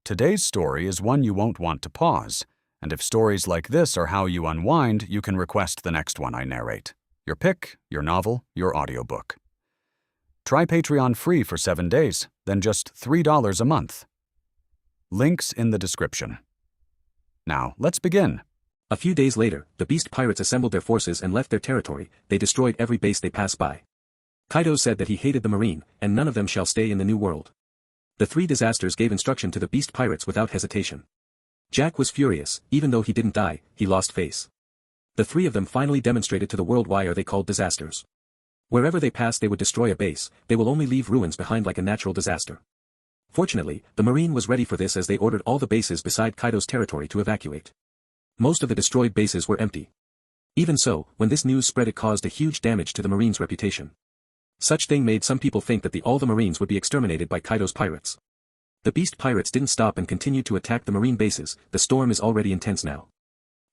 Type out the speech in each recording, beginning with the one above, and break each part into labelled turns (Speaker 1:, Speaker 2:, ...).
Speaker 1: Today's story is one you won't want to pause, and if stories like this are how you unwind, you can request the next one I narrate. Your pick, your novel, your audiobook. Try Patreon free for 7 days, then just $3 a month. Links in the description. Now, let's begin.
Speaker 2: A few days later, the beast pirates assembled their forces and left their territory. They destroyed every base they passed by. Kaido said that he hated the marine, and none of them shall stay in the new world. The three disasters gave instruction to the beast pirates without hesitation. Jack was furious. Even though he didn't die, he lost face. The three of them finally demonstrated to the world why are they called disasters. Wherever they passed they would destroy a base, they will only leave ruins behind like a natural disaster. Fortunately, the marine was ready for this as they ordered all the bases beside Kaido's territory to evacuate. Most of the destroyed bases were empty. Even so, when this news spread it caused a huge damage to the marine's reputation. Such thing made some people think that all the marines would be exterminated by Kaido's pirates. The beast pirates didn't stop and continued to attack the marine bases. The storm is already intense now.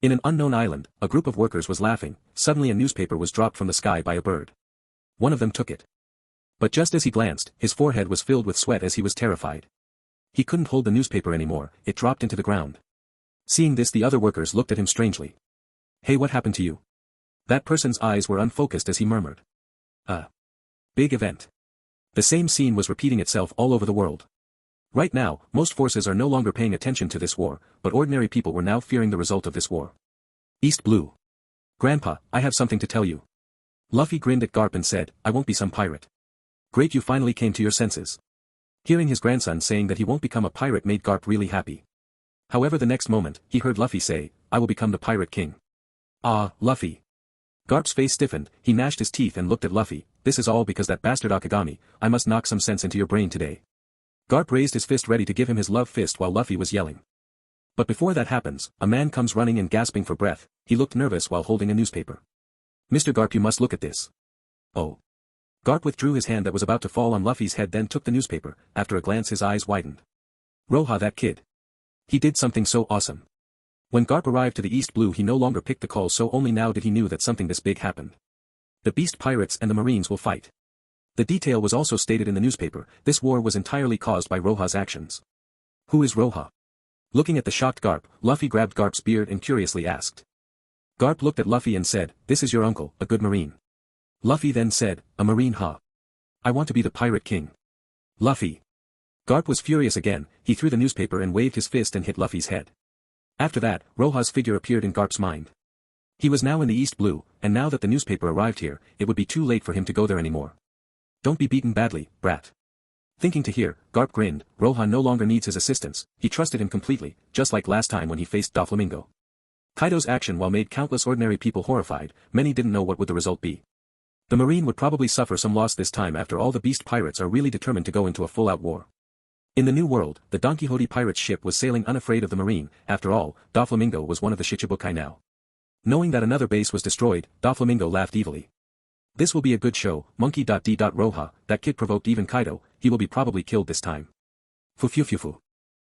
Speaker 2: In an unknown island, a group of workers was laughing. Suddenly a newspaper was dropped from the sky by a bird. One of them took it. But just as he glanced, his forehead was filled with sweat as he was terrified. He couldn't hold the newspaper anymore, it dropped into the ground. Seeing this, the other workers looked at him strangely. "Hey, what happened to you?" That person's eyes were unfocused as he murmured. Big event. The same scene was repeating itself all over the world. Right now, most forces are no longer paying attention to this war, but ordinary people were now fearing the result of this war. East Blue. "Grandpa, I have something to tell you." Luffy grinned at Garp and said, "I won't be some pirate." "Great, you finally came to your senses." Hearing his grandson saying that he won't become a pirate made Garp really happy. However, the next moment, he heard Luffy say, "I will become the Pirate King." "Ah, Luffy." Garp's face stiffened, he gnashed his teeth and looked at Luffy. "This is all because that bastard Akagami. I must knock some sense into your brain today." Garp raised his fist ready to give him his love fist while Luffy was yelling. But before that happens, a man comes running and gasping for breath. He looked nervous while holding a newspaper. "Mr. Garp, you must look at this." "Oh." Garp withdrew his hand that was about to fall on Luffy's head, then took the newspaper. After a glance his eyes widened. Roja, that kid. He did something so awesome. When Garp arrived to the East Blue he no longer picked the call, so only now did he knew that something this big happened. The beast pirates and the marines will fight. The detail was also stated in the newspaper. This war was entirely caused by Roja's actions. Who is Roja? Looking at the shocked Garp, Luffy grabbed Garp's beard and curiously asked. Garp looked at Luffy and said, "This is your uncle, a good marine." Luffy then said, "A marine, huh? I want to be the Pirate King." Luffy. Garp was furious again, he threw the newspaper and waved his fist and hit Luffy's head. After that, Roja's figure appeared in Garp's mind. He was now in the East Blue, and now that the newspaper arrived here, it would be too late for him to go there anymore. "Don't be beaten badly, brat." Thinking to hear, Garp grinned. Roja no longer needs his assistance, he trusted him completely, just like last time when he faced Doflamingo. Kaido's action while made countless ordinary people horrified, many didn't know what would the result be. The marine would probably suffer some loss this time. After all, the beast pirates are really determined to go into a full-out war. In the New World, the Don Quixote pirate's ship was sailing unafraid of the marine. After all, Doflamingo was one of the Shichibukai now. Knowing that another base was destroyed, Doflamingo laughed evilly. "This will be a good show, monkey d. Roja, that kid provoked even Kaido, he will be probably killed this time. Fu.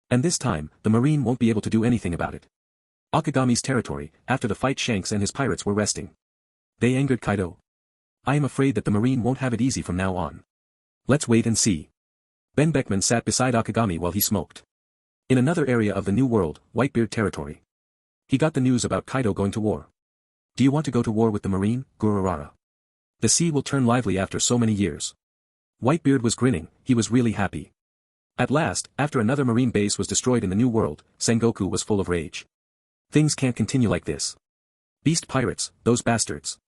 Speaker 2: And this time, the marine won't be able to do anything about it." Akagami's territory, after the fight Shanks and his pirates were resting. They angered Kaido. "I am afraid that the marine won't have it easy from now on. Let's wait and see." Ben Beckman sat beside Akagami while he smoked. In another area of the New World, Whitebeard territory. He got the news about Kaido going to war. "Do you want to go to war with the marine, Gururara? The sea will turn lively after so many years." Whitebeard was grinning, he was really happy. At last, after another marine base was destroyed in the New World, Sengoku was full of rage. Things can't continue like this. Beast pirates, those bastards.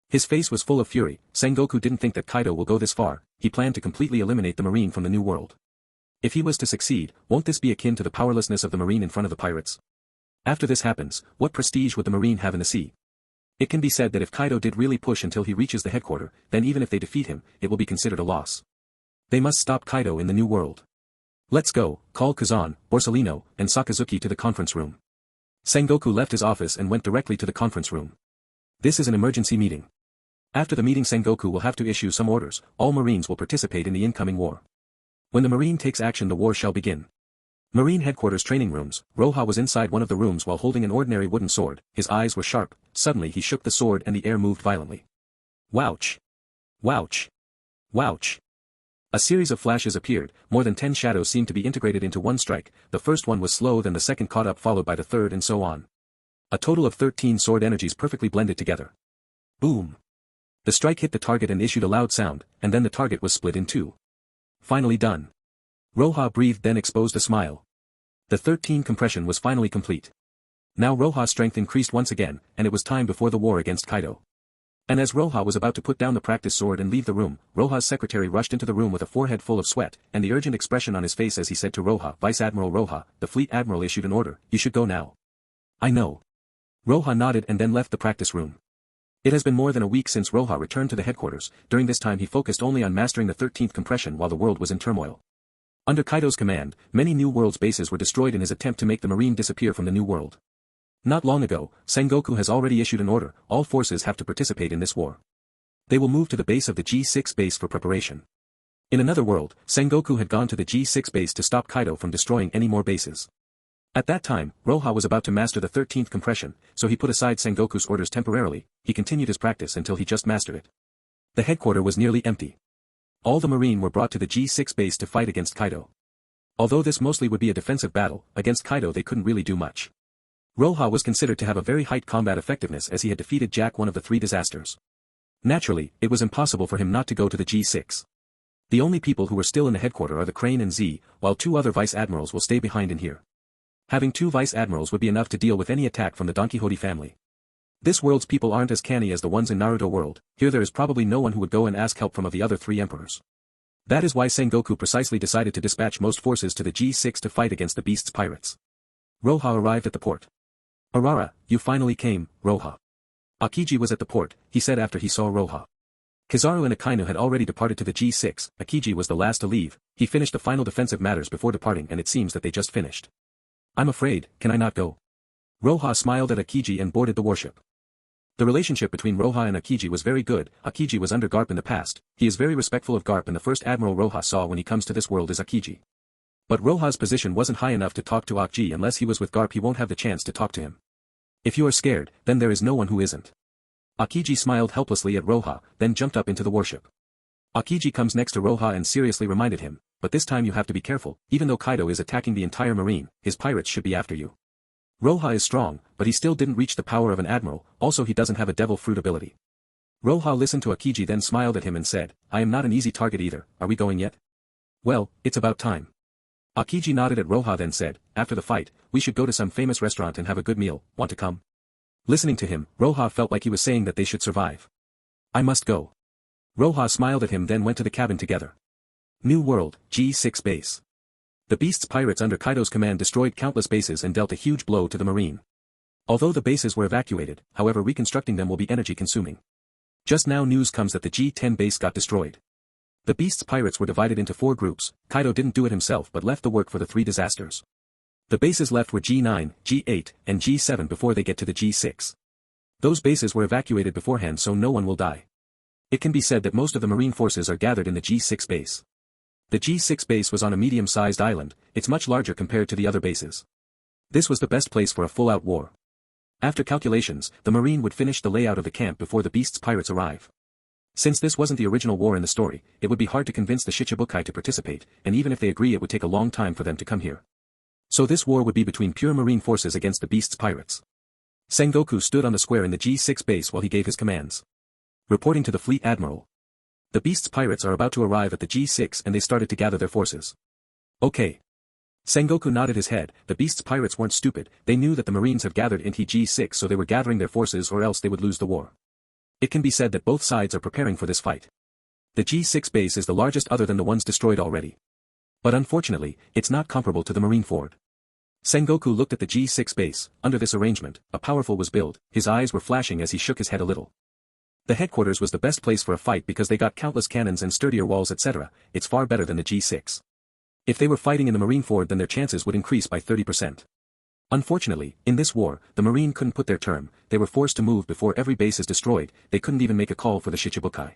Speaker 2: His face was full of fury. Sengoku didn't think that Kaido will go this far, he planned to completely eliminate the marine from the New World. If he was to succeed, won't this be akin to the powerlessness of the marine in front of the pirates? After this happens, what prestige would the marine have in the sea? It can be said that if Kaido did really push until he reaches the headquarters, then even if they defeat him, it will be considered a loss. They must stop Kaido in the New World. "Let's go," called Kazan, Borsalino, and Sakazuki to the conference room. Sengoku left his office and went directly to the conference room. This is an emergency meeting. After the meeting Sengoku will have to issue some orders. All marines will participate in the incoming war. When the marine takes action the war shall begin. Marine headquarters training rooms. Roja was inside one of the rooms while holding an ordinary wooden sword. His eyes were sharp. Suddenly he shook the sword and the air moved violently. Wouch! Wouch! Wouch! A series of flashes appeared, more than 10 shadows seemed to be integrated into one strike, the first one was slow then the second caught up followed by the third and so on. A total of 13 sword energies perfectly blended together. Boom! The strike hit the target and issued a loud sound, and then the target was split in two. Finally done. Roja breathed then exposed a smile. The 13 compression was finally complete. Now Roja's strength increased once again, and it was time before the war against Kaido. And as Roja was about to put down the practice sword and leave the room, Roja's secretary rushed into the room with a forehead full of sweat, and the urgent expression on his face as he said to Roja, "Vice Admiral Roja, the fleet admiral issued an order, you should go now." "I know." Roja nodded and then left the practice room. It has been more than a week since Roja returned to the headquarters. During this time he focused only on mastering the 13th compression while the world was in turmoil. Under Kaido's command, many New World's bases were destroyed in his attempt to make the marine disappear from the New World. Not long ago, Sengoku has already issued an order, all forces have to participate in this war. They will move to the base of the G6 base for preparation. In another world, Sengoku had gone to the G6 base to stop Kaido from destroying any more bases. At that time, Roja was about to master the 13th compression, so he put aside Sengoku's orders temporarily, he continued his practice until he just mastered it. The headquarters was nearly empty. All the marine were brought to the G6 base to fight against Kaido. Although this mostly would be a defensive battle, against Kaido they couldn't really do much. Roja was considered to have a very high combat effectiveness as he had defeated Jack, one of the three disasters. Naturally, it was impossible for him not to go to the G6. The only people who were still in the headquarters are the Crane and Z, while two other vice admirals will stay behind in here. Having two vice admirals would be enough to deal with any attack from the Don Quixote family. This world's people aren't as canny as the ones in Naruto world, here there is probably no one who would go and ask help from of the other three emperors. That is why Sengoku precisely decided to dispatch most forces to the G6 to fight against the Beast's pirates. Roja arrived at the port. "Arara, you finally came, Roja." Akiji was at the port, he said after he saw Roja. Kizaru and Akainu had already departed to the G6, Akiji was the last to leave, he finished the final defensive matters before departing and it seems that they just finished. "I'm afraid, can I not go?" Roja smiled at Akiji and boarded the warship. The relationship between Roja and Akiji was very good, Akiji was under Garp in the past, he is very respectful of Garp and the first admiral Roja saw when he comes to this world is Akiji. But Roja's position wasn't high enough to talk to Akiji unless he was with Garp he won't have the chance to talk to him. If you are scared, then there is no one who isn't. Akiji smiled helplessly at Roja, then jumped up into the warship. Akiji comes next to Roja and seriously reminded him, "But this time you have to be careful, even though Kaido is attacking the entire marine, his pirates should be after you." Roja is strong, but he still didn't reach the power of an admiral, also he doesn't have a devil fruit ability. Roja listened to Akiji then smiled at him and said, "I am not an easy target either, are we going yet?" "Well, it's about time." Akiji nodded at Roja then said, "After the fight, we should go to some famous restaurant and have a good meal, want to come?" Listening to him, Roja felt like he was saying that they should survive. "I must go." Roja smiled at him then went to the cabin together. New World, G6 base. The Beast's pirates under Kaido's command destroyed countless bases and dealt a huge blow to the marine. Although the bases were evacuated, however reconstructing them will be energy consuming. Just now news comes that the G10 base got destroyed. The Beast's pirates were divided into 4 groups, Kaido didn't do it himself but left the work for the 3 disasters. The bases left were G9, G8, and G7 before they get to the G6. Those bases were evacuated beforehand so no one will die. It can be said that most of the marine forces are gathered in the G6 base. The G6 base was on a medium-sized island, it's much larger compared to the other bases. This was the best place for a full-out war. After calculations, the marine would finish the layout of the camp before the Beast's pirates arrive. Since this wasn't the original war in the story, it would be hard to convince the Shichibukai to participate, and even if they agree it would take a long time for them to come here. So this war would be between pure marine forces against the Beast's pirates. Sengoku stood on the square in the G6 base while he gave his commands. Reporting to the fleet admiral. The Beast's pirates are about to arrive at the G6 and they started to gather their forces. Okay. Sengoku nodded his head, the Beast's pirates weren't stupid, they knew that the marines have gathered into G6 so they were gathering their forces or else they would lose the war. It can be said that both sides are preparing for this fight. The G6 base is the largest other than the ones destroyed already. But unfortunately, it's not comparable to the marine fort. Sengoku looked at the G6 base, under this arrangement, a powerful was built, his eyes were flashing as he shook his head a little. The headquarters was the best place for a fight because they got countless cannons and sturdier walls etc., it's far better than the G6. If they were fighting in the marine fort then their chances would increase by 30%. Unfortunately, in this war, the marine couldn't put their term, they were forced to move before every base is destroyed, they couldn't even make a call for the Shichibukai.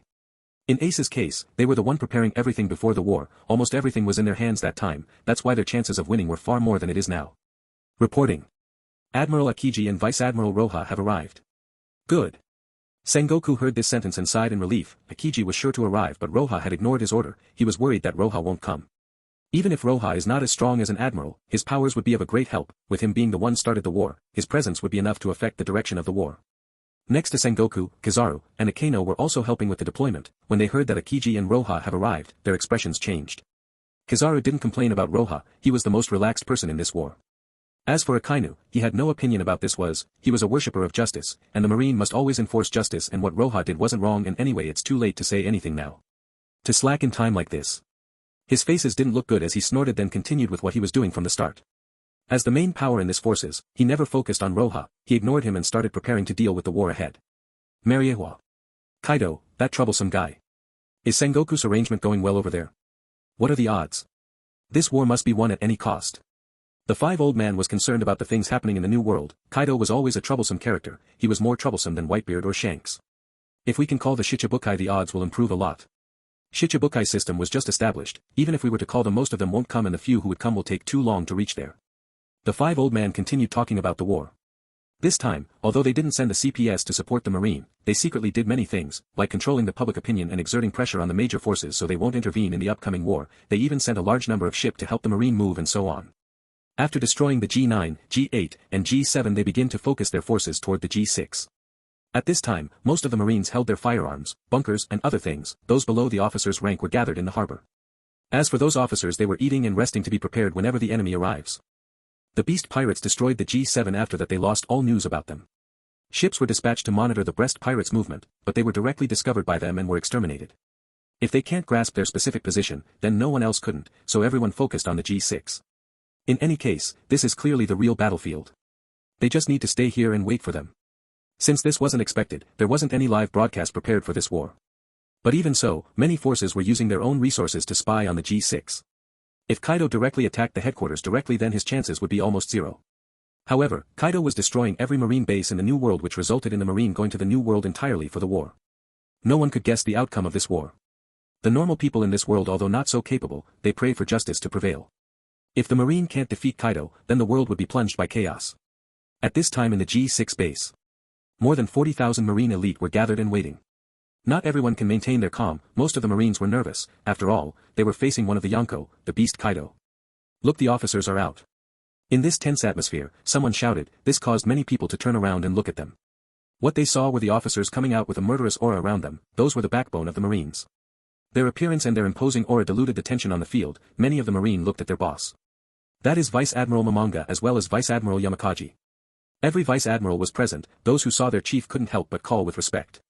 Speaker 2: In Ace's case, they were the one preparing everything before the war, almost everything was in their hands that time, that's why their chances of winning were far more than it is now. Reporting. Admiral Akiji and Vice Admiral Roja have arrived. Good. Sengoku heard this sentence and sighed in relief. Akiji was sure to arrive, but Roja had ignored his order. He was worried that Roja won't come. Even if Roja is not as strong as an admiral, his powers would be of a great help. With him being the one started the war, his presence would be enough to affect the direction of the war. Next to Sengoku, Kizaru, and Akainu were also helping with the deployment. When they heard that Akiji and Roja have arrived, their expressions changed. Kizaru didn't complain about Roja, he was the most relaxed person in this war. As for Akainu, he had no opinion about this. He was a worshipper of justice, and the Marine must always enforce justice, and what Roja did wasn't wrong, and anyway it's too late to say anything now. To slack in time like this. His faces didn't look good as he snorted, then continued with what he was doing from the start. As the main power in this forces, he never focused on Roja, he ignored him and started preparing to deal with the war ahead. Mariewa. Kaido, that troublesome guy. Is Sengoku's arrangement going well over there? What are the odds? This war must be won at any cost. The five-old man was concerned about the things happening in the new world. Kaido was always a troublesome character, he was more troublesome than Whitebeard or Shanks. If we can call the Shichibukai, the odds will improve a lot. Shichibukai system was just established, even if we were to call them, most of them won't come, and the few who would come will take too long to reach there. The five-old man continued talking about the war. This time, although they didn't send the CPS to support the Marine, they secretly did many things, like controlling the public opinion and exerting pressure on the major forces so they won't intervene in the upcoming war. They even sent a large number of ships to help the Marine move and so on. After destroying the G9, G8, and G7, they begin to focus their forces toward the G6. At this time, most of the Marines held their firearms, bunkers, and other things. Those below the officer's rank were gathered in the harbor. As for those officers, they were eating and resting to be prepared whenever the enemy arrives. The beast pirates destroyed the G7. After that they lost all news about them. Ships were dispatched to monitor the Brest pirates' movement, but they were directly discovered by them and were exterminated. If they can't grasp their specific position, then no one else couldn't, so everyone focused on the G6. In any case, this is clearly the real battlefield. They just need to stay here and wait for them. Since this wasn't expected, there wasn't any live broadcast prepared for this war. But even so, many forces were using their own resources to spy on the G6. If Kaido directly attacked the headquarters directly, then his chances would be almost zero. However, Kaido was destroying every Marine base in the New World, which resulted in the Marine going to the New World entirely for the war. No one could guess the outcome of this war. The normal people in this world, although not so capable, they pray for justice to prevail. If the Marine can't defeat Kaido, then the world would be plunged by chaos. At this time in the G6 base, more than 40,000 Marine elite were gathered and waiting. Not everyone can maintain their calm, most of the Marines were nervous. After all, they were facing one of the Yonko, the beast Kaido. Look, the officers are out. In this tense atmosphere, someone shouted. This caused many people to turn around and look at them. What they saw were the officers coming out with a murderous aura around them. Those were the backbone of the Marines. Their appearance and their imposing aura diluted the tension on the field. Many of the Marine looked at their boss. That is Vice Admiral Momonga as well as Vice Admiral Yamakaji. Every Vice Admiral was present. Those who saw their chief couldn't help but call with respect.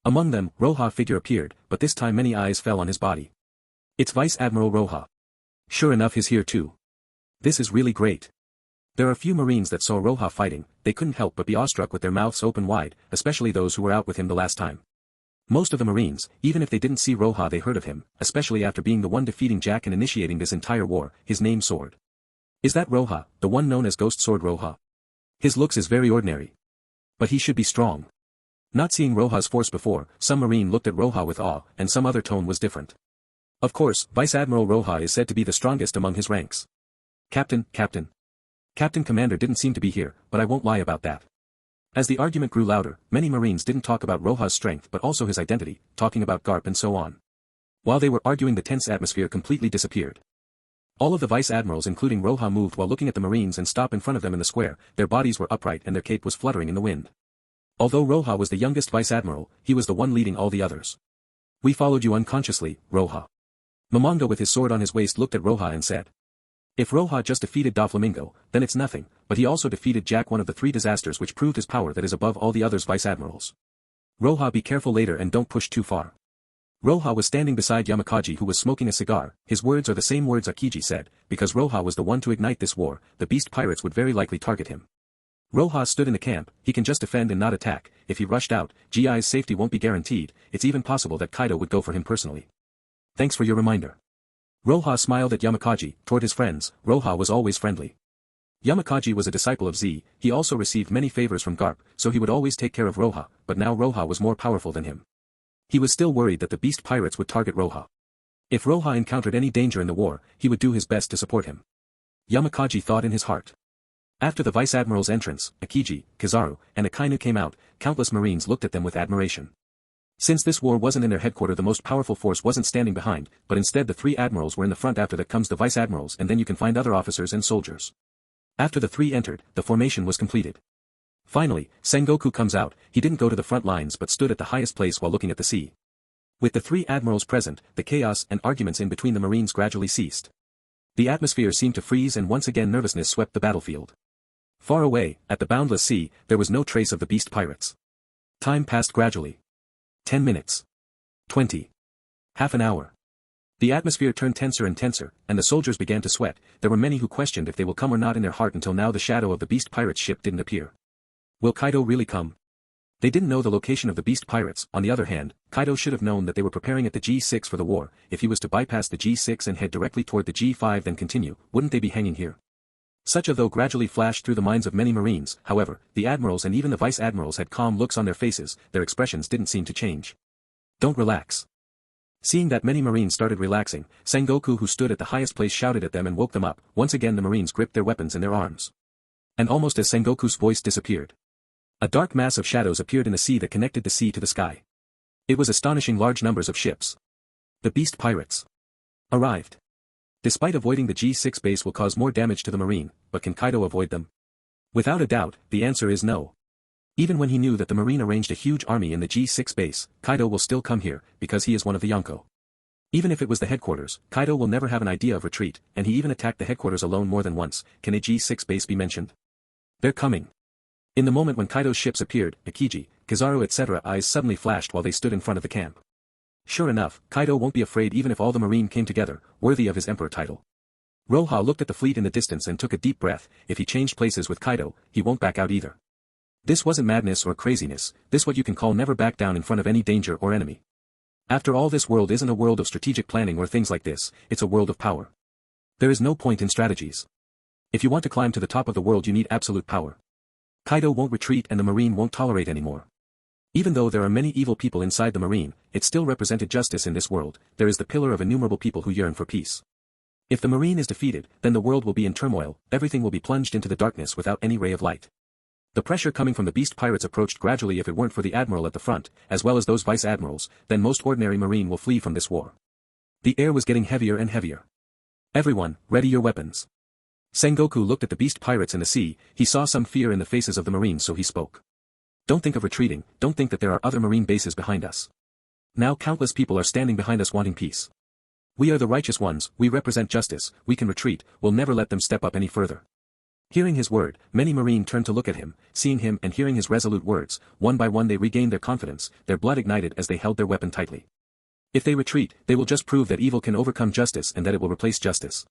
Speaker 2: Among them, Roja figure appeared, but this time many eyes fell on his body. It's Vice Admiral Roja. Sure enough, he's here too. This is really great. There are few Marines that saw Roja fighting. They couldn't help but be awestruck with their mouths open wide, especially those who were out with him the last time. Most of the Marines, even if they didn't see Roja, they heard of him, especially after being the one defeating Jack and initiating this entire war. His name Sword. Is that Roja, the one known as Ghost Sword Roja? His looks is very ordinary. But he should be strong. Not seeing Roja's force before, some Marine looked at Roja with awe, and some other tone was different. Of course, Vice Admiral Roja is said to be the strongest among his ranks. Captain Commander didn't seem to be here, but I won't lie about that. As the argument grew louder, many Marines didn't talk about Roja's strength but also his identity, talking about Garp and so on. While they were arguing, the tense atmosphere completely disappeared. All of the Vice Admirals including Roja moved while looking at the Marines and stopped in front of them in the square. Their bodies were upright and their cape was fluttering in the wind. Although Roja was the youngest Vice Admiral, he was the one leading all the others. We followed you unconsciously, Roja. Momonga with his sword on his waist looked at Roja and said. If Roja just defeated Doflamingo, then it's nothing, but he also defeated Jack, one of the three disasters, which proved his power that is above all the others Vice Admirals. Roja, be careful later and don't push too far. Roja was standing beside Yamakaji, who was smoking a cigar. His words are the same words Akiji said, because Roja was the one to ignite this war, the beast pirates would very likely target him. Roja stood in the camp. He can just defend and not attack. If he rushed out, GI's safety won't be guaranteed. It's even possible that Kaido would go for him personally. Thanks for your reminder. Roja smiled at Yamakaji. Toward his friends, Roja was always friendly. Yamakaji was a disciple of Z. He also received many favors from Garp, so he would always take care of Roja, but now Roja was more powerful than him. He was still worried that the beast pirates would target Roja. If Roja encountered any danger in the war, he would do his best to support him. Yamakaji thought in his heart. After the Vice Admiral's entrance, Akiji, Kizaru, and Akainu came out, countless Marines looked at them with admiration. Since this war wasn't in their headquarters, the most powerful force wasn't standing behind, but instead the 3 admirals were in the front. After that comes the Vice Admirals, and then you can find other officers and soldiers. After the 3 entered, the formation was completed. Finally, Sengoku comes out. He didn't go to the front lines but stood at the highest place while looking at the sea. With the 3 admirals present, the chaos and arguments in between the Marines gradually ceased. The atmosphere seemed to freeze, and once again nervousness swept the battlefield. Far away, at the boundless sea, there was no trace of the beast pirates. Time passed gradually. 10 minutes. 20. Half an hour. The atmosphere turned tenser and tenser, and the soldiers began to sweat. There were many who questioned if they will come or not in their heart. Until now the shadow of the beast pirates ship didn't appear. Will Kaido really come? They didn't know the location of the beast pirates. On the other hand, Kaido should have known that they were preparing at the G6 for the war. If he was to bypass the G6 and head directly toward the G5 then continue, wouldn't they be hanging here? Such a thought gradually flashed through the minds of many Marines. However, the admirals and even the vice admirals had calm looks on their faces. Their expressions didn't seem to change. Don't relax. Seeing that many Marines started relaxing, Sengoku, who stood at the highest place, shouted at them and woke them up. Once again the Marines gripped their weapons in their arms. And almost as Sengoku's voice disappeared, a dark mass of shadows appeared in the sea that connected the sea to the sky. It was astonishing large numbers of ships. The beast pirates arrived. Despite avoiding the G6 base will cause more damage to the Marine, but can Kaido avoid them? Without a doubt, the answer is no. Even when he knew that the Marine arranged a huge army in the G6 base, Kaido will still come here, because he is one of the Yonko. Even if it was the headquarters, Kaido will never have an idea of retreat, and he even attacked the headquarters alone more than once. Can a G6 base be mentioned? They're coming. In the moment when Kaido's ships appeared, Akiji, Kizaru etc. eyes suddenly flashed while they stood in front of the camp. Sure enough, Kaido won't be afraid even if all the Marine came together, worthy of his emperor title. Roja looked at the fleet in the distance and took a deep breath. If he changed places with Kaido, he won't back out either. This wasn't madness or craziness, this what you can call never back down in front of any danger or enemy. After all, this world isn't a world of strategic planning or things like this, it's a world of power. There is no point in strategies. If you want to climb to the top of the world you need absolute power. Kaido won't retreat and the Marine won't tolerate anymore. Even though there are many evil people inside the Marine, it still represented justice in this world. There is the pillar of innumerable people who yearn for peace. If the Marine is defeated, then the world will be in turmoil, everything will be plunged into the darkness without any ray of light. The pressure coming from the beast pirates approached gradually. If it weren't for the admiral at the front, as well as those vice admirals, then most ordinary Marine will flee from this war. The air was getting heavier and heavier. Everyone, ready your weapons. Sengoku looked at the beast pirates in the sea. He saw some fear in the faces of the Marines, so he spoke. Don't think of retreating, don't think that there are other Marine bases behind us. Now countless people are standing behind us wanting peace. We are the righteous ones, we represent justice, we can retreat, we'll never let them step up any further. Hearing his word, many Marine turned to look at him. Seeing him and hearing his resolute words, one by one they regained their confidence, their blood ignited as they held their weapon tightly. If they retreat, they will just prove that evil can overcome justice and that it will replace justice.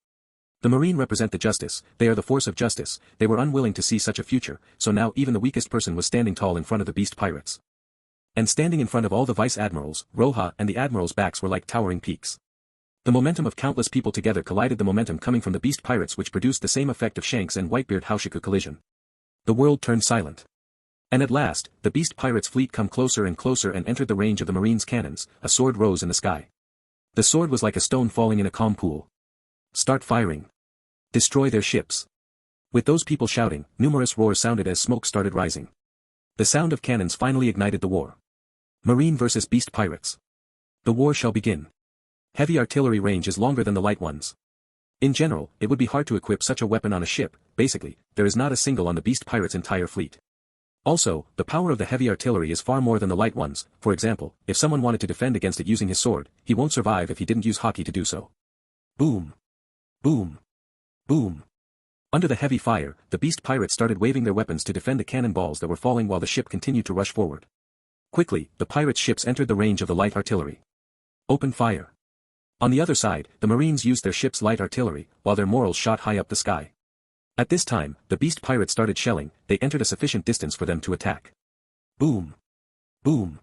Speaker 2: The Marine represent the justice, they are the force of justice. They were unwilling to see such a future, so now even the weakest person was standing tall in front of the beast pirates. And standing in front of all the vice admirals, Roja and the admirals' backs were like towering peaks. The momentum of countless people together collided, the momentum coming from the beast pirates which produced the same effect of Shanks and Whitebeard Haushiku collision. The world turned silent. And at last, the beast pirates' fleet come closer and closer and entered the range of the Marines' cannons. A sword rose in the sky. The sword was like a stone falling in a calm pool. Start firing. Destroy their ships. With those people shouting, numerous roars sounded as smoke started rising. The sound of cannons finally ignited the war. Marine versus beast pirates. The war shall begin. Heavy artillery range is longer than the light ones. In general, it would be hard to equip such a weapon on a ship. Basically, there is not a single on the beast pirates' entire fleet. Also, the power of the heavy artillery is far more than the light ones. For example, if someone wanted to defend against it using his sword, he won't survive if he didn't use hockey to do so. Boom. Boom. Boom. Under the heavy fire, the beast pirates started waving their weapons to defend the cannonballs that were falling while the ship continued to rush forward. Quickly, the pirates' ships entered the range of the light artillery. Open fire. On the other side, the Marines used their ships' light artillery, while their morals shot high up the sky. At this time, the beast pirates started shelling. They entered a sufficient distance for them to attack. Boom. Boom.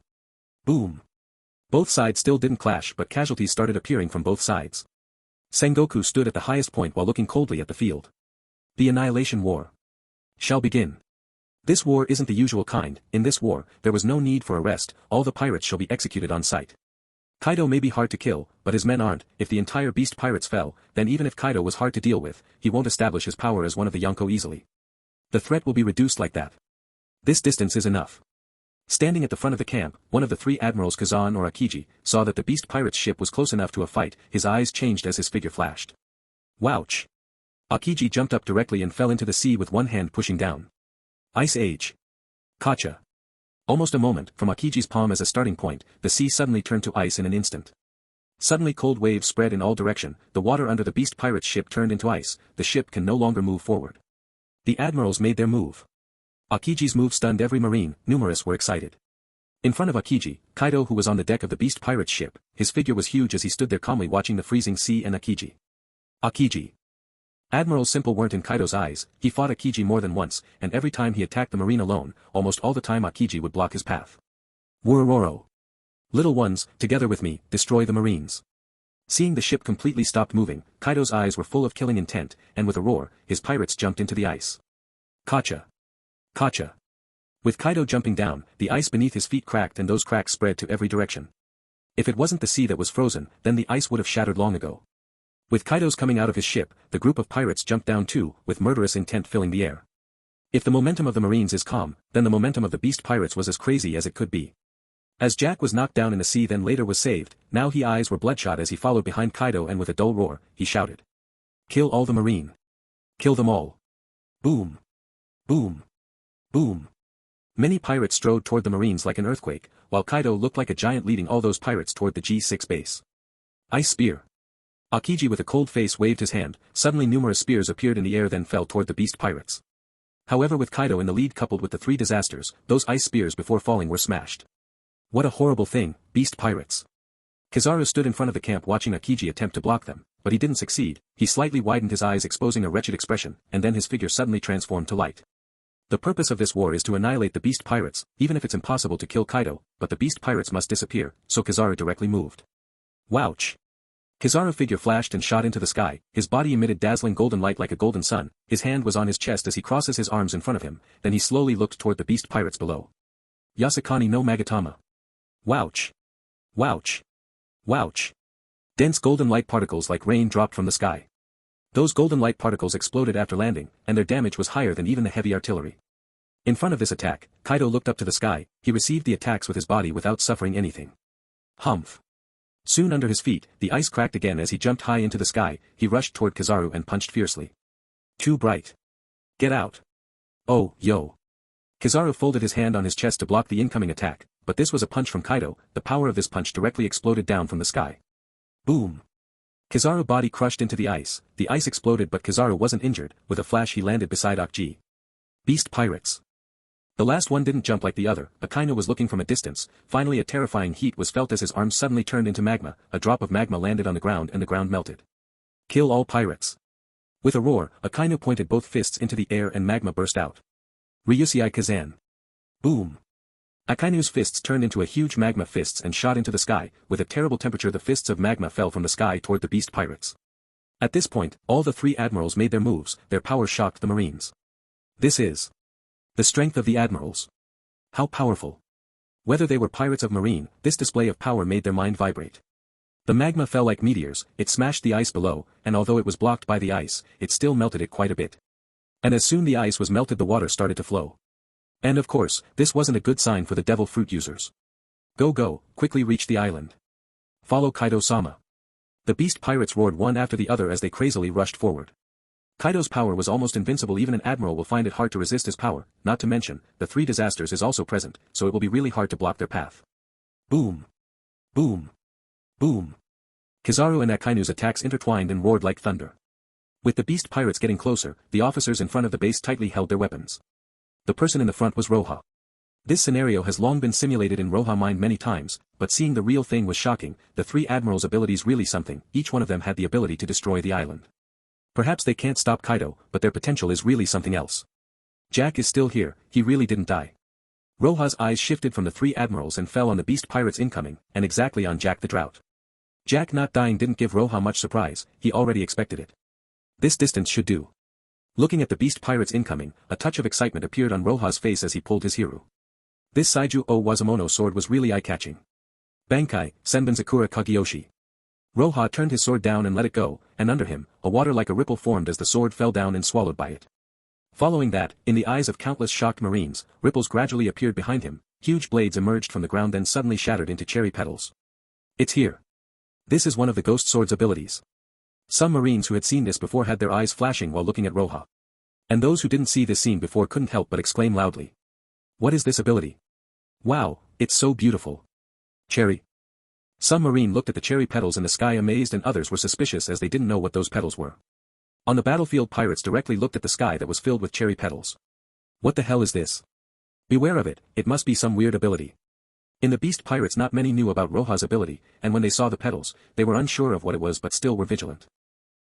Speaker 2: Boom. Both sides still didn't clash, but casualties started appearing from both sides. Sengoku stood at the highest point while looking coldly at the field. The Annihilation War shall begin. This war isn't the usual kind. In this war, there was no need for arrest. All the pirates shall be executed on sight. Kaido may be hard to kill, but his men aren't. If the entire beast pirates fell, then even if Kaido was hard to deal with, he won't establish his power as one of the Yonko easily. The threat will be reduced like that. This distance is enough. Standing at the front of the camp, one of the three admirals Kazan or Akiji, saw that the beast pirate's ship was close enough to a fight. His eyes changed as his figure flashed. Wouch! Akiji jumped up directly and fell into the sea with one hand pushing down. Ice Age. Kacha. Almost a moment from Akiji's palm as a starting point, the sea suddenly turned to ice in an instant. Suddenly cold waves spread in all direction, the water under the beast pirate's ship turned into ice, the ship can no longer move forward. The admirals made their move. Akiji's move stunned every marine, numerous were excited. In front of Akiji, Kaido who was on the deck of the beast pirate's ship, his figure was huge as he stood there calmly watching the freezing sea and Akiji. Akiji. Admiral Simple weren't in Kaido's eyes, he fought Akiji more than once, and every time he attacked the marine alone, almost all the time Akiji would block his path. Worororo. Little ones, together with me, destroy the marines. Seeing the ship completely stopped moving, Kaido's eyes were full of killing intent, and with a roar, his pirates jumped into the ice. Kacha. Kacha. With Kaido jumping down, the ice beneath his feet cracked and those cracks spread to every direction. If it wasn't the sea that was frozen, then the ice would have shattered long ago. With Kaido's coming out of his ship, the group of pirates jumped down too, with murderous intent filling the air. If the momentum of the marines is calm, then the momentum of the beast pirates was as crazy as it could be. As Jack was knocked down in the sea then later was saved, now his eyes were bloodshot as he followed behind Kaido and with a dull roar, he shouted. Kill all the marine. Kill them all. Boom. Boom. Boom. Many pirates strode toward the marines like an earthquake, while Kaido looked like a giant leading all those pirates toward the G6 base. Ice Spear. Akiji with a cold face waved his hand, suddenly numerous spears appeared in the air then fell toward the beast pirates. However with Kaido in the lead coupled with the three disasters, those ice spears before falling were smashed. What a horrible thing, beast pirates. Kizaru stood in front of the camp watching Akiji attempt to block them, but he didn't succeed, he slightly widened his eyes exposing a wretched expression, and then his figure suddenly transformed to light. The purpose of this war is to annihilate the beast pirates, even if it's impossible to kill Kaido, but the beast pirates must disappear, so Kizaru directly moved. Wouch! Kizaru's figure flashed and shot into the sky, his body emitted dazzling golden light like a golden sun, his hand was on his chest as he crosses his arms in front of him, then he slowly looked toward the beast pirates below. Yasukani no Magatama. Wouch! Wouch! Wouch! Dense golden light particles like rain dropped from the sky. Those golden light particles exploded after landing, and their damage was higher than even the heavy artillery. In front of this attack, Kaido looked up to the sky, he received the attacks with his body without suffering anything. Humph! Soon under his feet, the ice cracked again as he jumped high into the sky, he rushed toward Kizaru and punched fiercely. Too bright. Get out. Oh, yo. Kizaru folded his hand on his chest to block the incoming attack, but this was a punch from Kaido, the power of this punch directly exploded down from the sky. Boom. Kizaru's body crushed into the ice exploded but Kizaru wasn't injured, with a flash he landed beside Akiji. Beast pirates. The last one didn't jump like the other, Akainu was looking from a distance, finally a terrifying heat was felt as his arms suddenly turned into magma, a drop of magma landed on the ground and the ground melted. Kill all pirates. With a roar, Akainu pointed both fists into the air and magma burst out. Ryūjin Kazan. Boom. Akainu's fists turned into a huge magma fists and shot into the sky, with a terrible temperature the fists of magma fell from the sky toward the beast pirates. At this point, all the three admirals made their moves, their power shocked the marines. This is the strength of the admirals. How powerful. Whether they were pirates of marine, this display of power made their mind vibrate. The magma fell like meteors, it smashed the ice below, and although it was blocked by the ice, it still melted it quite a bit. And as soon the ice was melted the water started to flow. And of course, this wasn't a good sign for the devil fruit users. Go, quickly reach the island. Follow Kaido-sama. The beast pirates roared one after the other as they crazily rushed forward. Kaido's power was almost invincible, even an admiral will find it hard to resist his power, not to mention, the three disasters is also present, so it will be really hard to block their path. Boom. Boom. Boom. Kizaru and Akainu's attacks intertwined and roared like thunder. With the beast pirates getting closer, the officers in front of the base tightly held their weapons. The person in the front was Roja. This scenario has long been simulated in Roja mind many times, but seeing the real thing was shocking, the three admirals' abilities really something, each one of them had the ability to destroy the island. Perhaps they can't stop Kaido, but their potential is really something else. Jack is still here, he really didn't die. Roja's eyes shifted from the three admirals and fell on the beast pirates incoming, and exactly on Jack the Drought. Jack not dying didn't give Roja much surprise, he already expected it. This distance should do. Looking at the beast pirates incoming, a touch of excitement appeared on Roja's face as he pulled his Hiru. This Saiju o Wazumono sword was really eye-catching. Bankai, Senbonzakura Kageyoshi. Roja turned his sword down and let it go, and under him, a water like a ripple formed as the sword fell down and swallowed by it. Following that, in the eyes of countless shocked Marines, ripples gradually appeared behind him, huge blades emerged from the ground then suddenly shattered into cherry petals. It's here. This is one of the Ghost Sword's abilities. Some Marines who had seen this before had their eyes flashing while looking at Roja. And those who didn't see this scene before couldn't help but exclaim loudly. What is this ability? Wow, it's so beautiful. Cherry. Some Marine looked at the cherry petals in the sky amazed and others were suspicious as they didn't know what those petals were. On the battlefield pirates directly looked at the sky that was filled with cherry petals. What the hell is this? Beware of it, it must be some weird ability. In the beast pirates not many knew about Roja's ability, and when they saw the petals, they were unsure of what it was but still were vigilant.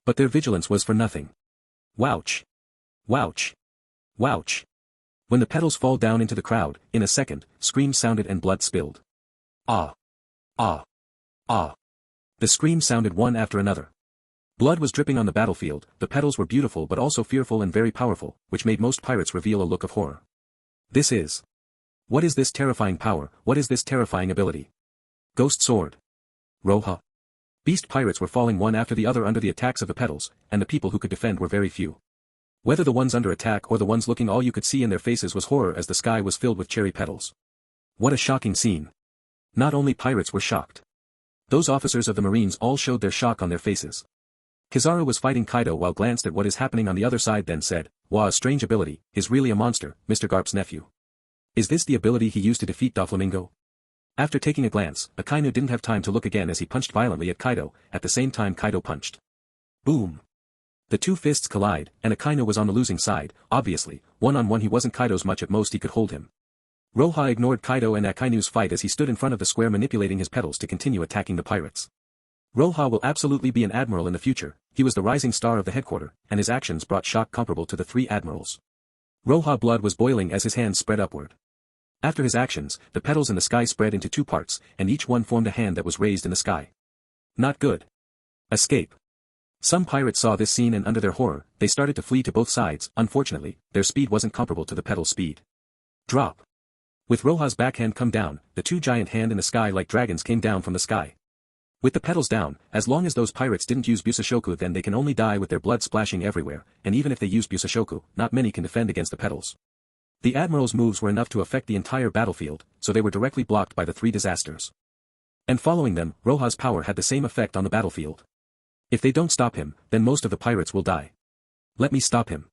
Speaker 2: But their vigilance was for nothing. Wouch! Wouch! Wouch! When the petals fall down into the crowd, in a second, screams sounded and blood spilled. Ah! Ah! Ah! The screams sounded one after another. Blood was dripping on the battlefield, the petals were beautiful but also fearful and very powerful, which made most pirates reveal a look of horror. This is. What is this terrifying power, what is this terrifying ability? Ghost Sword. Roja. Beast pirates were falling one after the other under the attacks of the petals, and the people who could defend were very few. Whether the ones under attack or the ones looking, all you could see in their faces was horror as the sky was filled with cherry petals. What a shocking scene. Not only pirates were shocked. Those officers of the Marines all showed their shock on their faces. Kizaru was fighting Kaido while glanced at what is happening on the other side then said, "Wow, a strange ability, is really a monster, Mr. Garp's nephew. Is this the ability he used to defeat Doflamingo?" After taking a glance, Akainu didn't have time to look again as he punched violently at Kaido, at the same time Kaido punched. Boom! The two fists collide, and Akainu was on the losing side, obviously, one-on-one he wasn't Kaido's much at most he could hold him. Roja ignored Kaido and Akainu's fight as he stood in front of the square manipulating his petals to continue attacking the pirates. Roja will absolutely be an admiral in the future, he was the rising star of the headquarters, and his actions brought shock comparable to the three admirals. Roja blood was boiling as his hands spread upward. After his actions, the petals in the sky spread into two parts, and each one formed a hand that was raised in the sky. Not good. Escape. Some pirates saw this scene and under their horror, they started to flee to both sides, unfortunately, their speed wasn't comparable to the petal's speed. Drop. With Roja's backhand come down, the two giant hand in the sky like dragons came down from the sky. With the petals down, as long as those pirates didn't use Busashoku then they can only die with their blood splashing everywhere, and even if they used Busashoku, not many can defend against the petals. The admiral's moves were enough to affect the entire battlefield, so they were directly blocked by the three disasters. And following them, Roja's power had the same effect on the battlefield. If they don't stop him, then most of the pirates will die. Let me stop him.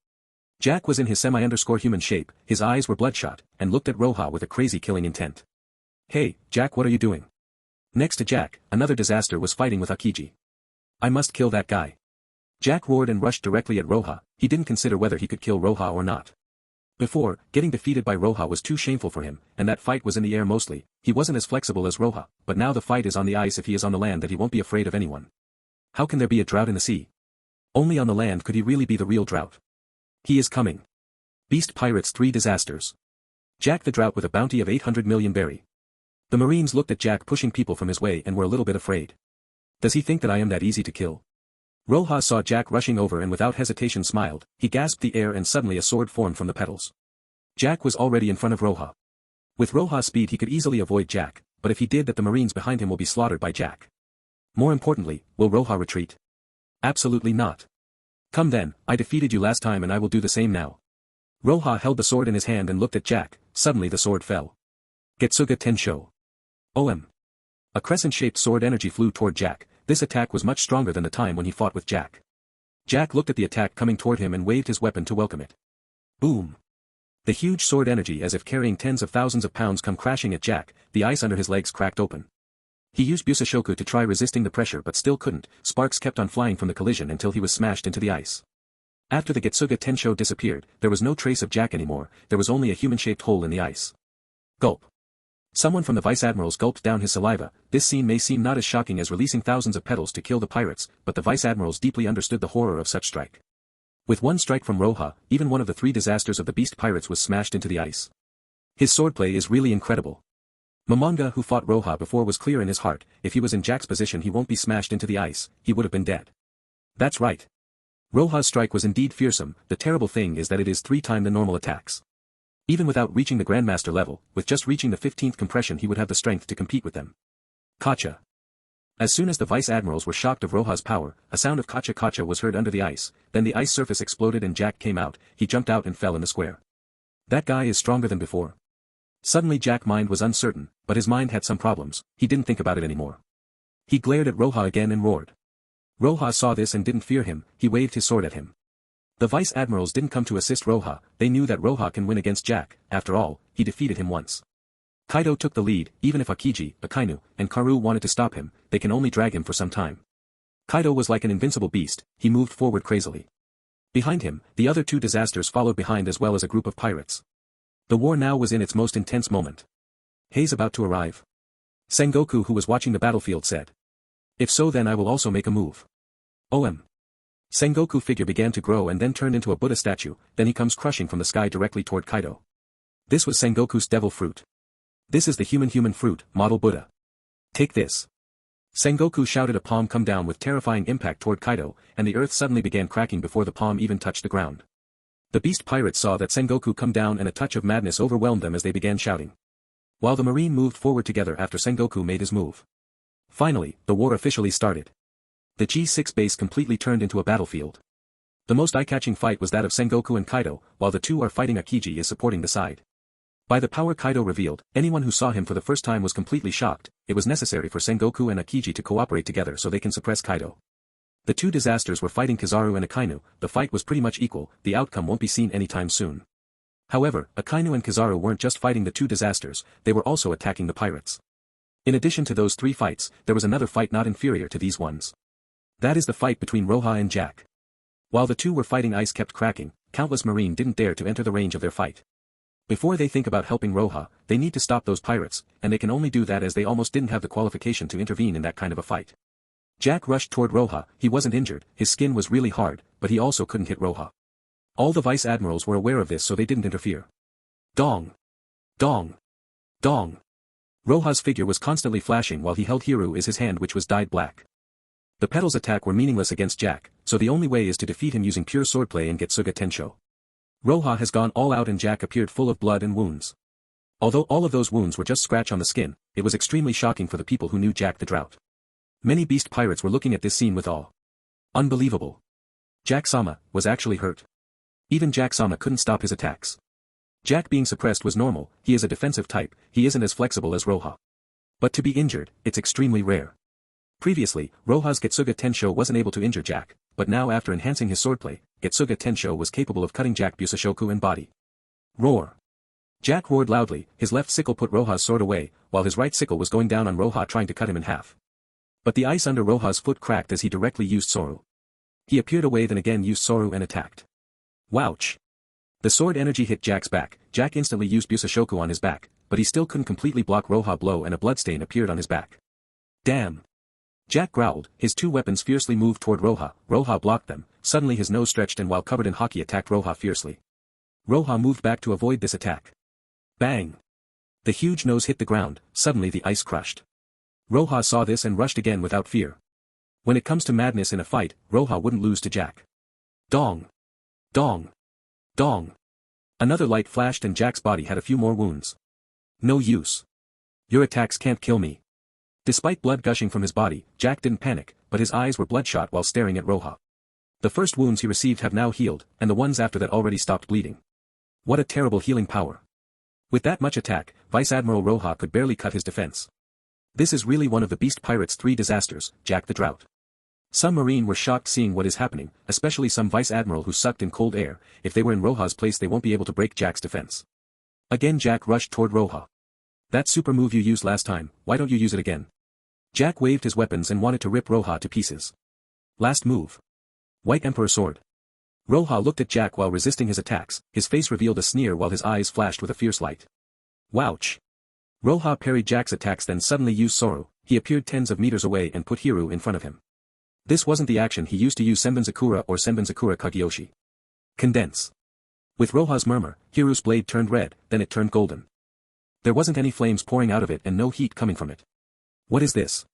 Speaker 2: Jack was in his semi-human shape, his eyes were bloodshot, and looked at Roja with a crazy killing intent. Hey, Jack, what are you doing? Next to Jack, another disaster was fighting with Akiji. I must kill that guy. Jack roared and rushed directly at Roja, he didn't consider whether he could kill Roja or not. Before, getting defeated by Roja was too shameful for him, and that fight was in the air mostly, he wasn't as flexible as Roja, but now the fight is on the ice if he is on the land that he won't be afraid of anyone. How can there be a drought in the sea? Only on the land could he really be the real drought. He is coming. Beast Pirates 3 Disasters. Jack the Drought with a bounty of 800 million berry. The Marines looked at Jack pushing people from his way and were a little bit afraid. Does he think that I am that easy to kill? Roja saw Jack rushing over and without hesitation smiled, he gasped the air and suddenly a sword formed from the petals. Jack was already in front of Roja. With Roja's speed he could easily avoid Jack, but if he did that the Marines behind him will be slaughtered by Jack. More importantly, will Roja retreat? Absolutely not. Come then, I defeated you last time and I will do the same now. Roja held the sword in his hand and looked at Jack, suddenly the sword fell. Getsuga Tenshō. OM. A crescent-shaped sword energy flew toward Jack, this attack was much stronger than the time when he fought with Jack. Jack looked at the attack coming toward him and waved his weapon to welcome it. Boom. The huge sword energy as if carrying tens of thousands of pounds come crashing at Jack, the ice under his legs cracked open. He used Busashoku to try resisting the pressure but still couldn't, sparks kept on flying from the collision until he was smashed into the ice. After the Getsuga Tenshō disappeared, there was no trace of Jack anymore, there was only a human-shaped hole in the ice. Gulp. Someone from the vice-admirals gulped down his saliva, this scene may seem not as shocking as releasing thousands of petals to kill the pirates, but the vice-admirals deeply understood the horror of such strike. With one strike from Roja, even one of the three disasters of the beast pirates was smashed into the ice. His swordplay is really incredible. Momonga who fought Roja before was clear in his heart, if he was in Jack's position he won't be smashed into the ice, he would have been dead. That's right. Roja's strike was indeed fearsome, the terrible thing is that it is 3 times the normal attacks. Even without reaching the Grandmaster level, with just reaching the 15th compression he would have the strength to compete with them. Kacha. As soon as the vice admirals were shocked of Roja's power, a sound of kacha-kacha was heard under the ice, then the ice surface exploded and Jack came out, he jumped out and fell in the square. That guy is stronger than before. Suddenly Jack's mind was uncertain, but his mind had some problems, he didn't think about it anymore. He glared at Roja again and roared. Roja saw this and didn't fear him, he waved his sword at him. The vice admirals didn't come to assist Roja, they knew that Roja can win against Jack, after all, he defeated him once. Kaido took the lead, even if Akiji, Akainu, and Karu wanted to stop him, they can only drag him for some time. Kaido was like an invincible beast, he moved forward crazily. Behind him, the other two disasters followed behind as well as a group of pirates. The war now was in its most intense moment. Hei's about to arrive. Sengoku, who was watching the battlefield, said. If so, then I will also make a move. Sengoku figure began to grow and then turned into a Buddha statue, then he comes crushing from the sky directly toward Kaido. This was Sengoku's devil fruit. This is the human fruit, model Buddha. Take this. Sengoku shouted. A palm come down with terrifying impact toward Kaido, and the earth suddenly began cracking before the palm even touched the ground. The beast pirates saw that Sengoku come down and a touch of madness overwhelmed them as they began shouting. While the marine moved forward together after Sengoku made his move. Finally, the war officially started. The G6 base completely turned into a battlefield. The most eye-catching fight was that of Sengoku and Kaido, while the two are fighting. Akiji is supporting the side. By the power Kaido revealed, anyone who saw him for the first time was completely shocked. It was necessary for Sengoku and Akiji to cooperate together so they can suppress Kaido. The two disasters were fighting Kizaru and Akainu, the fight was pretty much equal, the outcome won't be seen anytime soon. However, Akainu and Kizaru weren't just fighting the two disasters, they were also attacking the pirates. In addition to those three fights, there was another fight not inferior to these ones. That is the fight between Roja and Jack. While the two were fighting, ice kept cracking, countless marine didn't dare to enter the range of their fight. Before they think about helping Roja, they need to stop those pirates, and they can only do that as they almost didn't have the qualification to intervene in that kind of a fight. Jack rushed toward Roja, he wasn't injured, his skin was really hard, but he also couldn't hit Roja. All the vice admirals were aware of this so they didn't interfere. Dong! Dong! Dong! Roja's figure was constantly flashing while he held Hiru in his hand, which was dyed black. The petals attack were meaningless against Jack, so the only way is to defeat him using pure swordplay in Getsuga Tenshō. Roja has gone all out and Jack appeared full of blood and wounds. Although all of those wounds were just scratch on the skin, it was extremely shocking for the people who knew Jack the Drought. Many beast pirates were looking at this scene with awe. Unbelievable. Jack-sama was actually hurt. Even Jack-sama couldn't stop his attacks. Jack being suppressed was normal, he is a defensive type, he isn't as flexible as Roja. But to be injured, it's extremely rare. Previously, Roja's Getsuga Tenshō wasn't able to injure Jack, but now after enhancing his swordplay, Getsuga Tenshō was capable of cutting Jack Busashoku and body. Roar! Jack roared loudly, his left sickle put Roja's sword away, while his right sickle was going down on Roja trying to cut him in half. But the ice under Roja's foot cracked as he directly used Soru. He appeared away then again used Soru and attacked. Wouch! The sword energy hit Jack's back, Jack instantly used Busashoku on his back, but he still couldn't completely block Roja's blow and a bloodstain appeared on his back. Damn! Jack growled, his two weapons fiercely moved toward Roja, Roja blocked them, suddenly his nose stretched and while covered in haki attacked Roja fiercely. Roja moved back to avoid this attack. Bang! The huge nose hit the ground, suddenly the ice crushed. Roja saw this and rushed again without fear. When it comes to madness in a fight, Roja wouldn't lose to Jack. Dong! Dong! Dong! Another light flashed and Jack's body had a few more wounds. No use. Your attacks can't kill me. Despite blood gushing from his body, Jack didn't panic, but his eyes were bloodshot while staring at Roja. The first wounds he received have now healed, and the ones after that already stopped bleeding. What a terrible healing power. With that much attack, Vice Admiral Roja could barely cut his defense. This is really one of the beast pirates' three disasters, Jack the Drought. Some marine were shocked seeing what is happening, especially some Vice Admiral who sucked in cold air, if they were in Roja's place they won't be able to break Jack's defense. Again Jack rushed toward Roja. That super move you used last time, why don't you use it again? Jack waved his weapons and wanted to rip Roja to pieces. Last move. White Emperor Sword. Roja looked at Jack while resisting his attacks, his face revealed a sneer while his eyes flashed with a fierce light. Wouch! Roja parried Jack's attacks then suddenly used Soru, he appeared tens of meters away and put Hiru in front of him. This wasn't the action he used to use Senbonzakura or Senbonzakura Kagyoshi. Condense. With Roja's murmur, Hiru's blade turned red, then it turned golden. There wasn't any flames pouring out of it and no heat coming from it. What is this?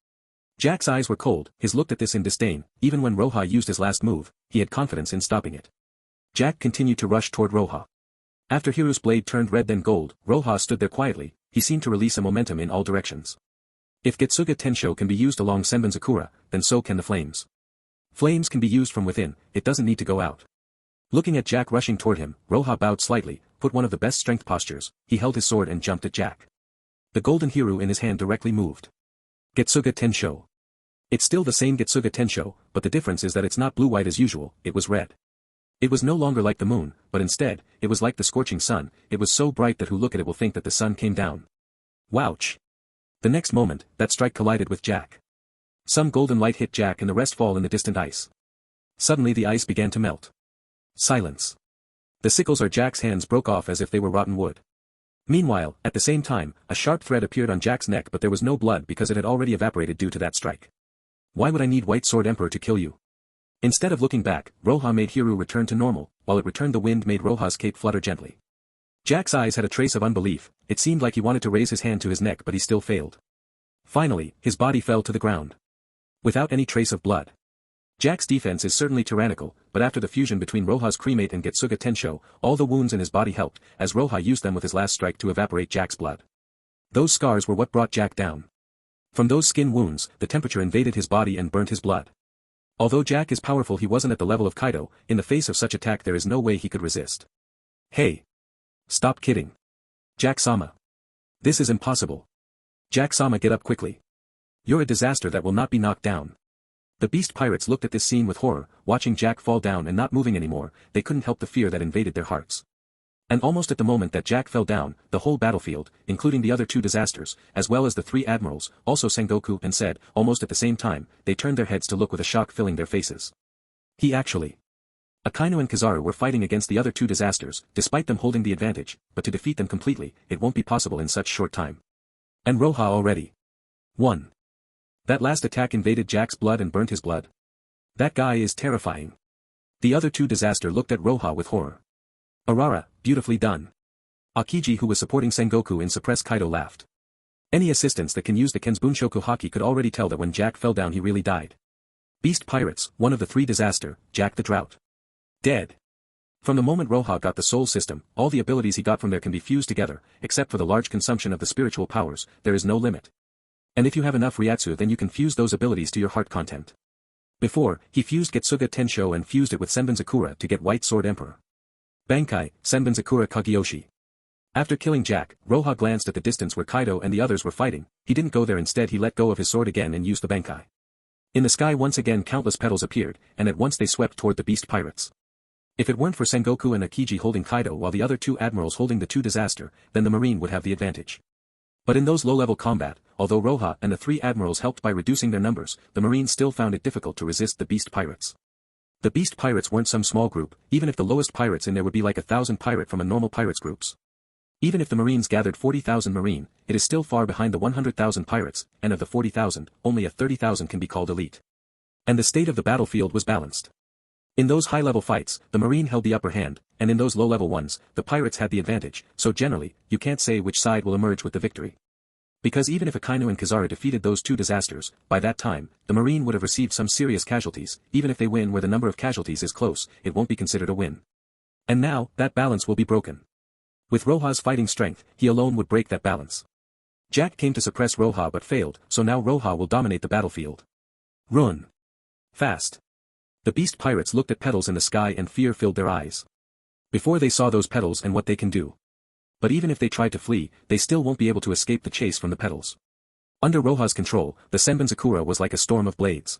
Speaker 2: Jack's eyes were cold, his looked at this in disdain, even when Roja used his last move, he had confidence in stopping it. Jack continued to rush toward Roja. After Hiru's blade turned red then gold, Roja stood there quietly, he seemed to release a momentum in all directions. If Getsuga Tenshō can be used along Senbonzakura, then so can the flames. Flames can be used from within, it doesn't need to go out. Looking at Jack rushing toward him, Roja bowed slightly, put one of the best strength postures, he held his sword and jumped at Jack. The golden Hiru in his hand directly moved. Getsuga Tenshō. It's still the same Getsuga Tenshō, but the difference is that it's not blue-white as usual, it was red. It was no longer like the moon, but instead, it was like the scorching sun, it was so bright that who look at it will think that the sun came down. Wouch! The next moment, that strike collided with Jack. Some golden light hit Jack and the rest fall in the distant ice. Suddenly the ice began to melt. Silence. The sickles or Jack's hands broke off as if they were rotten wood. Meanwhile, at the same time, a sharp thread appeared on Jack's neck but there was no blood because it had already evaporated due to that strike. Why would I need White Sword Emperor to kill you? Instead of looking back, Roja made Hiru return to normal, while it returned the wind made Roja's cape flutter gently. Jack's eyes had a trace of unbelief, it seemed like he wanted to raise his hand to his neck but he still failed. Finally, his body fell to the ground. Without any trace of blood. Jack's defense is certainly tyrannical, but after the fusion between Roja's cremate and Getsuga Tenshō, all the wounds in his body helped, as Roja used them with his last strike to evaporate Jack's blood. Those scars were what brought Jack down. From those skin wounds, the temperature invaded his body and burnt his blood. Although Jack is powerful, he wasn't at the level of Kaido, in the face of such attack there is no way he could resist. Hey! Stop kidding. Jack-sama. This is impossible. Jack-sama, get up quickly. You're a disaster that will not be knocked down. The beast pirates looked at this scene with horror, watching Jack fall down and not moving anymore, they couldn't help the fear that invaded their hearts. And almost at the moment that Jack fell down, the whole battlefield, including the other two disasters, as well as the three admirals, also Sengoku and said, almost at the same time, they turned their heads to look with a shock filling their faces. He actually. Akainu and Kizaru were fighting against the other two disasters, despite them holding the advantage, but to defeat them completely, it won't be possible in such short time. And Roja already won. That last attack invaded Jack's blood and burnt his blood. That guy is terrifying. The other two disaster looked at Roja with horror. Arara, beautifully done. Akiji, who was supporting Sengoku in Suppress Kaido, laughed. Any assistants that can use the Kenzbunshoku Haki could already tell that when Jack fell down he really died. Beast Pirates, one of the three disaster, Jack the Drought. Dead. From the moment Roja got the soul system, all the abilities he got from there can be fused together, except for the large consumption of the spiritual powers, there is no limit. And if you have enough Ryūjin, then you can fuse those abilities to your heart content. Before, he fused Getsuga Tenshō and fused it with Senbonzakura to get White Sword Emperor. Bankai, Senbonzakura Kageyoshi. After killing Jack, Roja glanced at the distance where Kaido and the others were fighting, he didn't go there, instead he let go of his sword again and used the Bankai. In the sky once again countless petals appeared, and at once they swept toward the beast pirates. If it weren't for Sengoku and Akiji holding Kaido while the other two admirals holding the two disaster, then the marine would have the advantage. But in those low-level combat, although Roja and the three admirals helped by reducing their numbers, the marines still found it difficult to resist the beast pirates. The beast pirates weren't some small group, even if the lowest pirates in there would be like 1,000 pirate from a normal pirates groups. Even if the marines gathered 40,000 marine, it is still far behind the 100,000 pirates, and of the 40,000, only a 30,000 can be called elite. And the state of the battlefield was balanced. In those high-level fights, the marine held the upper hand, and in those low-level ones, the pirates had the advantage, so generally, you can't say which side will emerge with the victory. Because even if Akainu and Kizaru defeated those two disasters, by that time, the marine would have received some serious casualties, even if they win where the number of casualties is close, it won't be considered a win. And now, that balance will be broken. With Roja's fighting strength, he alone would break that balance. Jack came to suppress Roja but failed, so now Roja will dominate the battlefield. Run. Fast. The beast pirates looked at petals in the sky and fear filled their eyes. Before they saw those petals and what they can do. But even if they tried to flee, they still won't be able to escape the chase from the petals. Under Roja's control, the Senbonzakura was like a storm of blades.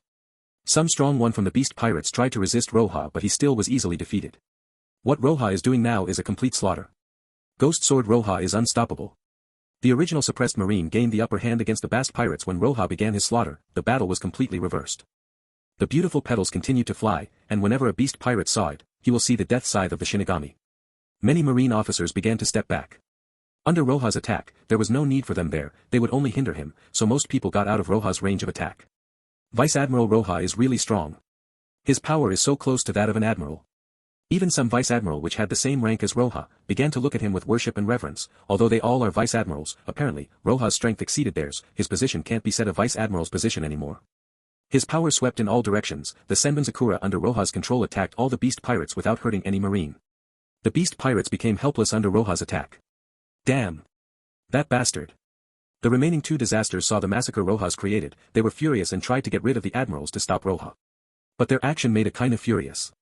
Speaker 2: Some strong one from the beast pirates tried to resist Roja but he still was easily defeated. What Roja is doing now is a complete slaughter. Ghost Sword Roja is unstoppable. The original suppressed marine gained the upper hand against the Bast pirates when Roja began his slaughter, the battle was completely reversed. The beautiful petals continued to fly, and whenever a beast pirate saw it, he will see the death scythe of the Shinigami. Many marine officers began to step back. Under Roja's attack, there was no need for them there, they would only hinder him, so most people got out of Roja's range of attack. Vice Admiral Roja is really strong. His power is so close to that of an admiral. Even some vice admiral which had the same rank as Roja, began to look at him with worship and reverence, although they all are vice admirals, apparently, Roja's strength exceeded theirs, his position can't be said a vice admiral's position anymore. His power swept in all directions, the Senbonzakura under Roja's control attacked all the beast pirates without hurting any marine. The beast pirates became helpless under Roja's attack. Damn! That bastard! The remaining two disasters saw the massacre Rojas created, they were furious and tried to get rid of the admirals to stop Roja. But their action made Akainu furious.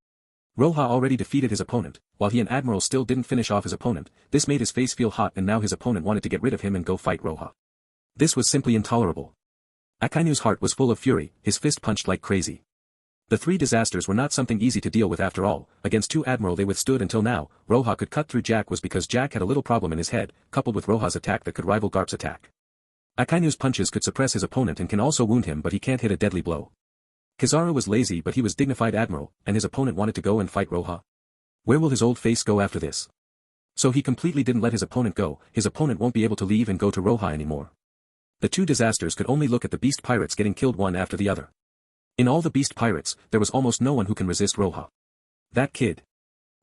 Speaker 2: Roja already defeated his opponent, while he and Admiral still didn't finish off his opponent, this made his face feel hot and now his opponent wanted to get rid of him and go fight Roja. This was simply intolerable. Akainu's heart was full of fury, his fist punched like crazy. The three disasters were not something easy to deal with after all, against two Admiral they withstood until now, Roja could cut through Jack was because Jack had a little problem in his head, coupled with Roja's attack that could rival Garp's attack. Akainu's punches could suppress his opponent and can also wound him but he can't hit a deadly blow. Kizaru was lazy but he was dignified Admiral, and his opponent wanted to go and fight Roja. Where will his old face go after this? So he completely didn't let his opponent go, his opponent won't be able to leave and go to Roja anymore. The two disasters could only look at the beast pirates getting killed one after the other. In all the beast pirates, there was almost no one who can resist Roja. That kid.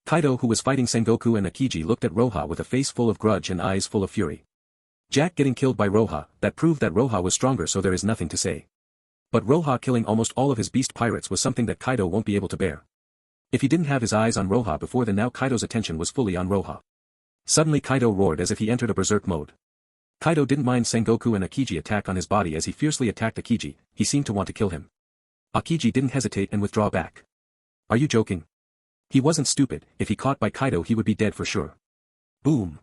Speaker 2: Kaido who was fighting Sengoku and Akiji looked at Roja with a face full of grudge and eyes full of fury. Jack getting killed by Roja, that proved that Roja was stronger so there is nothing to say. But Roja killing almost all of his beast pirates was something that Kaido won't be able to bear. If he didn't have his eyes on Roja before then now Kaido's attention was fully on Roja. Suddenly Kaido roared as if he entered a berserk mode. Kaido didn't mind Sengoku and Akiji attack on his body as he fiercely attacked Akiji, he seemed to want to kill him. Akiji didn't hesitate and withdraw back. Are you joking? He wasn't stupid, if he caught by Kaido he would be dead for sure. Boom.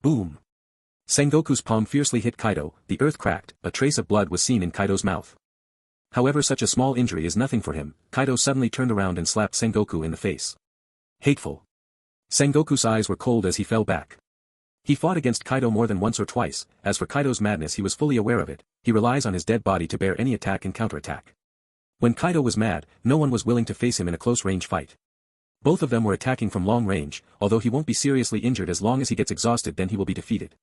Speaker 2: Boom. Sengoku's palm fiercely hit Kaido, the earth cracked, a trace of blood was seen in Kaido's mouth. However such a small injury is nothing for him, Kaido suddenly turned around and slapped Sengoku in the face. Hateful. Sengoku's eyes were cold as he fell back. He fought against Kaido more than once or twice, as for Kaido's madness he was fully aware of it, he relies on his dead body to bear any attack and counterattack. When Kaido was mad, no one was willing to face him in a close-range fight. Both of them were attacking from long range, although he won't be seriously injured as long as he gets exhausted then he will be defeated.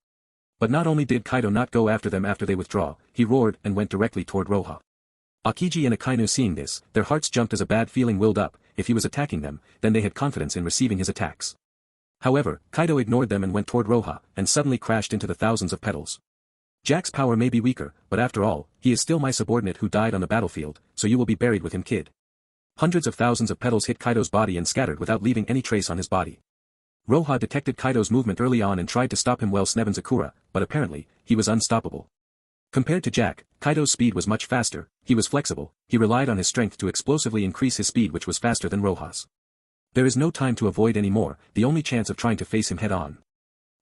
Speaker 2: But not only did Kaido not go after them after they withdraw, he roared and went directly toward Roja. Akiji and Akainu seeing this, their hearts jumped as a bad feeling welled up, if he was attacking them, then they had confidence in receiving his attacks. However, Kaido ignored them and went toward Roja, and suddenly crashed into the thousands of petals. Jack's power may be weaker, but after all, he is still my subordinate who died on the battlefield, so you will be buried with him kid. Hundreds of thousands of petals hit Kaido's body and scattered without leaving any trace on his body. Roja detected Kaido's movement early on and tried to stop him Senbonzakura, but apparently, he was unstoppable. Compared to Jack, Kaido's speed was much faster, he was flexible, he relied on his strength to explosively increase his speed which was faster than Roja's. There is no time to avoid anymore, the only chance of trying to face him head-on.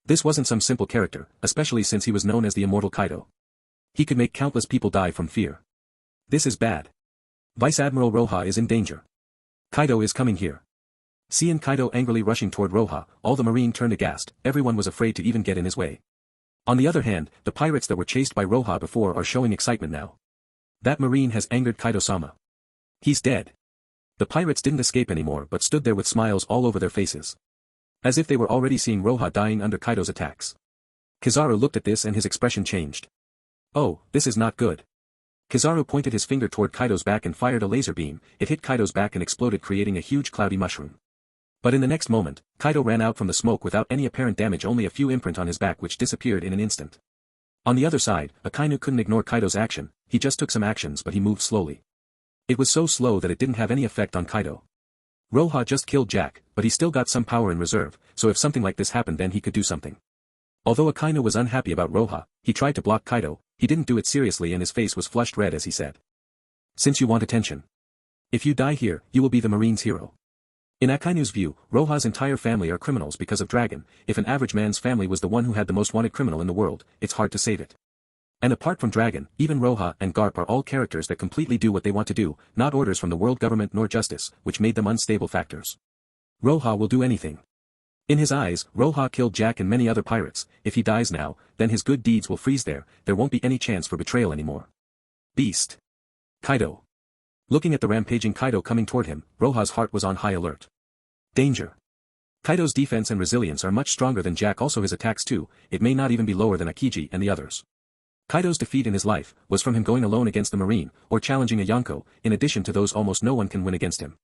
Speaker 2: This wasn't some simple character, especially since he was known as the immortal Kaido. He could make countless people die from fear. This is bad. Vice Admiral Roja is in danger. Kaido is coming here. Seeing Kaido angrily rushing toward Roja, all the marine turned aghast, everyone was afraid to even get in his way. On the other hand, the pirates that were chased by Roja before are showing excitement now. That marine has angered Kaido-sama. He's dead. The pirates didn't escape anymore but stood there with smiles all over their faces. As if they were already seeing Roja dying under Kaido's attacks. Kizaru looked at this and his expression changed. Oh, this is not good. Kizaru pointed his finger toward Kaido's back and fired a laser beam, it hit Kaido's back and exploded creating a huge cloudy mushroom. But in the next moment, Kaido ran out from the smoke without any apparent damage only a few imprint on his back which disappeared in an instant. On the other side, Akainu couldn't ignore Kaido's action, he just took some actions but he moved slowly. It was so slow that it didn't have any effect on Kaido. Roja just killed Jack, but he still got some power in reserve, so if something like this happened then he could do something. Although Akainu was unhappy about Roja, he tried to block Kaido, he didn't do it seriously and his face was flushed red as he said. Since you want attention. If you die here, you will be the Marine's hero. In Akainu's view, Roja's entire family are criminals because of Dragon, if an average man's family was the one who had the most wanted criminal in the world, it's hard to save it. And apart from Dragon, even Roja and Garp are all characters that completely do what they want to do, not orders from the world government nor justice, which made them unstable factors. Roja will do anything. In his eyes, Roja killed Jack and many other pirates, if he dies now, then his good deeds will freeze there won't be any chance for betrayal anymore. Beast. Kaido. Looking at the rampaging Kaido coming toward him, Roja's heart was on high alert. Danger. Kaido's defense and resilience are much stronger than Jack also his attacks too, it may not even be lower than Akiji and the others. Kaido's defeat in his life was from him going alone against the Marine, or challenging a Yonko, in addition to those almost no one can win against him.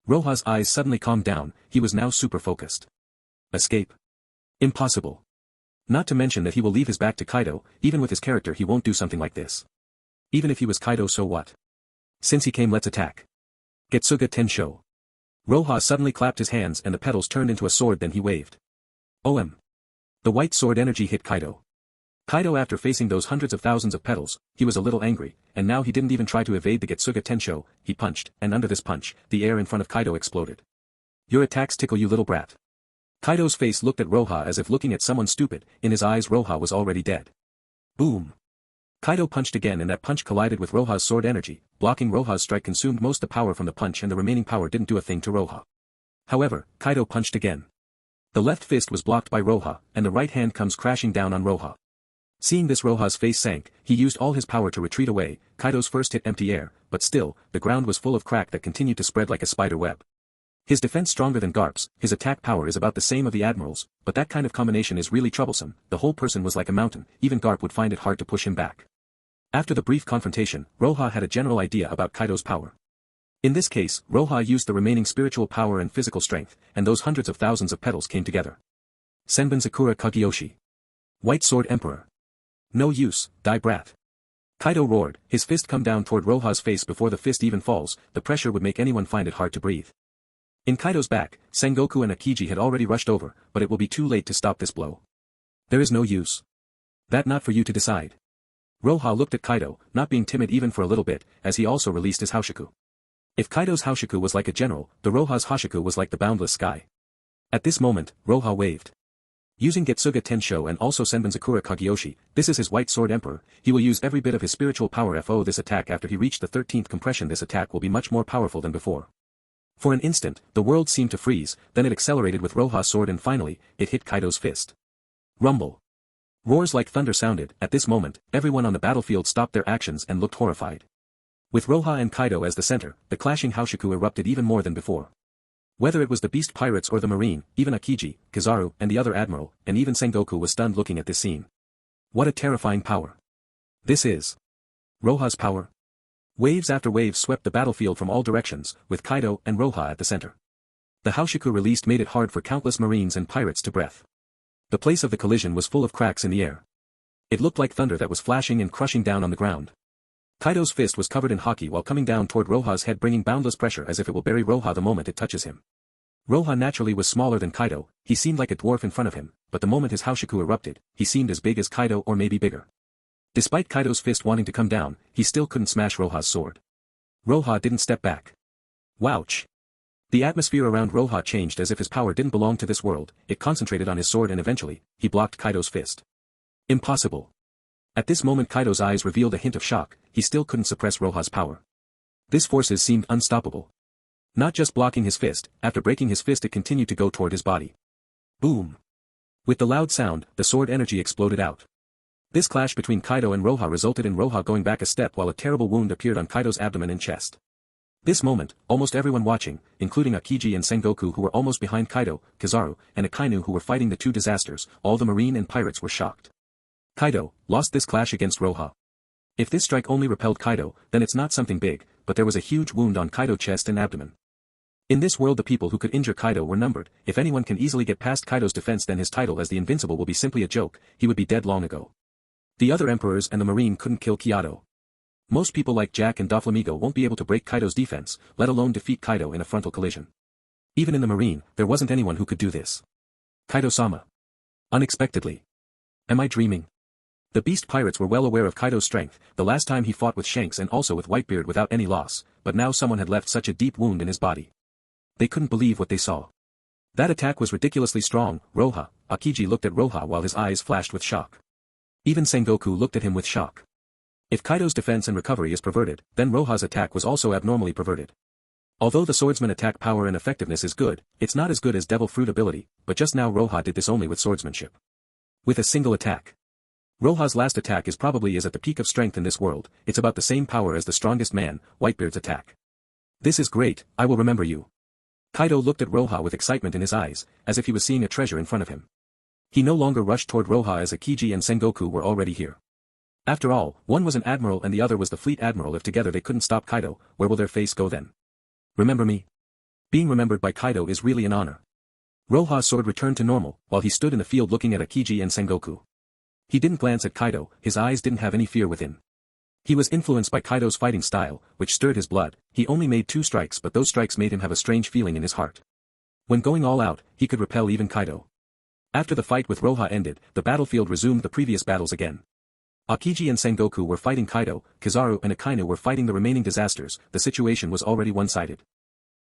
Speaker 2: Roja's eyes suddenly calmed down, he was now super focused. Escape. Impossible. Not to mention that he will leave his back to Kaido, even with his character he won't do something like this. Even if he was Kaido so what? Since he came let's attack. Getsuga Tenshō. Roja suddenly clapped his hands and the petals turned into a sword then he waved. OM. The white sword energy hit Kaido. Kaido, after facing those hundreds of thousands of petals, he was a little angry, and now he didn't even try to evade the Getsuga Tenshō, he punched, and under this punch, the air in front of Kaido exploded. Your attacks tickle, you little brat. Kaido's face looked at Roja as if looking at someone stupid, in his eyes Roja was already dead. Boom. Kaido punched again, and that punch collided with Roja's sword energy, blocking Roja's strike consumed most the power from the punch, and the remaining power didn't do a thing to Roja. However, Kaido punched again. The left fist was blocked by Roja, and the right hand comes crashing down on Roja. Seeing this, Roja's face sank. He used all his power to retreat away. Kaido's first hit empty air, but still, the ground was full of crack that continued to spread like a spider web. His defense stronger than Garp's, his attack power is about the same of the admiral's, but that kind of combination is really troublesome. The whole person was like a mountain, even Garp would find it hard to push him back. After the brief confrontation, Roja had a general idea about Kaido's power. In this case, Roja used the remaining spiritual power and physical strength, and those hundreds of thousands of petals came together. Senbonzakura Kagyoshi. White Sword Emperor. No use, die brat. Kaido roared, his fist come down toward Roja's face. Before the fist even falls, the pressure would make anyone find it hard to breathe. In Kaido's back, Sengoku and Akiji had already rushed over, but it will be too late to stop this blow. There is no use. That not for you to decide. Roja looked at Kaido, not being timid even for a little bit, as he also released his Haoshiku. If Kaido's Haoshiku was like a general, the Roja's Haoshiku was like the boundless sky. At this moment, Roja waved. Using Getsuga Tenshō and also Senbonzakura Kagyoshi, this is his White Sword Emperor, he will use every bit of his spiritual power for this attack. After he reached the 13th compression, this attack will be much more powerful than before. For an instant, the world seemed to freeze, then it accelerated with Roja's sword, and finally, it hit Kaido's fist. Rumble. Roars like thunder sounded. At this moment, everyone on the battlefield stopped their actions and looked horrified. With Roja and Kaido as the center, the clashing Haoshiku erupted even more than before. Whether it was the beast pirates or the marine, even Akiji, Kizaru, and the other admiral, and even Sengoku was stunned looking at this scene. What a terrifying power. This is Roja's power. Waves after waves swept the battlefield from all directions, with Kaido and Roja at the center. The Haoshiku released made it hard for countless marines and pirates to breathe. The place of the collision was full of cracks in the air. It looked like thunder that was flashing and crushing down on the ground. Kaido's fist was covered in haki while coming down toward Roja's head, bringing boundless pressure as if it will bury Roja the moment it touches him. Roja naturally was smaller than Kaido, he seemed like a dwarf in front of him, but the moment his Haoshiku erupted, he seemed as big as Kaido or maybe bigger. Despite Kaido's fist wanting to come down, he still couldn't smash Roja's sword. Roja didn't step back. Wouch! The atmosphere around Roja changed as if his power didn't belong to this world, it concentrated on his sword, and eventually, he blocked Kaido's fist. Impossible. At this moment Kaido's eyes revealed a hint of shock, he still couldn't suppress Roja's power. This forces seemed unstoppable. Not just blocking his fist, after breaking his fist it continued to go toward his body. Boom! With the loud sound, the sword energy exploded out. This clash between Kaido and Roja resulted in Roja going back a step while a terrible wound appeared on Kaido's abdomen and chest. This moment, almost everyone watching, including Akiji and Sengoku who were almost behind Kaido, Kizaru, and Akainu who were fighting the two disasters, all the marine and pirates were shocked. Kaido lost this clash against Roja. If this strike only repelled Kaido, then it's not something big, but there was a huge wound on Kaido's chest and abdomen. In this world the people who could injure Kaido were numbered. If anyone can easily get past Kaido's defense, then his title as the Invincible will be simply a joke, he would be dead long ago. The other emperors and the marine couldn't kill Kyoto. Most people like Jack and Doflamingo won't be able to break Kaido's defense, let alone defeat Kaido in a frontal collision. Even in the marine, there wasn't anyone who could do this. Kaido-sama. Unexpectedly. Am I dreaming? The beast pirates were well aware of Kaido's strength, the last time he fought with Shanks and also with Whitebeard without any loss, but now someone had left such a deep wound in his body. They couldn't believe what they saw. That attack was ridiculously strong. Roja. Akiji looked at Roja while his eyes flashed with shock. Even Sengoku looked at him with shock. If Kaido's defense and recovery is perverted, then Roja's attack was also abnormally perverted. Although the swordsman attack power and effectiveness is good, it's not as good as Devil Fruit ability, but just now Roja did this only with swordsmanship. With a single attack. Roja's last attack is probably at the peak of strength in this world, it's about the same power as the strongest man, Whitebeard's attack. This is great, I will remember you. Kaido looked at Roja with excitement in his eyes, as if he was seeing a treasure in front of him. He no longer rushed toward Roja as Akiji and Sengoku were already here. After all, one was an admiral and the other was the fleet admiral. If together they couldn't stop Kaido, where will their face go then? Remember me? Being remembered by Kaido is really an honor. Roja's sword returned to normal, while he stood in the field looking at Akiji and Sengoku. He didn't glance at Kaido, his eyes didn't have any fear within. He was influenced by Kaido's fighting style, which stirred his blood. He only made 2 strikes, but those strikes made him have a strange feeling in his heart. When going all out, he could repel even Kaido. After the fight with Roja ended, the battlefield resumed the previous battles again. Akiji and Sengoku were fighting Kaido, Kizaru and Akainu were fighting the remaining disasters. The situation was already one-sided.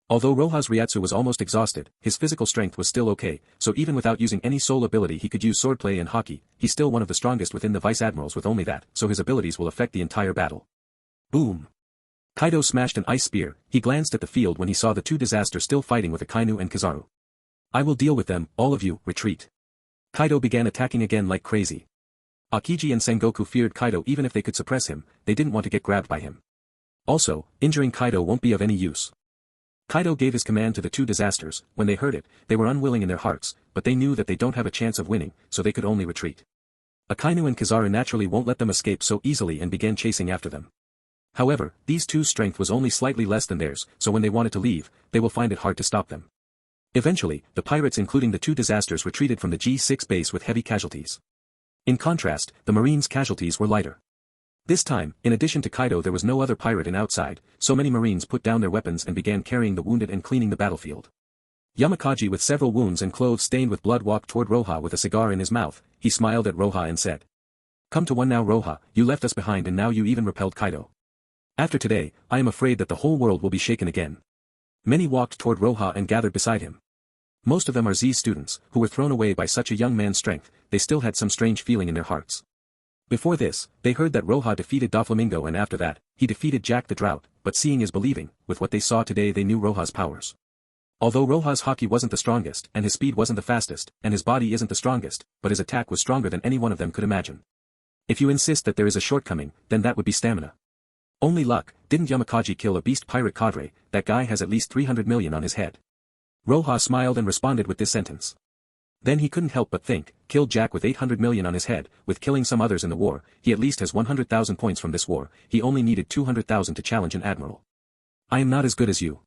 Speaker 2: Although Roja's Ryūjin was almost exhausted, his physical strength was still okay, so even without using any soul ability he could use swordplay and haki. He's still one of the strongest within the vice-admirals with only that, so his abilities will affect the entire battle. Boom! Kaido smashed an ice spear. He glanced at the field when he saw the two disasters still fighting with Akainu and Kizaru. I will deal with them, all of you, retreat. Kaido began attacking again like crazy. Akiji and Sengoku feared Kaido even if they could suppress him, they didn't want to get grabbed by him. Also, injuring Kaido won't be of any use. Kaido gave his command to the two disasters. When they heard it, they were unwilling in their hearts, but they knew that they don't have a chance of winning, so they could only retreat. Akainu and Kizaru naturally won't let them escape so easily and began chasing after them. However, these two's strength was only slightly less than theirs, so when they wanted to leave, they will find it hard to stop them. Eventually, the pirates including the two disasters retreated from the G6 base with heavy casualties. In contrast, the Marines' casualties were lighter. This time, in addition to Kaido there was no other pirate in outside, so many Marines put down their weapons and began carrying the wounded and cleaning the battlefield. Yamakaji with several wounds and clothes stained with blood walked toward Roja with a cigar in his mouth. He smiled at Roja and said. Come to one now Roja, you left us behind and now you even repelled Kaido. After today, I am afraid that the whole world will be shaken again. Many walked toward Roja and gathered beside him. Most of them are Z's students, who were thrown away by such a young man's strength. They still had some strange feeling in their hearts. Before this, they heard that Roja defeated Doflamingo and after that, he defeated Jack the Drought, but seeing is believing. With what they saw today they knew Roja's powers. Although Roja's haki wasn't the strongest, and his speed wasn't the fastest, and his body isn't the strongest, but his attack was stronger than any one of them could imagine. If you insist that there is a shortcoming, then that would be stamina. Only luck, didn't Yamakaji kill a beast pirate cadre? That guy has at least 300 million on his head. Roja smiled and responded with this sentence. Then he couldn't help but think, killed Jack with 800 million on his head, with killing some others in the war, he at least has 100,000 points from this war, he only needed 200,000 to challenge an admiral. I am not as good as you.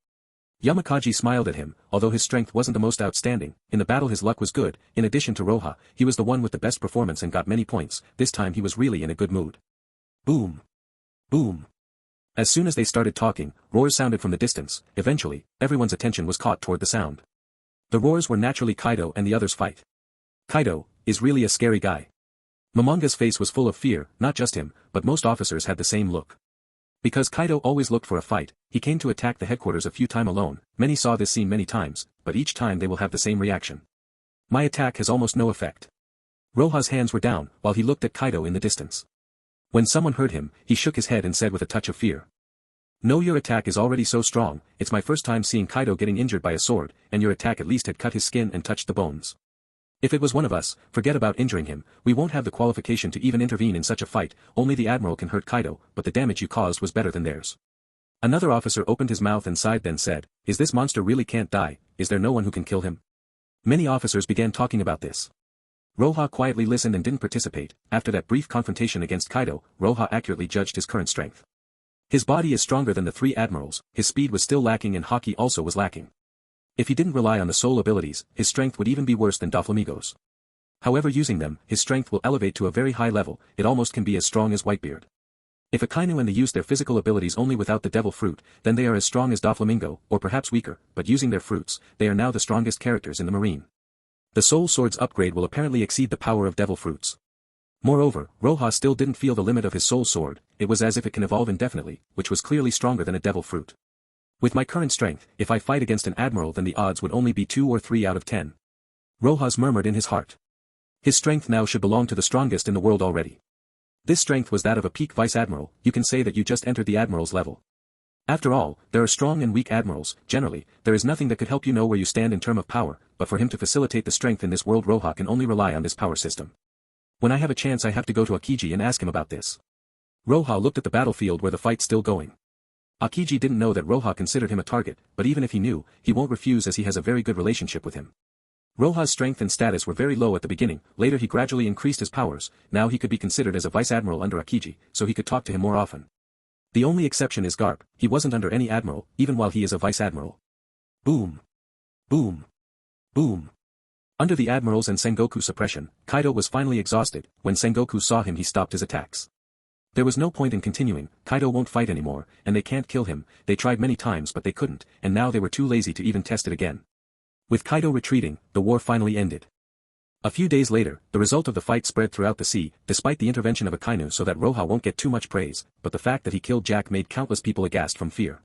Speaker 2: Yamakaji smiled at him, although his strength wasn't the most outstanding, in the battle his luck was good. In addition to Roja, he was the one with the best performance and got many points. This time he was really in a good mood. Boom! Boom! As soon as they started talking, roars sounded from the distance. Eventually, everyone's attention was caught toward the sound. The roars were naturally Kaido and the others' fight. Kaido is really a scary guy. Momonga's face was full of fear, not just him, but most officers had the same look. Because Kaido always looked for a fight, he came to attack the headquarters a few times alone. Many saw this scene many times, but each time they will have the same reaction. My attack has almost no effect. Roja's hands were down, while he looked at Kaido in the distance. When someone heard him, he shook his head and said with a touch of fear. No, your attack is already so strong. It's my first time seeing Kaido getting injured by a sword, and your attack at least had cut his skin and touched the bones. If it was one of us, forget about injuring him, we won't have the qualification to even intervene in such a fight. Only the admiral can hurt Kaido, but the damage you caused was better than theirs. Another officer opened his mouth and sighed then said, is this monster really can't die? Is there no one who can kill him? Many officers began talking about this. Roja quietly listened and didn't participate. After that brief confrontation against Kaido, Roja accurately judged his current strength. His body is stronger than the three admirals, his speed was still lacking and haki also was lacking. If he didn't rely on the soul abilities, his strength would even be worse than Doflamingo's. However, using them, his strength will elevate to a very high level. It almost can be as strong as Whitebeard. If Akainu and they use their physical abilities only without the devil fruit, then they are as strong as Doflamingo, or perhaps weaker, but using their fruits, they are now the strongest characters in the marine. The soul sword's upgrade will apparently exceed the power of devil fruits. Moreover, Roja still didn't feel the limit of his soul sword. It was as if it can evolve indefinitely, which was clearly stronger than a devil fruit. With my current strength, if I fight against an admiral then the odds would only be 2 or 3 out of 10. Rojas murmured in his heart. His strength now should belong to the strongest in the world already. This strength was that of a peak vice-admiral. You can say that you just entered the admiral's level. After all, there are strong and weak admirals. Generally, there is nothing that could help you know where you stand in terms of power, but for him to facilitate the strength in this world Roja can only rely on this power system. When I have a chance I have to go to Akiji and ask him about this. Roja looked at the battlefield where the fight's still going. Akiji didn't know that Roja considered him a target, but even if he knew, he won't refuse as he has a very good relationship with him. Roja's strength and status were very low at the beginning, later he gradually increased his powers, now he could be considered as a vice-admiral under Akiji, so he could talk to him more often. The only exception is Garp, he wasn't under any admiral, even while he is a vice-admiral. Boom. Boom. Boom. Under the admirals and Sengoku suppression, Kaido was finally exhausted. When Sengoku saw him he stopped his attacks. There was no point in continuing. Kaido won't fight anymore, and they can't kill him. They tried many times but they couldn't, and now they were too lazy to even test it again. With Kaido retreating, the war finally ended. A few days later, the result of the fight spread throughout the sea, despite the intervention of Akainu so that Roja won't get too much praise, but the fact that he killed Jack made countless people aghast from fear.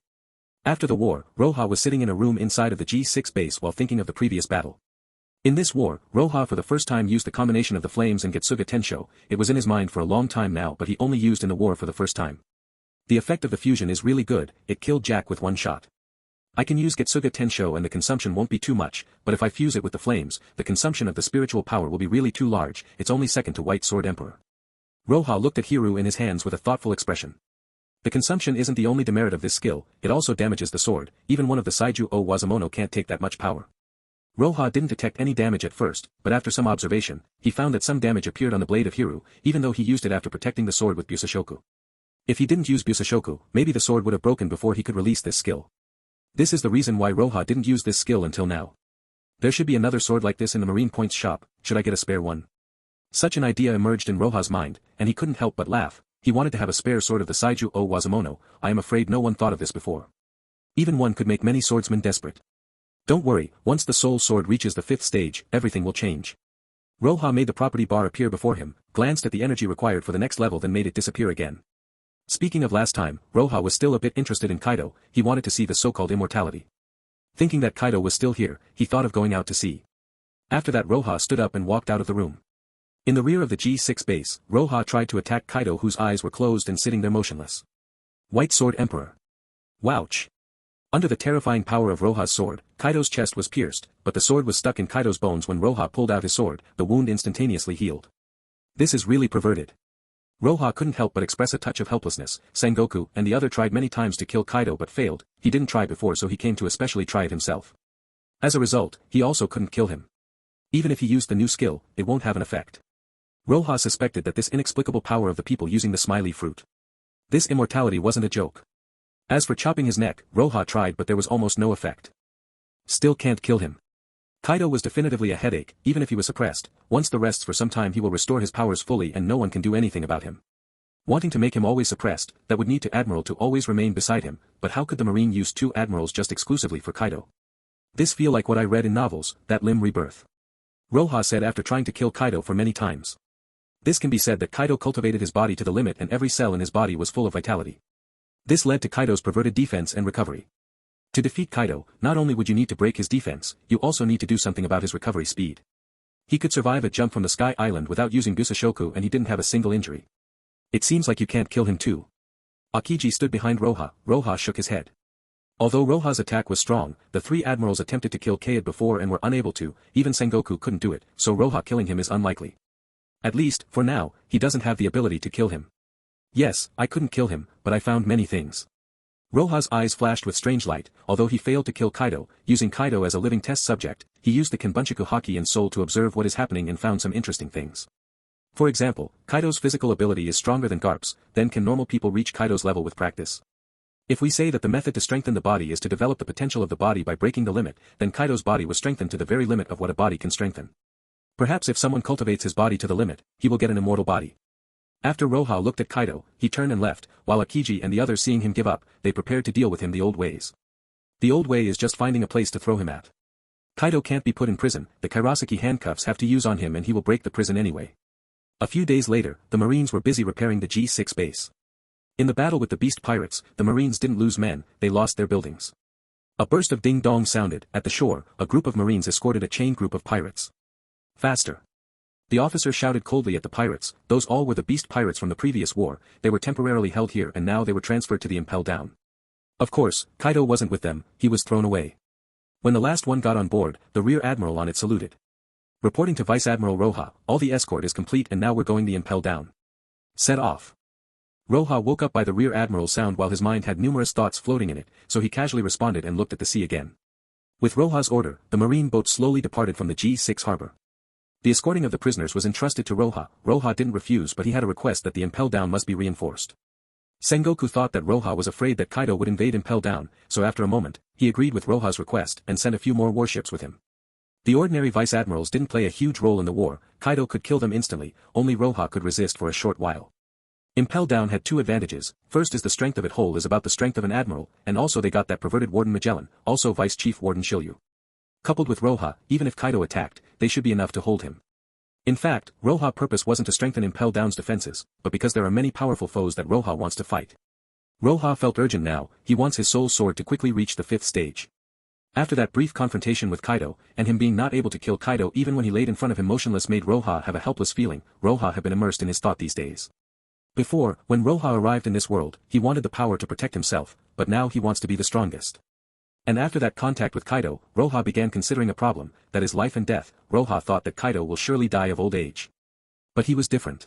Speaker 2: After the war, Roja was sitting in a room inside of the G6 base while thinking of the previous battle. In this war, Roja for the first time used the combination of the flames and Getsuga Tenshō. It was in his mind for a long time now but he only used in the war for the first time. The effect of the fusion is really good, it killed Jack with one shot. I can use Getsuga Tenshō and the consumption won't be too much, but if I fuse it with the flames, the consumption of the spiritual power will be really too large, it's only second to White Sword Emperor. Roja looked at Hiryu in his hands with a thoughtful expression. The consumption isn't the only demerit of this skill, it also damages the sword, even one of the Saiju O Wazamono can't take that much power. Roja didn't detect any damage at first, but after some observation, he found that some damage appeared on the blade of Hiryu, even though he used it after protecting the sword with Busashoku. If he didn't use Busashoku, maybe the sword would have broken before he could release this skill. This is the reason why Roja didn't use this skill until now. There should be another sword like this in the Marine Points shop, should I get a spare one? Such an idea emerged in Roja's mind, and he couldn't help but laugh. He wanted to have a spare sword of the Saiju O Wazamono. I am afraid no one thought of this before. Even one could make many swordsmen desperate. Don't worry, once the soul sword reaches the 5th stage, everything will change. Roja made the property bar appear before him, glanced at the energy required for the next level then made it disappear again. Speaking of last time, Roja was still a bit interested in Kaido, he wanted to see the so-called immortality. Thinking that Kaido was still here, he thought of going out to sea. After that Roja stood up and walked out of the room. In the rear of the G6 base, Roja tried to attack Kaido whose eyes were closed and sitting there motionless. White Sword Emperor. Wouch! Under the terrifying power of Roja's sword, Kaido's chest was pierced, but the sword was stuck in Kaido's bones when Roja pulled out his sword, the wound instantaneously healed. This is really perverted. Roja couldn't help but express a touch of helplessness. Sengoku and the other tried many times to kill Kaido but failed, he didn't try before so he came to especially try it himself. As a result, he also couldn't kill him. Even if he used the new skill, it won't have an effect. Roja suspected that this inexplicable power of the people using the smiley fruit. This immortality wasn't a joke. As for chopping his neck, Roja tried but there was almost no effect. Still can't kill him. Kaido was definitively a headache, even if he was suppressed. Once the rests for some time he will restore his powers fully and no one can do anything about him. Wanting to make him always suppressed, that would need to Admiral to always remain beside him, but how could the Marine use 2 admirals just exclusively for Kaido? This feel like what I read in novels, that limb rebirth. Roja said after trying to kill Kaido for many times. This can be said that Kaido cultivated his body to the limit and every cell in his body was full of vitality. This led to Kaido's perverted defense and recovery. To defeat Kaido, not only would you need to break his defense, you also need to do something about his recovery speed. He could survive a jump from the Sky Island without using Busashoku and he didn't have a single injury. It seems like you can't kill him too. Akiji stood behind Roja, Roja shook his head. Although Roja's attack was strong, the 3 admirals attempted to kill Kaid before and were unable to, even Sengoku couldn't do it, so Roja killing him is unlikely. At least, for now, he doesn't have the ability to kill him. Yes, I couldn't kill him, but I found many things. Roja's eyes flashed with strange light. Although he failed to kill Kaido, using Kaido as a living test subject, he used the Kenbunchaku Haki and Soul to observe what is happening and found some interesting things. For example, Kaido's physical ability is stronger than Garp's, then can normal people reach Kaido's level with practice? If we say that the method to strengthen the body is to develop the potential of the body by breaking the limit, then Kaido's body was strengthened to the very limit of what a body can strengthen. Perhaps if someone cultivates his body to the limit, he will get an immortal body. After Roja looked at Kaido, he turned and left, while Akiji and the others seeing him give up, they prepared to deal with him the old ways. The old way is just finding a place to throw him at. Kaido can't be put in prison, the Kairosaki handcuffs have to use on him and he will break the prison anyway. A few days later, the Marines were busy repairing the G6 base. In the battle with the beast pirates, the Marines didn't lose men, they lost their buildings. A burst of ding-dong sounded. At the shore, a group of Marines escorted a chain group of pirates. Faster. The officer shouted coldly at the pirates. Those all were the beast pirates from the previous war, they were temporarily held here and now they were transferred to the Impel Down. Of course, Kaido wasn't with them, he was thrown away. When the last one got on board, the rear admiral on it saluted. Reporting to Vice Admiral Roja, all the escort is complete and now we're going the Impel Down. Set off. Roja woke up by the rear admiral's sound while his mind had numerous thoughts floating in it, so he casually responded and looked at the sea again. With Roja's order, the marine boat slowly departed from the G6 harbor. The escorting of the prisoners was entrusted to Roja. Roja didn't refuse but he had a request that the Impel Down must be reinforced. Sengoku thought that Roja was afraid that Kaido would invade Impel Down, so after a moment, he agreed with Roja's request and sent a few more warships with him. The ordinary vice admirals didn't play a huge role in the war, Kaido could kill them instantly, only Roja could resist for a short while. Impel Down had 2 advantages. First is the strength of it whole is about the strength of an admiral, and also they got that perverted Warden Magellan, also Vice Chief Warden Shiryu. Coupled with Roja, even if Kaido attacked, they should be enough to hold him. In fact, Roja's purpose wasn't to strengthen Impel Down's defenses, but because there are many powerful foes that Roja wants to fight. Roja felt urgent now, he wants his soul sword to quickly reach the 5th stage. After that brief confrontation with Kaido, and him being not able to kill Kaido even when he laid in front of him motionless made Roja have a helpless feeling. Roja had been immersed in his thought these days. Before, when Roja arrived in this world, he wanted the power to protect himself, but now he wants to be the strongest. And after that contact with Kaido, Roja began considering a problem, that is life and death. Roja thought that Kaido will surely die of old age. But he was different.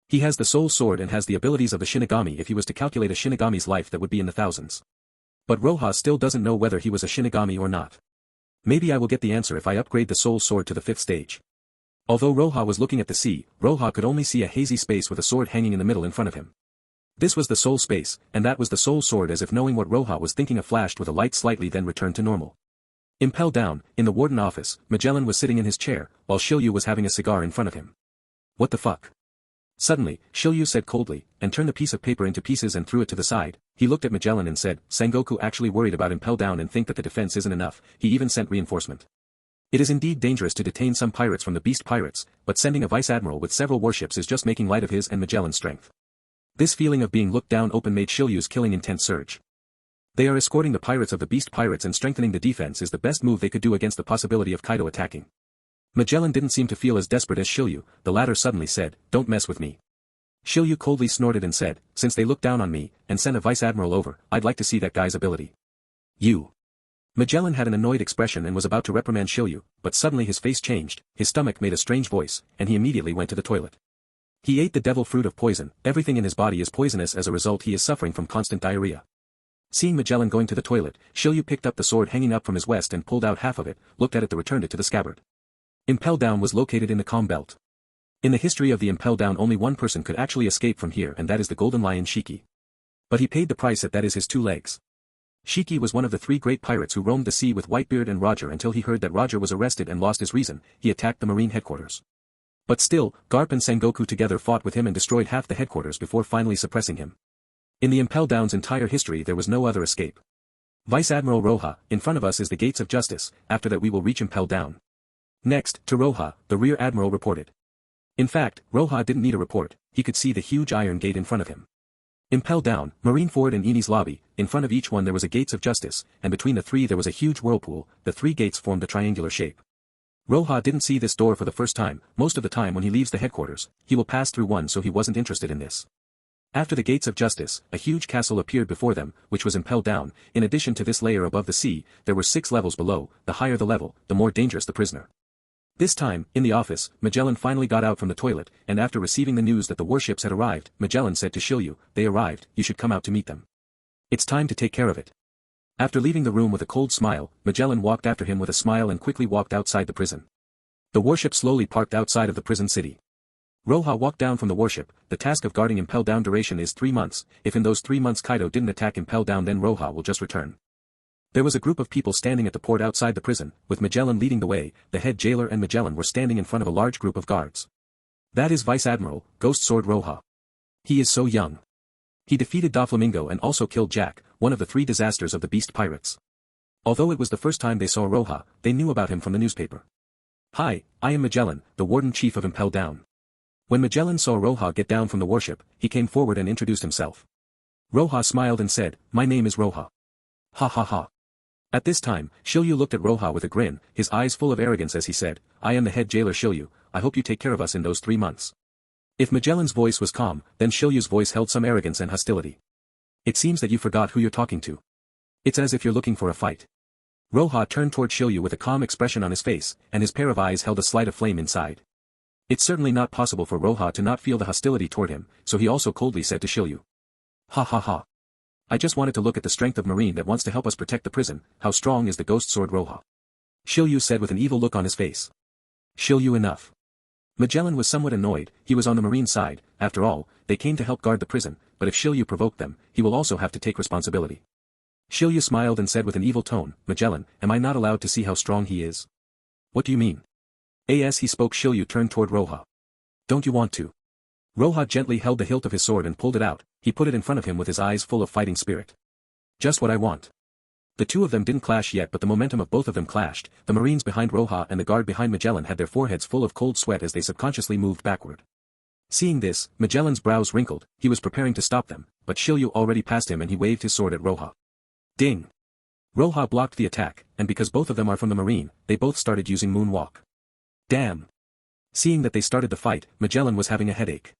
Speaker 2: He has the soul sword and has the abilities of the Shinigami. If he was to calculate a Shinigami's life, that would be in the thousands. But Roja still doesn't know whether he was a Shinigami or not. Maybe I will get the answer if I upgrade the soul sword to the 5th stage. Although Roja was looking at the sea, Roja could only see a hazy space with a sword hanging in the middle in front of him. This was the soul space, and that was the soul sword. As if knowing what Roja was thinking, flashed with a light slightly then returned to normal. Impel Down, in the warden office, Magellan was sitting in his chair, while Shiryu was having a cigar in front of him. What the fuck? Suddenly, Shiryu said coldly, and turned the piece of paper into pieces and threw it to the side. He looked at Magellan and said, Sengoku actually worried about Impel Down and think that the defense isn't enough, he even sent reinforcement. It is indeed dangerous to detain some pirates from the beast pirates, but sending a vice admiral with several warships is just making light of his and Magellan's strength. This feeling of being looked down open made Shiryu's killing intent surge. They are escorting the pirates of the beast pirates, and strengthening the defense is the best move they could do against the possibility of Kaido attacking. Magellan didn't seem to feel as desperate as Shiryu. The latter suddenly said, don't mess with me. Shiryu coldly snorted and said, since they look down on me, and sent a vice admiral over, I'd like to see that guy's ability. You. Magellan had an annoyed expression and was about to reprimand Shiryu, but suddenly his face changed, his stomach made a strange voice, and he immediately went to the toilet. He ate the devil fruit of poison. Everything in his body is poisonous. As a result, he is suffering from constant diarrhea. Seeing Magellan going to the toilet, Shiryu picked up the sword hanging up from his waist and pulled out half of it, looked at it, then returned it to the scabbard. Impel Down was located in the calm belt. In the history of the Impel Down, only one person could actually escape from here, and that is the golden lion Shiki. But he paid the price, that is his 2 legs. Shiki was one of the 3 great pirates who roamed the sea with Whitebeard and Roger until he heard that Roger was arrested and lost his reason. He attacked the marine headquarters. But still, Garp and Sengoku together fought with him and destroyed half the headquarters before finally suppressing him. In the Impel Down's entire history there was no other escape. Vice Admiral Roja, in front of us is the gates of justice, after that we will reach Impel Down. Next, to Roja, the rear admiral reported. In fact, Roja didn't need a report, he could see the huge iron gate in front of him. Impel Down, Marineford and Eni's lobby, in front of each one there was a gates of justice, and between the 3 there was a huge whirlpool. The 3 gates formed a triangular shape. Roja didn't see this door for the first time. Most of the time when he leaves the headquarters, he will pass through one, so he wasn't interested in this. After the gates of justice, a huge castle appeared before them, which was Impel Down. In addition to this layer above the sea, there were 6 levels below. The higher the level, the more dangerous the prisoner. This time, in the office, Magellan finally got out from the toilet, and after receiving the news that the warships had arrived, Magellan said to Shiryu, they arrived, you should come out to meet them. It's time to take care of it. After leaving the room with a cold smile, Magellan walked after him with a smile and quickly walked outside the prison. The warship slowly parked outside of the prison city. Roja walked down from the warship. The task of guarding Impel Down duration is 3 months. If in those 3 months Kaido didn't attack Impel Down, then Roja will just return. There was a group of people standing at the port outside the prison, with Magellan leading the way. The head jailer and Magellan were standing in front of a large group of guards. That is Vice Admiral, Ghost Sword Roja. He is so young. He defeated Doflamingo and also killed Jack, one of the 3 disasters of the beast pirates. Although it was the first time they saw Roja, they knew about him from the newspaper. Hi, I am Magellan, the warden chief of Impel Down. When Magellan saw Roja get down from the warship, he came forward and introduced himself. Roja smiled and said, my name is Roja. Ha ha ha. At this time, Shiryu looked at Roja with a grin, his eyes full of arrogance as he said, I am the head jailer Shiryu, I hope you take care of us in those 3 months. If Magellan's voice was calm, then Shiryu's voice held some arrogance and hostility. It seems that you forgot who you're talking to. It's as if you're looking for a fight. Roja turned toward Shiryu with a calm expression on his face, and his pair of eyes held a slight of flame inside. It's certainly not possible for Roja to not feel the hostility toward him, so he also coldly said to Shiryu. Ha ha ha. I just wanted to look at the strength of Marine that wants to help us protect the prison. How strong is the ghost sword Roja? Shiryu said with an evil look on his face. Shiryu, enough. Magellan was somewhat annoyed. He was on the Marine side. After all, they came to help guard the prison, but if Shiryu provoked them, he will also have to take responsibility. Shiryu smiled and said with an evil tone, Magellan, am I not allowed to see how strong he is? What do you mean? As he spoke, Shiryu turned toward Roja. Don't you want to? Roja gently held the hilt of his sword and pulled it out. He put it in front of him with his eyes full of fighting spirit. Just what I want. The two of them didn't clash yet, but the momentum of both of them clashed. The Marines behind Roja and the guard behind Magellan had their foreheads full of cold sweat as they subconsciously moved backward. Seeing this, Magellan's brows wrinkled. He was preparing to stop them, but Shiryu already passed him and he waved his sword at Roja. Ding! Roja blocked the attack, and because both of them are from the Marine, they both started using Moonwalk. Damn! Seeing that they started the fight, Magellan was having a headache.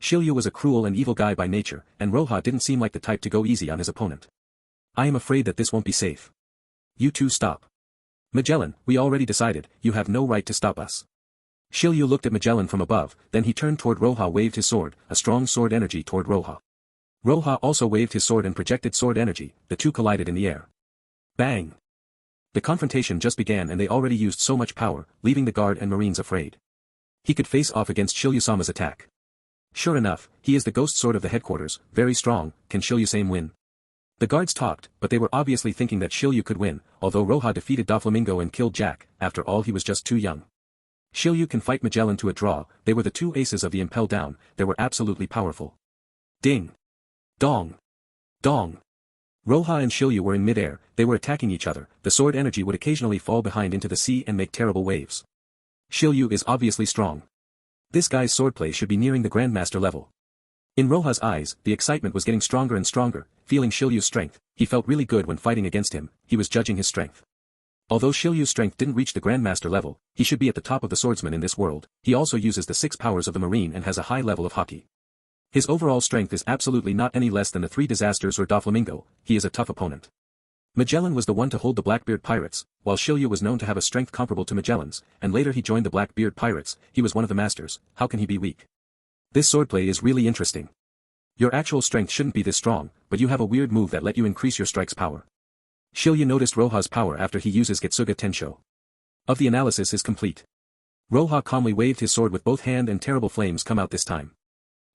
Speaker 2: Shiryu was a cruel and evil guy by nature, and Roja didn't seem like the type to go easy on his opponent. I am afraid that this won't be safe. You two stop. Magellan, we already decided, you have no right to stop us. Shiryu looked at Magellan from above, then he turned toward Roja, waved his sword, a strong sword energy toward Roja. Roja also waved his sword and projected sword energy, the two collided in the air. Bang! The confrontation just began and they already used so much power, leaving the guard and Marines afraid. He could face off against Shiryu-sama's attack. Sure enough, he is the ghost sword of the headquarters, very strong, can Shiryu-sama win? The guards talked, but they were obviously thinking that Shiryu could win, although Roja defeated Doflamingo and killed Jack, after all he was just too young. Shiryu can fight Magellan to a draw, they were the two aces of the Impel Down, they were absolutely powerful. Ding! Dong! Dong! Roja and Shiryu were in mid-air, they were attacking each other, the sword energy would occasionally fall behind into the sea and make terrible waves. Shiryu is obviously strong. This guy's swordplay should be nearing the Grandmaster level. In Roja's eyes, the excitement was getting stronger and stronger, feeling Shiryu's strength, he felt really good when fighting against him, he was judging his strength. Although Shiryu's strength didn't reach the Grandmaster level, he should be at the top of the swordsmen in this world, he also uses the 6 powers of the Marine and has a high level of hockey. His overall strength is absolutely not any less than the 3 disasters or Doflamingo, he is a tough opponent. Magellan was the one to hold the Blackbeard Pirates, while Shiryu was known to have a strength comparable to Magellan's, and later he joined the Blackbeard Pirates, he was one of the masters, how can he be weak? This swordplay is really interesting. Your actual strength shouldn't be this strong, but you have a weird move that let you increase your strike's power. Shiryu noticed Roja's power after he uses Getsuga Tenshō. Of the analysis is complete. Roja calmly waved his sword with both hand and terrible flames come out this time.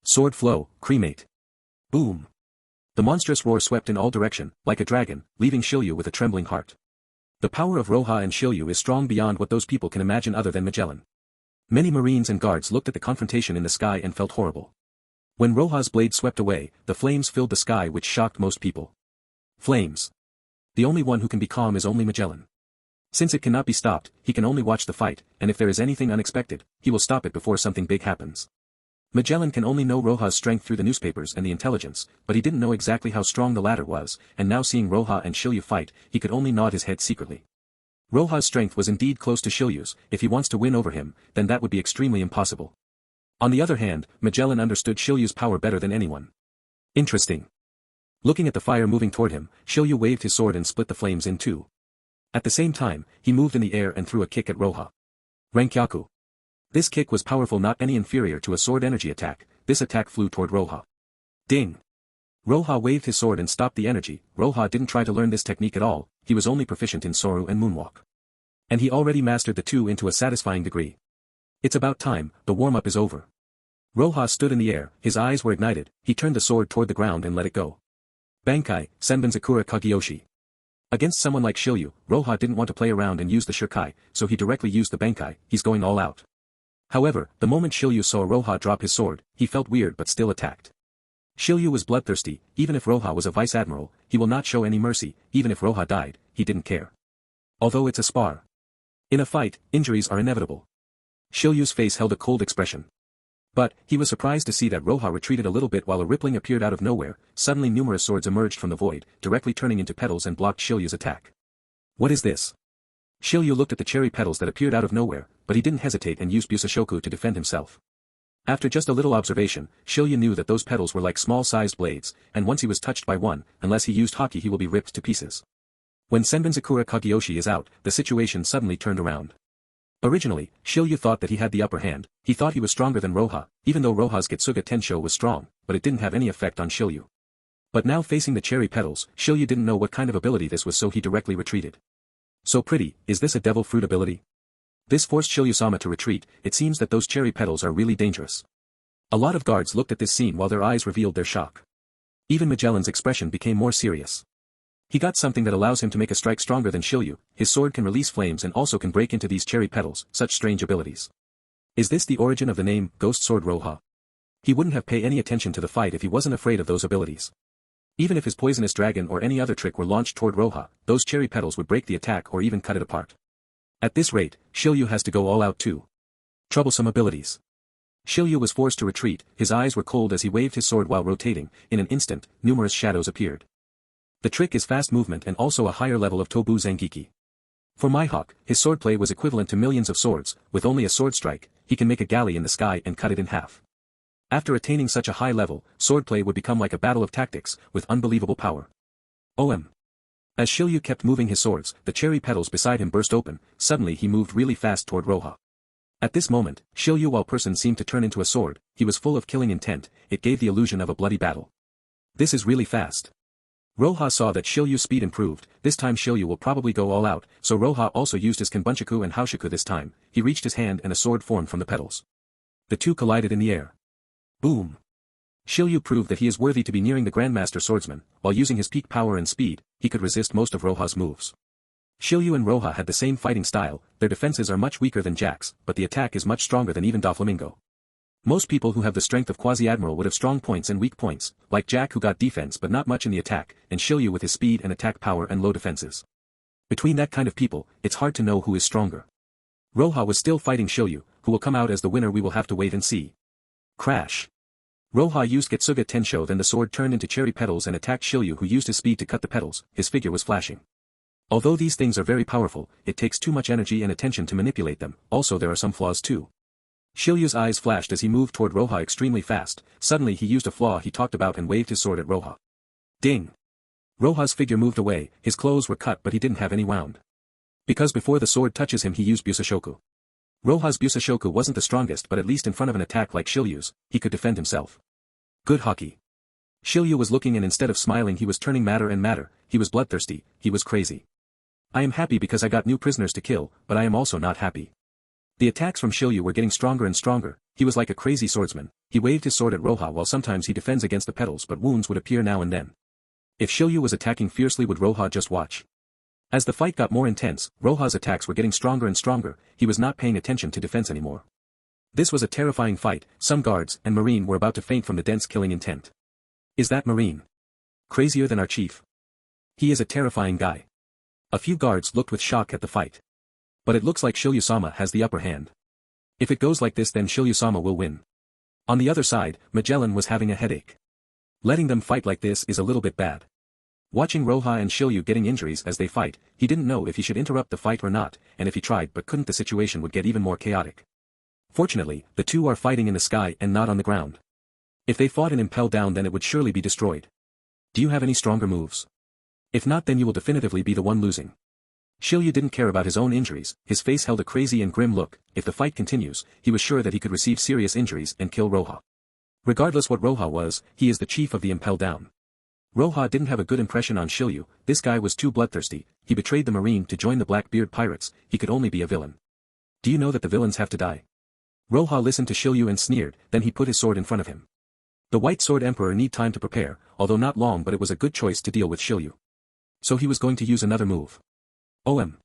Speaker 2: Sword flow, cremate. Boom. The monstrous roar swept in all direction, like a dragon, leaving Shiryu with a trembling heart. The power of Roja and Shiryu is strong beyond what those people can imagine other than Magellan. Many Marines and guards looked at the confrontation in the sky and felt horrible. When Roja's blade swept away, the flames filled the sky which shocked most people. Flames. The only one who can be calm is only Magellan. Since it cannot be stopped, he can only watch the fight, and if there is anything unexpected, he will stop it before something big happens. Magellan can only know Roja's strength through the newspapers and the intelligence, but he didn't know exactly how strong the latter was, and now seeing Roja and Shiryu fight, he could only nod his head secretly. Roja's strength was indeed close to Shiryu's, if he wants to win over him, then that would be extremely impossible. On the other hand, Magellan understood Shiryu's power better than anyone. Interesting. Looking at the fire moving toward him, Shiryu waved his sword and split the flames in two. At the same time, he moved in the air and threw a kick at Roja. Rankyaku. This kick was powerful, not any inferior to a sword energy attack, this attack flew toward Roja. Ding! Roja waved his sword and stopped the energy. Roja didn't try to learn this technique at all, he was only proficient in Soru and Moonwalk. And he already mastered the two into a satisfying degree. It's about time, the warm-up is over. Roja stood in the air, his eyes were ignited, he turned the sword toward the ground and let it go. Bankai, Senbonzakura Kageyoshi. Against someone like Shiryu, Roja didn't want to play around and use the Shurikai, so he directly used the Bankai, he's going all out. However, the moment Shiryu saw Roja drop his sword, he felt weird but still attacked. Shiryu was bloodthirsty, even if Roja was a vice-admiral, he will not show any mercy, even if Roja died, he didn't care. Although it's a spar. In a fight, injuries are inevitable. Shiryu's face held a cold expression. But, he was surprised to see that Roja retreated a little bit while a rippling appeared out of nowhere, suddenly numerous swords emerged from the void, directly turning into petals and blocked Shiryu's attack. What is this? Shiryu looked at the cherry petals that appeared out of nowhere, but he didn't hesitate and used Busashoku to defend himself. After just a little observation, Shiryu knew that those petals were like small-sized blades, and once he was touched by one, unless he used Haki he will be ripped to pieces. When Senbonzakura Kageyoshi is out, the situation suddenly turned around. Originally, Shiryu thought that he had the upper hand, he thought he was stronger than Roja, even though Roja's Getsuga Tenshō was strong, but it didn't have any effect on Shiryu. But now facing the cherry petals, Shiryu didn't know what kind of ability this was, so he directly retreated. So pretty, is this a devil fruit ability? This forced Shiryu-sama to retreat, it seems that those cherry petals are really dangerous. A lot of guards looked at this scene while their eyes revealed their shock. Even Magellan's expression became more serious. He got something that allows him to make a strike stronger than Shiryu, his sword can release flames and also can break into these cherry petals, such strange abilities. Is this the origin of the name, Ghost Sword Roja? He wouldn't have paid any attention to the fight if he wasn't afraid of those abilities. Even if his poisonous dragon or any other trick were launched toward Roja, those cherry petals would break the attack or even cut it apart. At this rate, Shiryu has to go all out too. Troublesome abilities. Shiryu was forced to retreat, his eyes were cold as he waved his sword while rotating. In an instant, numerous shadows appeared. The trick is fast movement and also a higher level of Tobu Zengiki. For Mihawk, his swordplay was equivalent to millions of swords. With only a sword strike, he can make a galley in the sky and cut it in half. After attaining such a high level, swordplay would become like a battle of tactics, with unbelievable power. OM. As Shiryu kept moving his swords, the cherry petals beside him burst open. Suddenly he moved really fast toward Roja. At this moment, Shiryu while person seemed to turn into a sword. He was full of killing intent. It gave the illusion of a bloody battle. This is really fast. Roja saw that Shiryu's speed improved. This time Shiryu will probably go all out, so Roja also used his Kenbunchaku and Haoshiku this time. He reached his hand and a sword formed from the petals. The two collided in the air. Boom. Shiryu proved that he is worthy to be nearing the Grandmaster Swordsman. While using his peak power and speed, he could resist most of Roja's moves. Shiryu and Roja had the same fighting style. Their defenses are much weaker than Jack's, but the attack is much stronger than even Doflamingo. Most people who have the strength of Quasi-Admiral would have strong points and weak points, like Jack who got defense but not much in the attack, and Shiryu with his speed and attack power and low defenses. Between that kind of people, it's hard to know who is stronger. Roja was still fighting Shiryu, who will come out as the winner we will have to wait and see. Crash. Roja used Getsuga Tenshō, then the sword turned into cherry petals and attacked Shiryu, who used his speed to cut the petals. His figure was flashing. Although these things are very powerful, it takes too much energy and attention to manipulate them. Also there are some flaws too. Shiryu's eyes flashed as he moved toward Roja extremely fast. Suddenly he used a flaw he talked about and waved his sword at Roja. Ding! Roja's figure moved away. His clothes were cut but he didn't have any wound. Because before the sword touches him he used Busashoku. Roja's Busashoku wasn't the strongest, but at least in front of an attack like Shiryu's, he could defend himself. Good hockey. Shiryu was looking, and instead of smiling he was turning madder and madder. He was bloodthirsty, he was crazy. I am happy because I got new prisoners to kill, but I am also not happy. The attacks from Shiryu were getting stronger and stronger. He was like a crazy swordsman. He waved his sword at Roja while sometimes he defends against the petals, but wounds would appear now and then. If Shiryu was attacking fiercely, would Roja just watch? As the fight got more intense, Roja's attacks were getting stronger and stronger. He was not paying attention to defense anymore. This was a terrifying fight. Some guards and Marine were about to faint from the dense killing intent. Is that Marine crazier than our chief? He is a terrifying guy. A few guards looked with shock at the fight. But it looks like Shiryu-sama has the upper hand. If it goes like this, then Shiryu-sama will win. On the other side, Magellan was having a headache. Letting them fight like this is a little bit bad. Watching Roja and Shiryu getting injuries as they fight, he didn't know if he should interrupt the fight or not, and if he tried but couldn't, the situation would get even more chaotic. Fortunately, the two are fighting in the sky and not on the ground. If they fought and impelled down, then it would surely be destroyed. Do you have any stronger moves? If not, then you will definitively be the one losing. Shiryu didn't care about his own injuries. His face held a crazy and grim look. If the fight continues, he was sure that he could receive serious injuries and kill Roja. Regardless what Roja was, he is the chief of the Impel Down. Roja didn't have a good impression on Shiryu. This guy was too bloodthirsty. He betrayed the Marine to join the Blackbeard pirates. He could only be a villain. Do you know that the villains have to die? Roja listened to Shiryu and sneered, then he put his sword in front of him. The White Sword Emperor need time to prepare, although not long, but it was a good choice to deal with Shiryu. So he was going to use another move. OM.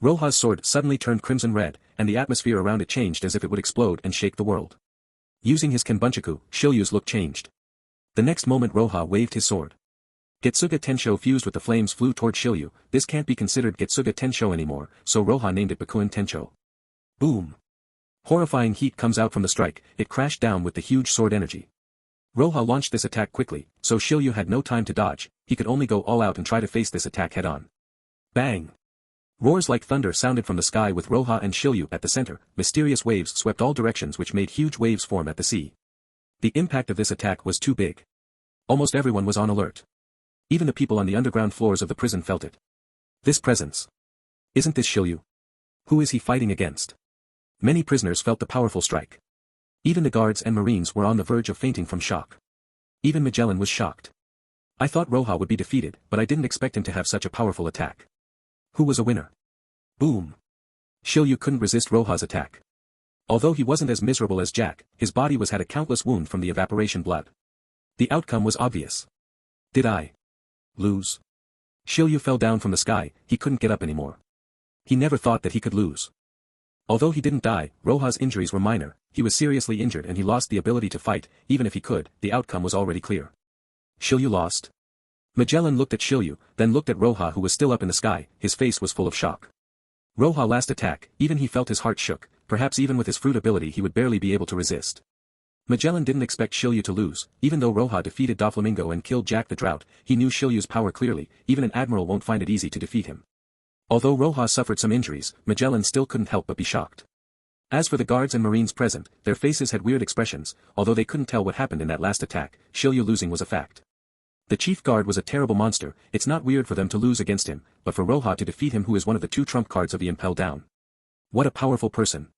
Speaker 2: Roja's sword suddenly turned crimson red, and the atmosphere around it changed as if it would explode and shake the world. Using his Kenbunchaku, Shiryu's look changed. The next moment Roja waved his sword. Getsuga Tenshō fused with the flames flew toward Shiryu. This can't be considered Getsuga Tenshō anymore, so Roja named it Bakuin Tenshō. Boom! Horrifying heat comes out from the strike. It crashed down with the huge sword energy. Roja launched this attack quickly, so Shiryu had no time to dodge. He could only go all out and try to face this attack head-on. Bang! Roars like thunder sounded from the sky with Roja and Shiryu at the center. Mysterious waves swept all directions which made huge waves form at the sea. The impact of this attack was too big. Almost everyone was on alert. Even the people on the underground floors of the prison felt it. This presence. Isn't this Shiryu? Who is he fighting against? Many prisoners felt the powerful strike. Even the guards and Marines were on the verge of fainting from shock. Even Magellan was shocked. I thought Roja would be defeated, but I didn't expect him to have such a powerful attack. Who was a winner? Boom! Shiryu couldn't resist Roja's attack. Although he wasn't as miserable as Jack, his body had a countless wound from the evaporation blood. The outcome was obvious. Did I lose? Shiryu fell down from the sky. He couldn't get up anymore. He never thought that he could lose. Although he didn't die, Roja's injuries were minor. He was seriously injured and he lost the ability to fight. Even if he could, the outcome was already clear. Shiryu lost. Magellan looked at Shiryu, then looked at Roja who was still up in the sky, his face was full of shock. Roja last attack, even he felt his heart shook, perhaps even with his fruit ability he would barely be able to resist. Magellan didn't expect Shiryu to lose, even though Roja defeated Doflamingo and killed Jack the Drought, he knew Shiryu's power clearly, even an admiral won't find it easy to defeat him. Although Roja suffered some injuries, Magellan still couldn't help but be shocked. As for the guards and marines present, their faces had weird expressions, although they couldn't tell what happened in that last attack, Shiryu losing was a fact. The chief guard was a terrible monster, it's not weird for them to lose against him, but for Roja to defeat him who is one of the two trump cards of the Impel Down. What a powerful person.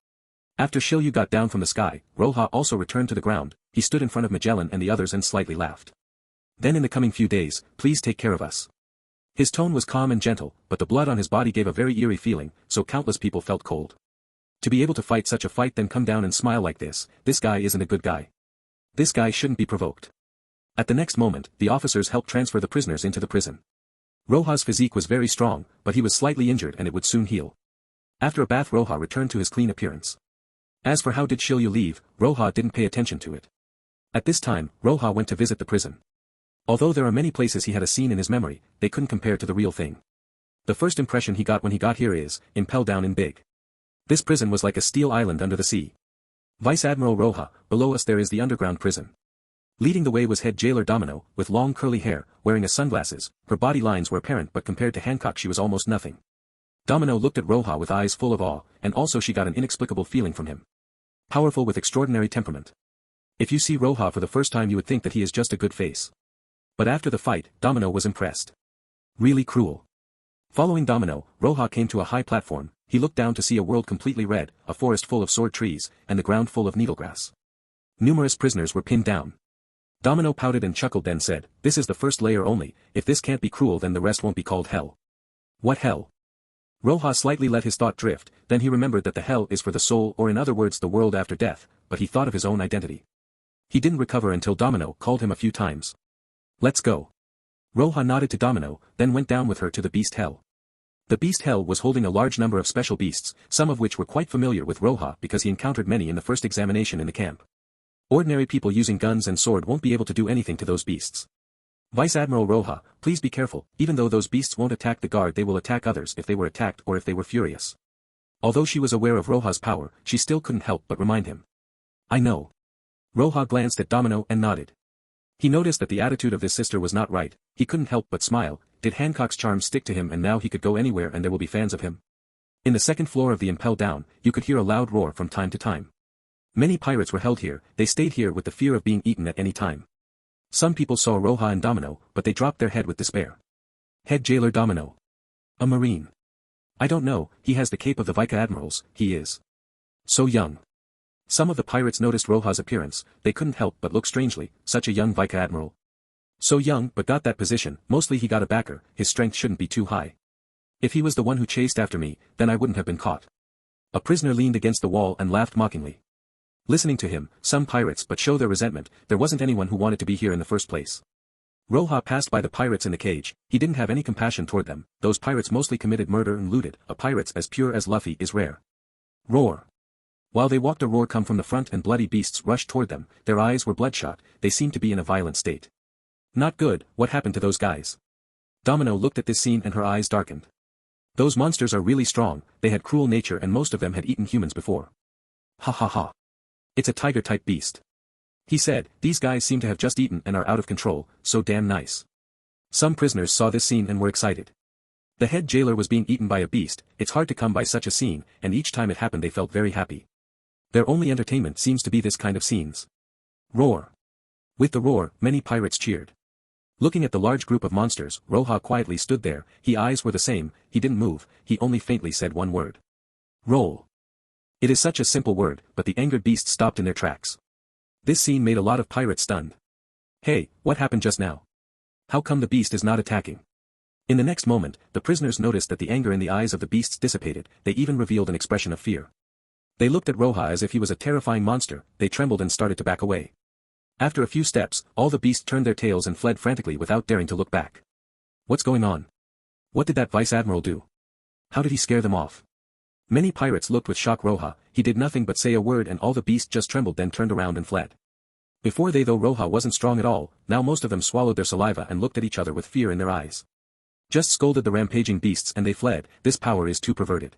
Speaker 2: After Shiryu got down from the sky, Roja also returned to the ground, he stood in front of Magellan and the others and slightly laughed. Then in the coming few days, please take care of us. His tone was calm and gentle, but the blood on his body gave a very eerie feeling, so countless people felt cold. To be able to fight such a fight then come down and smile like this guy isn't a good guy. This guy shouldn't be provoked. At the next moment, the officers helped transfer the prisoners into the prison. Roja's physique was very strong, but he was slightly injured and it would soon heal. After a bath Roja returned to his clean appearance. As for how did Shiryu leave, Roja didn't pay attention to it. At this time, Roja went to visit the prison. Although there are many places he had a scene in his memory, they couldn't compare to the real thing. The first impression he got when he got here is, Impel Down in big. This prison was like a steel island under the sea. Vice Admiral Roja, below us there is the underground prison. Leading the way was head jailer Domino, with long curly hair, wearing a sunglasses, her body lines were apparent but compared to Hancock she was almost nothing. Domino looked at Roja with eyes full of awe, and also she got an inexplicable feeling from him. Powerful with extraordinary temperament. If you see Roja for the first time you would think that he is just a good face. But after the fight, Domino was impressed. Really cruel. Following Domino, Roja came to a high platform, he looked down to see a world completely red, a forest full of sword trees, and the ground full of needlegrass. Numerous prisoners were pinned down. Domino pouted and chuckled then said, this is the first layer only, if this can't be cruel then the rest won't be called hell. What hell? Roja slightly let his thought drift, then he remembered that the hell is for the soul or in other words the world after death, but he thought of his own identity. He didn't recover until Domino called him a few times. Let's go. Roja nodded to Domino, then went down with her to the beast hell. The beast hell was holding a large number of special beasts, some of which were quite familiar with Roja because he encountered many in the first examination in the camp. Ordinary people using guns and sword won't be able to do anything to those beasts. Vice Admiral Roja, please be careful, even though those beasts won't attack the guard they will attack others if they were attacked or if they were furious. Although she was aware of Roja's power, she still couldn't help but remind him. I know. Roja glanced at Domino and nodded. He noticed that the attitude of his sister was not right, he couldn't help but smile, did Hancock's charm stick to him and now he could go anywhere and there will be fans of him? In the second floor of the Impel Down, you could hear a loud roar from time to time. Many pirates were held here, they stayed here with the fear of being eaten at any time. Some people saw Roja and Domino, but they dropped their head with despair. Head jailer Domino. A marine. I don't know, he has the cape of the Vica admirals, he is so young. Some of the pirates noticed Roja's appearance, they couldn't help but look strangely, such a young Vica admiral. So young but got that position, mostly he got a backer, his strength shouldn't be too high. If he was the one who chased after me, then I wouldn't have been caught. A prisoner leaned against the wall and laughed mockingly. Listening to him, some pirates but show their resentment, there wasn't anyone who wanted to be here in the first place. Roja passed by the pirates in the cage, he didn't have any compassion toward them, those pirates mostly committed murder and looted, a pirates as pure as Luffy is rare. Roar. While they walked a roar come from the front and bloody beasts rushed toward them, their eyes were bloodshot, they seemed to be in a violent state. Not good, what happened to those guys? Domino looked at this scene and her eyes darkened. Those monsters are really strong, they had cruel nature and most of them had eaten humans before. Ha ha ha. It's a tiger-type beast. He said, these guys seem to have just eaten and are out of control, so damn nice. Some prisoners saw this scene and were excited. The head jailer was being eaten by a beast, it's hard to come by such a scene, and each time it happened they felt very happy. Their only entertainment seems to be this kind of scenes. Roar. With the roar, many pirates cheered. Looking at the large group of monsters, Roja quietly stood there, his eyes were the same, he didn't move, he only faintly said one word. Roll. It is such a simple word, but the angered beasts stopped in their tracks. This scene made a lot of pirates stunned. Hey, what happened just now? How come the beast is not attacking? In the next moment, the prisoners noticed that the anger in the eyes of the beasts dissipated, they even revealed an expression of fear. They looked at Roja as if he was a terrifying monster, they trembled and started to back away. After a few steps, all the beasts turned their tails and fled frantically without daring to look back. What's going on? What did that vice admiral do? How did he scare them off? Many pirates looked with shock Roja, he did nothing but say a word and all the beasts just trembled then turned around and fled. Before they though Roja wasn't strong at all, now most of them swallowed their saliva and looked at each other with fear in their eyes. Just scolded the rampaging beasts and they fled, this power is too perverted.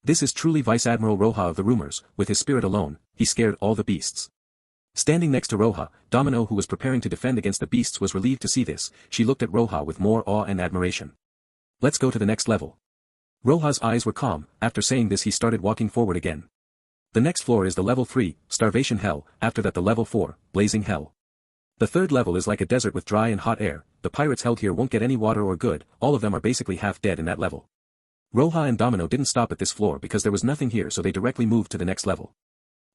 Speaker 2: This is truly Vice Admiral Roja of the rumors, with his spirit alone, he scared all the beasts. Standing next to Roja, Domino who was preparing to defend against the beasts was relieved to see this, she looked at Roja with more awe and admiration. Let's go to the next level. Roja's eyes were calm, after saying this he started walking forward again. The next floor is the level 3, Starvation Hell, after that the level 4, Blazing Hell. The third level is like a desert with dry and hot air, the pirates held here won't get any water or good, all of them are basically half dead in that level. Roja and Domino didn't stop at this floor because there was nothing here so they directly moved to the next level.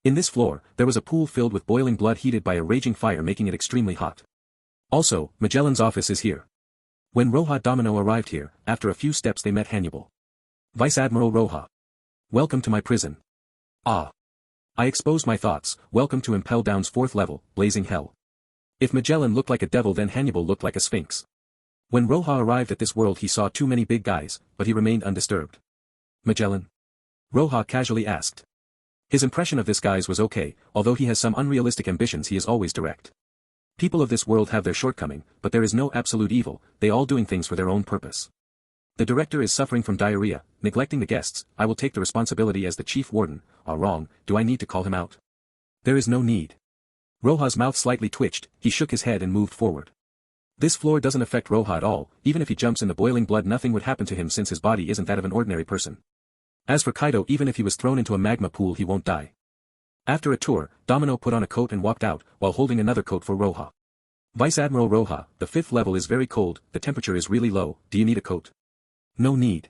Speaker 2: In this floor, there was a pool filled with boiling blood heated by a raging fire making it extremely hot. Also, Magellan's office is here. When Roja Domino arrived here, after a few steps they met Hannibal. Vice Admiral Roja. Welcome to my prison. Ah. I exposed my thoughts, welcome to Impel Down's 4th level, Blazing Hell. If Magellan looked like a devil then Hannibal looked like a sphinx. When Roja arrived at this world he saw too many big guys, but he remained undisturbed. Magellan? Roja casually asked. His impression of this guys was okay, although he has some unrealistic ambitions he is always direct. People of this world have their shortcoming, but there is no absolute evil, they all doing things for their own purpose. The director is suffering from diarrhea, neglecting the guests, I will take the responsibility as the chief warden, wrong, do I need to call him out? There is no need. Roja's mouth slightly twitched, he shook his head and moved forward. This floor doesn't affect Roja at all, even if he jumps in the boiling blood nothing would happen to him since his body isn't that of an ordinary person. As for Kaido even if he was thrown into a magma pool he won't die. After a tour, Domino put on a coat and walked out, while holding another coat for Roja. Vice Admiral Roja, the 5th level is very cold, the temperature is really low, do you need a coat? No need.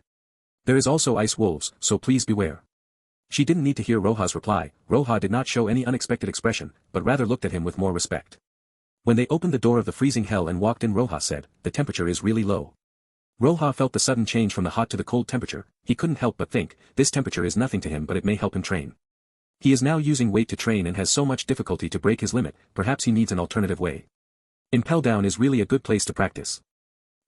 Speaker 2: There is also ice wolves, so please beware. She didn't need to hear Roja's reply, Roja did not show any unexpected expression, but rather looked at him with more respect. When they opened the door of the freezing hell and walked in Roja said, the temperature is really low. Roja felt the sudden change from the hot to the cold temperature, he couldn't help but think, this temperature is nothing to him but it may help him train. He is now using weight to train and has so much difficulty to break his limit, perhaps he needs an alternative way. Impel Down is really a good place to practice.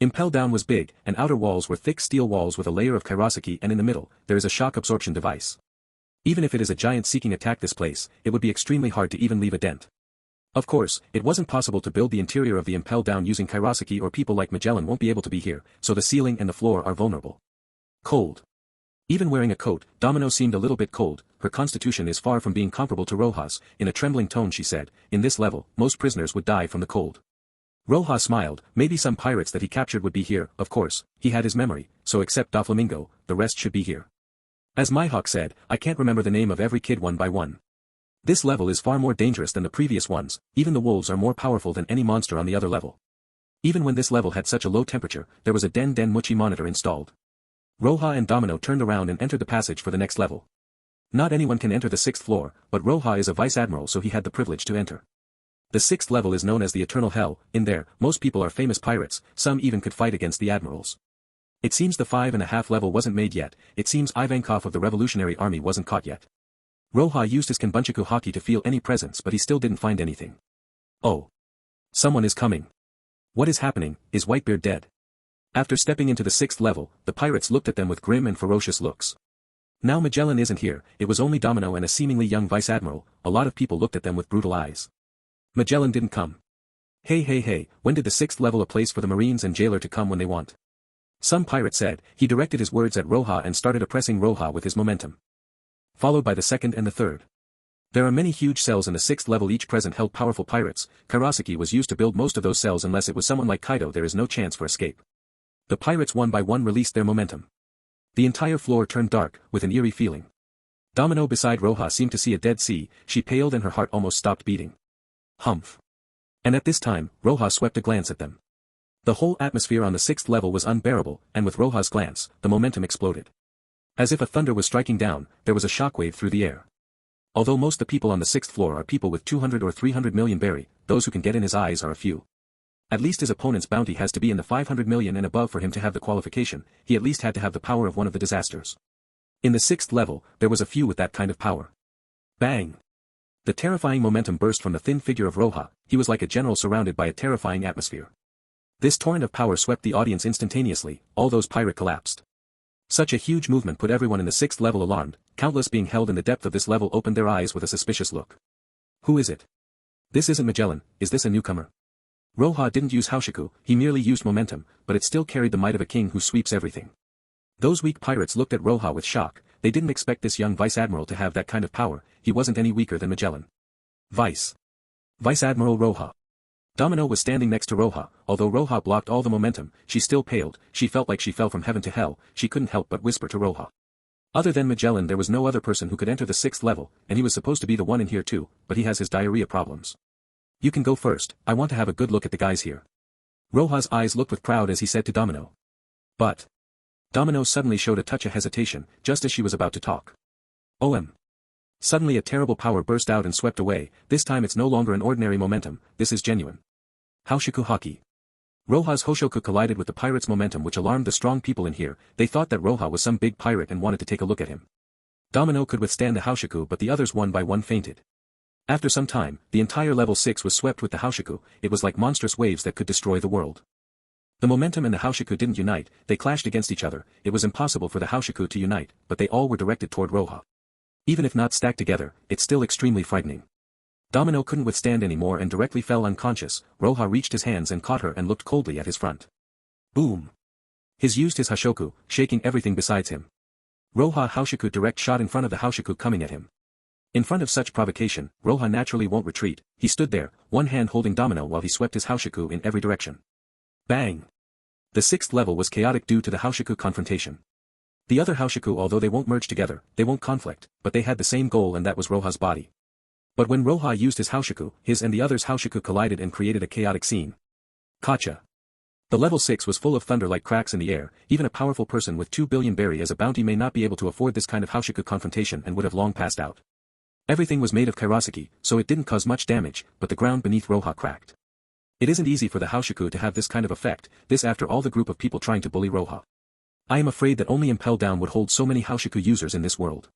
Speaker 2: Impel Down was big, and outer walls were thick steel walls with a layer of kairoseki and in the middle, there is a shock absorption device. Even if it is a giant seeking attack this place, it would be extremely hard to even leave a dent. Of course, it wasn't possible to build the interior of the Impel Down using kairoseki or people like Magellan won't be able to be here, so the ceiling and the floor are vulnerable. Cold. Even wearing a coat, Domino seemed a little bit cold, her constitution is far from being comparable to Roja's, in a trembling tone she said, in this level, most prisoners would die from the cold. Roja smiled, maybe some pirates that he captured would be here, of course, he had his memory, so except Doflamingo, the rest should be here. As Mihawk said, I can't remember the name of every kid one by one. This level is far more dangerous than the previous ones, even the wolves are more powerful than any monster on the other level. Even when this level had such a low temperature, there was a Den Muchi monitor installed. Roja and Domino turned around and entered the passage for the next level. Not anyone can enter the 6th floor, but Roja is a vice admiral so he had the privilege to enter. The 6th level is known as the Eternal Hell, in there, most people are famous pirates, some even could fight against the admirals. It seems the 5.5 level wasn't made yet, it seems Ivankov of the Revolutionary Army wasn't caught yet. Roja used his Kanbunchaku haki to feel any presence but he still didn't find anything. Oh. Someone is coming. What is happening, is Whitebeard dead? After stepping into the 6th level, the pirates looked at them with grim and ferocious looks. Now Magellan isn't here, it was only Domino and a seemingly young vice admiral, a lot of people looked at them with brutal eyes. Magellan didn't come. Hey, when did the 6th level a place for the marines and jailer to come when they want? Some pirate said, he directed his words at Roja and started oppressing Roja with his momentum. Followed by the 2nd and the 3rd. There are many huge cells in the 6th level each present held powerful pirates, kairoseki was used to build most of those cells unless it was someone like Kaido there is no chance for escape. The pirates one by one released their momentum. The entire floor turned dark, with an eerie feeling. Domino beside Roja seemed to see a dead sea, she paled and her heart almost stopped beating. Humph. And at this time, Roja swept a glance at them. The whole atmosphere on the 6th level was unbearable, and with Roja's glance, the momentum exploded. As if a thunder was striking down, there was a shockwave through the air. Although most the people on the 6th floor are people with 200 or 300 million berry, those who can get in his eyes are a few. At least his opponent's bounty has to be in the 500 million and above for him to have the qualification, he at least had to have the power of one of the disasters. In the 6th level, there was a few with that kind of power. Bang! The terrifying momentum burst from the thin figure of Roja, he was like a general surrounded by a terrifying atmosphere. This torrent of power swept the audience instantaneously, all those pirates collapsed. Such a huge movement put everyone in the 6th level alarmed, countless being held in the depth of this level opened their eyes with a suspicious look. Who is it? This isn't Magellan, is this a newcomer? Roja didn't use Haoshiku, he merely used momentum, but it still carried the might of a king who sweeps everything. Those weak pirates looked at Roja with shock, they didn't expect this young vice admiral to have that kind of power, he wasn't any weaker than Magellan. Vice Admiral Roja. Domino was standing next to Roja, although Roja blocked all the momentum, she still paled, she felt like she fell from heaven to hell, she couldn't help but whisper to Roja. Other than Magellan there was no other person who could enter the 6th level, and he was supposed to be the one in here too, but he has his diarrhea problems. You can go first, I want to have a good look at the guys here. Roja's eyes looked with pride as he said to Domino. But Domino suddenly showed a touch of hesitation, just as she was about to talk. Suddenly a terrible power burst out and swept away, this time it's no longer an ordinary momentum, this is genuine. Haoshiku Haki. Roja's Hoshoku collided with the pirate's momentum which alarmed the strong people in here, they thought that Roja was some big pirate and wanted to take a look at him. Domino could withstand the Haoshiku but the others one by one fainted. After some time, the entire level 6 was swept with the Haoshiku, it was like monstrous waves that could destroy the world. The momentum and the Haoshiku didn't unite, they clashed against each other, it was impossible for the Haoshiku to unite, but they all were directed toward Roja. Even if not stacked together, it's still extremely frightening. Domino couldn't withstand anymore and directly fell unconscious, Roja reached his hands and caught her and looked coldly at his front. Boom! Used his Hashoku, shaking everything besides him. Roja Haoshiku direct shot in front of the Haoshiku coming at him. In front of such provocation, Roja naturally won't retreat, he stood there, one hand holding Domino while he swept his Haoshiku in every direction. Bang! The 6th level was chaotic due to the Haoshiku confrontation. The other Haoshiku although they won't merge together, they won't conflict, but they had the same goal and that was Roja's body. But when Roja used his Haoshiku, his and the others' Haoshiku collided and created a chaotic scene. Gotcha. The level 6 was full of thunder like cracks in the air, even a powerful person with 2 billion berry as a bounty may not be able to afford this kind of Haoshiku confrontation and would have long passed out. Everything was made of kairoseki, so it didn't cause much damage, but the ground beneath Roja cracked. It isn't easy for the Haoshiku to have this kind of effect, this after all the group of people trying to bully Roja. I am afraid that only Impel Down would hold so many Haoshiku users in this world.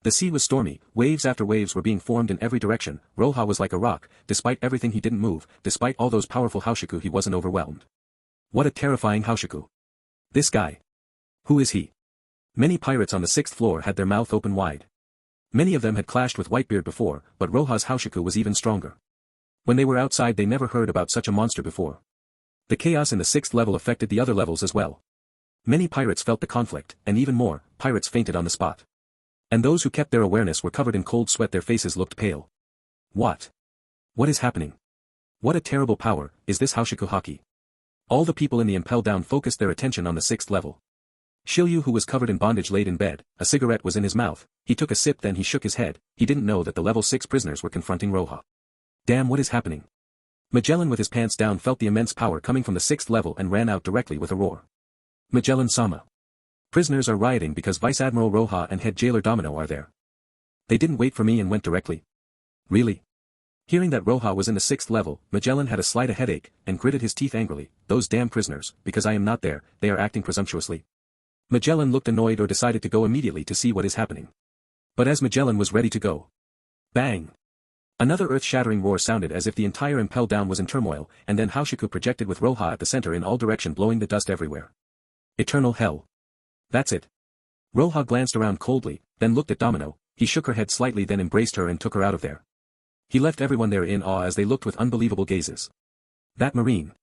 Speaker 2: The sea was stormy, waves after waves were being formed in every direction, Roja was like a rock, despite everything he didn't move, despite all those powerful Haoshiku he wasn't overwhelmed. What a terrifying Haoshiku. This guy. Who is he? Many pirates on the 6th floor had their mouth open wide. Many of them had clashed with Whitebeard before, but Roja's Haoshiku was even stronger. When they were outside they never heard about such a monster before. The chaos in the 6th level affected the other levels as well. Many pirates felt the conflict, and even more, pirates fainted on the spot. And those who kept their awareness were covered in cold sweat, their faces looked pale. What? What is happening? What a terrible power, is this Haoshiku Haki? All the people in the Impel Down focused their attention on the 6th level. Shiryu who was covered in bondage laid in bed, a cigarette was in his mouth, he took a sip then he shook his head, he didn't know that the level 6 prisoners were confronting Roja. Damn, what is happening? Magellan with his pants down felt the immense power coming from the 6th level and ran out directly with a roar. Magellan-sama. Prisoners are rioting because Vice Admiral Roja and head jailer Domino are there. They didn't wait for me and went directly. Really? Hearing that Roja was in the 6th level, Magellan had a slight headache, and gritted his teeth angrily, those damn prisoners, because I am not there, they are acting presumptuously. Magellan looked annoyed or decided to go immediately to see what is happening. But as Magellan was ready to go. Bang! Another earth-shattering roar sounded as if the entire Impel Down was in turmoil, and then Haoshiku projected with Roja at the center in all direction blowing the dust everywhere. Eternal hell. That's it. Roja glanced around coldly, then looked at Domino, he shook her head slightly then embraced her and took her out of there. He left everyone there in awe as they looked with unbelievable gazes. That Marine.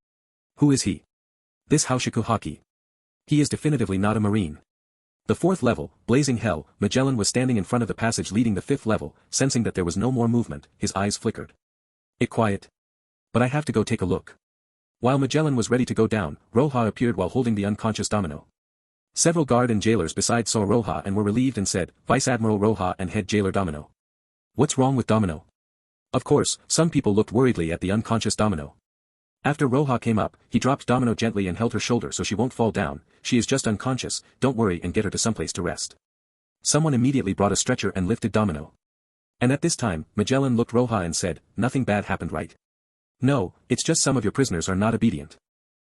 Speaker 2: Who is he? This Haoshiku Haki. He is definitively not a Marine. The 4th level, blazing hell, Magellan was standing in front of the passage leading the 5th level, sensing that there was no more movement, his eyes flickered. It quiet. But I have to go take a look. While Magellan was ready to go down, Roja appeared while holding the unconscious Domino. Several guard and jailers besides saw Roja and were relieved and said, Vice Admiral Roja and head jailer Domino. What's wrong with Domino? Of course, some people looked worriedly at the unconscious Domino. After Roja came up, he dropped Domino gently and held her shoulder so she won't fall down, she is just unconscious, don't worry and get her to someplace to rest. Someone immediately brought a stretcher and lifted Domino. And at this time, Magellan looked Roja and said, nothing bad happened right? No, it's just some of your prisoners are not obedient.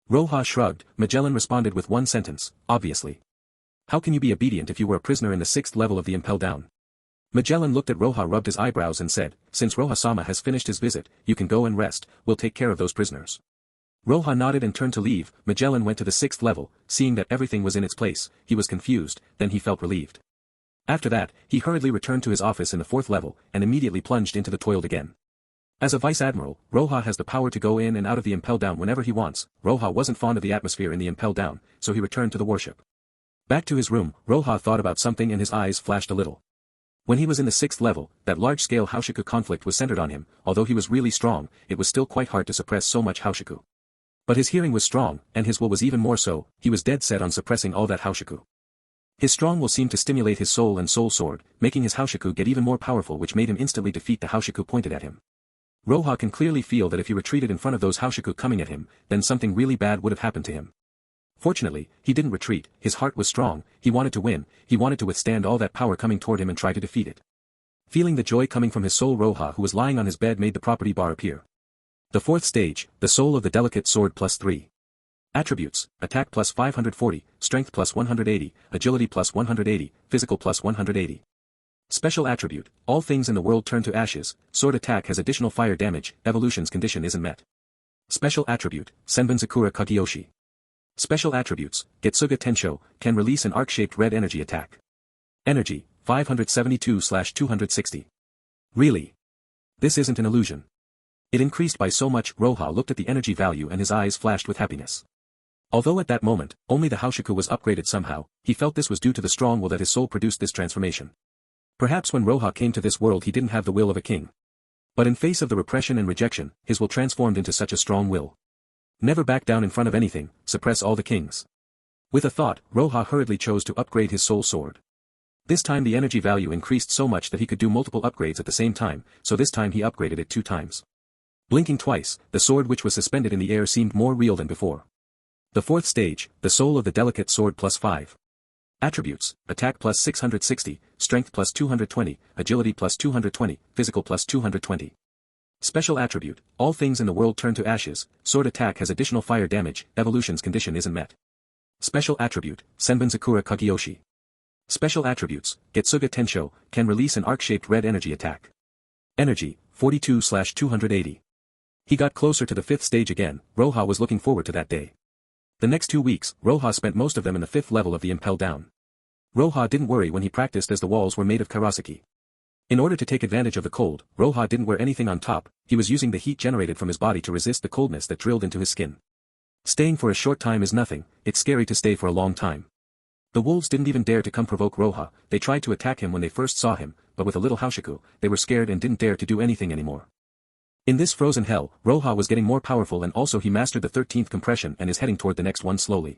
Speaker 2: Roja shrugged, Magellan responded with one sentence, obviously. How can you be obedient if you were a prisoner in the 6th level of the Impel Down? Magellan looked at Roja, rubbed his eyebrows and said, since Roja-sama has finished his visit, you can go and rest, we'll take care of those prisoners. Roja nodded and turned to leave, Magellan went to the 6th level, seeing that everything was in its place, he was confused, then he felt relieved. After that, he hurriedly returned to his office in the 4th level, and immediately plunged into the toilet again. As a vice admiral, Roja has the power to go in and out of the impel down whenever he wants. Roja wasn't fond of the atmosphere in the impel down, so he returned to the warship. Back to his room, Roja thought about something and his eyes flashed a little. When he was in the 6th level, that large-scale Haushiku conflict was centered on him. Although he was really strong, it was still quite hard to suppress so much Haushiku. But his hearing was strong, and his will was even more so. He was dead set on suppressing all that Haushiku. His strong will seemed to stimulate his soul and soul sword, making his Haushiku get even more powerful, which made him instantly defeat the Haushiku pointed at him. Roja can clearly feel that if he retreated in front of those Haushiku coming at him, then something really bad would have happened to him. Fortunately, he didn't retreat. His heart was strong, he wanted to win, he wanted to withstand all that power coming toward him and try to defeat it. Feeling the joy coming from his soul, Roja, who was lying on his bed, made the property bar appear. The 4th stage, the soul of the delicate sword +3. Attributes: attack +540, strength +180, agility +180, physical +180. Special attribute: all things in the world turn to ashes. Sword attack has additional fire damage. Evolution's condition isn't met. Special attribute: Senbonzakura Kagyoshi. Special attributes: Getsuga Tenshō, can release an arc-shaped red energy attack. Energy: 572/260. Really? This isn't an illusion. It increased by so much. Roja looked at the energy value and his eyes flashed with happiness. Although at that moment, only the Haushiku was upgraded somehow, he felt this was due to the strong will that his soul produced this transformation. Perhaps when Roja came to this world he didn't have the will of a king. But in face of the repression and rejection, his will transformed into such a strong will. Never back down in front of anything, suppress all the kings. With a thought, Roja hurriedly chose to upgrade his soul sword. This time the energy value increased so much that he could do multiple upgrades at the same time, so this time he upgraded it 2 times. Blinking twice, the sword which was suspended in the air seemed more real than before. The 4th stage, the soul of the delicate sword +5. Attributes: attack +660, strength +220, agility +220, physical +220. Special attribute: all things in the world turn to ashes. Sword attack has additional fire damage. Evolution's condition isn't met. Special attribute: Senbonzakura Kagyoshi. Special attributes: Getsuga Tenshō, can release an arc-shaped red energy attack. Energy: 42/280. He got closer to the 5th stage again. Roja was looking forward to that day. The next 2 weeks, Roja spent most of them in the 5th level of the impel down. Roja didn't worry when he practiced as the walls were made of karasaki. In order to take advantage of the cold, Roja didn't wear anything on top. He was using the heat generated from his body to resist the coldness that drilled into his skin. Staying for a short time is nothing, it's scary to stay for a long time. The wolves didn't even dare to come provoke Roja. They tried to attack him when they first saw him, but with a little Haushiku, they were scared and didn't dare to do anything anymore. In this frozen hell, Roja was getting more powerful, and also he mastered the 13th compression and is heading toward the next one slowly.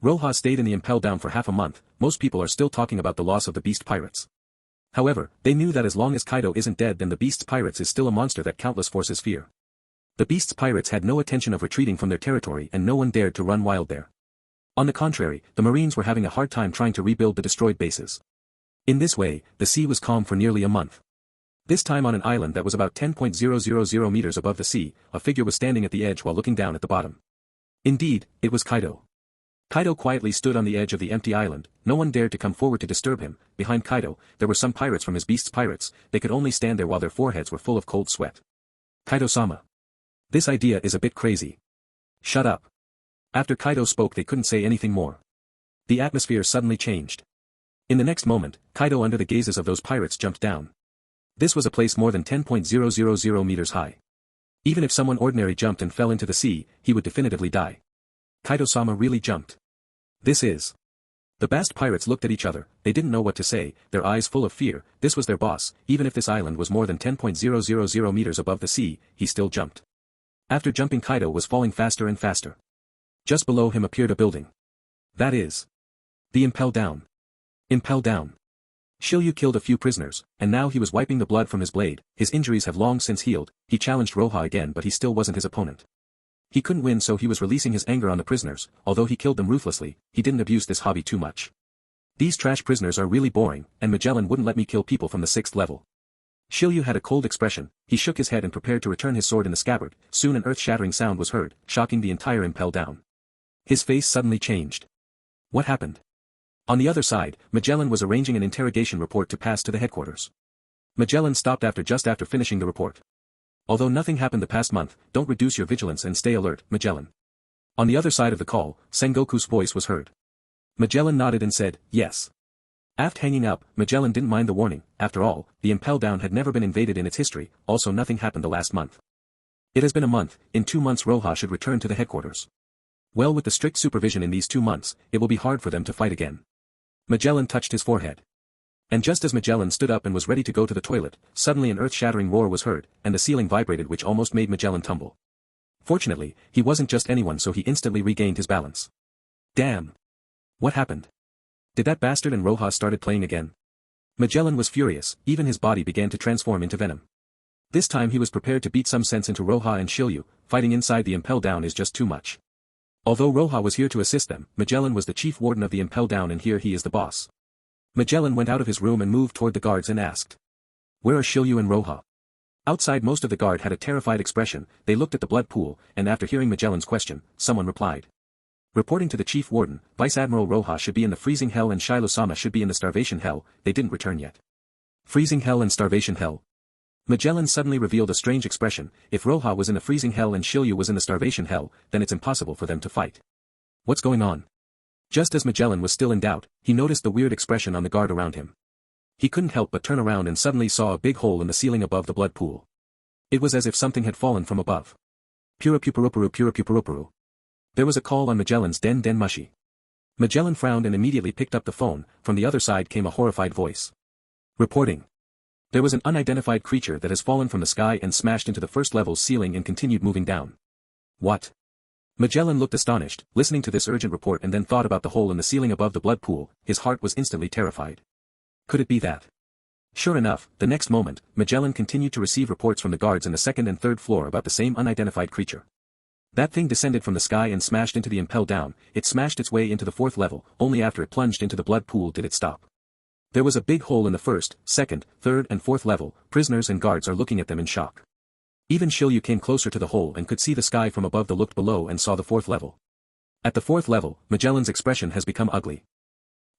Speaker 2: Roja stayed in the impel down for half a month. Most people are still talking about the loss of the beast pirates. However, they knew that as long as Kaido isn't dead, then the beast's pirates is still a monster that countless forces fear. The beast's pirates had no intention of retreating from their territory and no one dared to run wild there. On the contrary, the Marines were having a hard time trying to rebuild the destroyed bases. In this way, the sea was calm for nearly a month. This time on an island that was about 10.000 meters above the sea, a figure was standing at the edge while looking down at the bottom. Indeed, it was Kaido. Kaido quietly stood on the edge of the empty island. No one dared to come forward to disturb him. Behind Kaido, there were some pirates from his beast's pirates. They could only stand there while their foreheads were full of cold sweat. Kaido-sama. This idea is a bit crazy. Shut up. After Kaido spoke, they couldn't say anything more. The atmosphere suddenly changed. In the next moment, Kaido, under the gazes of those pirates, jumped down. This was a place more than 10.000 meters high. Even if someone ordinary jumped and fell into the sea, he would definitively die. Kaido-sama really jumped. This is. The Bast pirates looked at each other. They didn't know what to say, their eyes full of fear. This was their boss. Even if this island was more than 10.000 meters above the sea, he still jumped. After jumping, Kaido was falling faster and faster. Just below him appeared a building. That is. The impel down. Impel down. Shiryu killed a few prisoners, and now he was wiping the blood from his blade. His injuries have long since healed. He challenged Roja again, but he still wasn't his opponent. He couldn't win, so he was releasing his anger on the prisoners. Although he killed them ruthlessly, he didn't abuse this hobby too much. These trash prisoners are really boring, and Magellan wouldn't let me kill people from the 6th level. Shiryu had a cold expression. He shook his head and prepared to return his sword in the scabbard. Soon an earth-shattering sound was heard, shocking the entire impel down. His face suddenly changed. What happened? On the other side, Magellan was arranging an interrogation report to pass to the headquarters. Magellan stopped just after finishing the report. Although nothing happened the past month, don't reduce your vigilance and stay alert, Magellan. On the other side of the call, Sengoku's voice was heard. Magellan nodded and said, yes. After hanging up, Magellan didn't mind the warning. After all, the Impel Down had never been invaded in its history, also nothing happened the last month. It has been a month, in 2 months Roja should return to the headquarters. Well, with the strict supervision in these 2 months, it will be hard for them to fight again. Magellan touched his forehead. And just as Magellan stood up and was ready to go to the toilet, suddenly an earth-shattering roar was heard, and the ceiling vibrated which almost made Magellan tumble. Fortunately, he wasn't just anyone, so he instantly regained his balance. Damn! What happened? Did that bastard and Roja started playing again? Magellan was furious, even his body began to transform into venom. This time he was prepared to beat some sense into Roja and Shiryu. Fighting inside the Impel Down is just too much. Although Roja was here to assist them, Magellan was the chief warden of the Impel Down and here he is the boss. Magellan went out of his room and moved toward the guards and asked. Where are Shiryu and Roja? Outside most of the guard had a terrified expression, they looked at the blood pool, and after hearing Magellan's question, someone replied. Reporting to the chief warden, Vice Admiral Roja should be in the freezing hell and Shiloh-sama should be in the starvation hell, they didn't return yet. Freezing hell and starvation hell? Magellan suddenly revealed a strange expression, if Roja was in the freezing hell and Shiryu was in the starvation hell, then it's impossible for them to fight. What's going on? Just as Magellan was still in doubt, he noticed the weird expression on the guard around him. He couldn't help but turn around and suddenly saw a big hole in the ceiling above the blood pool. It was as if something had fallen from above. Pura. There was a call on Magellan's den mushi. Magellan frowned and immediately picked up the phone. From the other side came a horrified voice. Reporting. There was an unidentified creature that has fallen from the sky and smashed into the first level's ceiling and continued moving down. What? Magellan looked astonished, listening to this urgent report and then thought about the hole in the ceiling above the blood pool. His heart was instantly terrified. Could it be that? Sure enough, the next moment, Magellan continued to receive reports from the guards in the 2nd and 3rd floor about the same unidentified creature. That thing descended from the sky and smashed into the Impel Down. It smashed its way into the 4th level, only after it plunged into the blood pool did it stop. There was a big hole in the 1st, 2nd, 3rd and 4th level, prisoners and guards are looking at them in shock. Even Shiryu came closer to the hole and could see the sky from above. Looked below and saw the 4th level. At the 4th level, Magellan's expression has become ugly.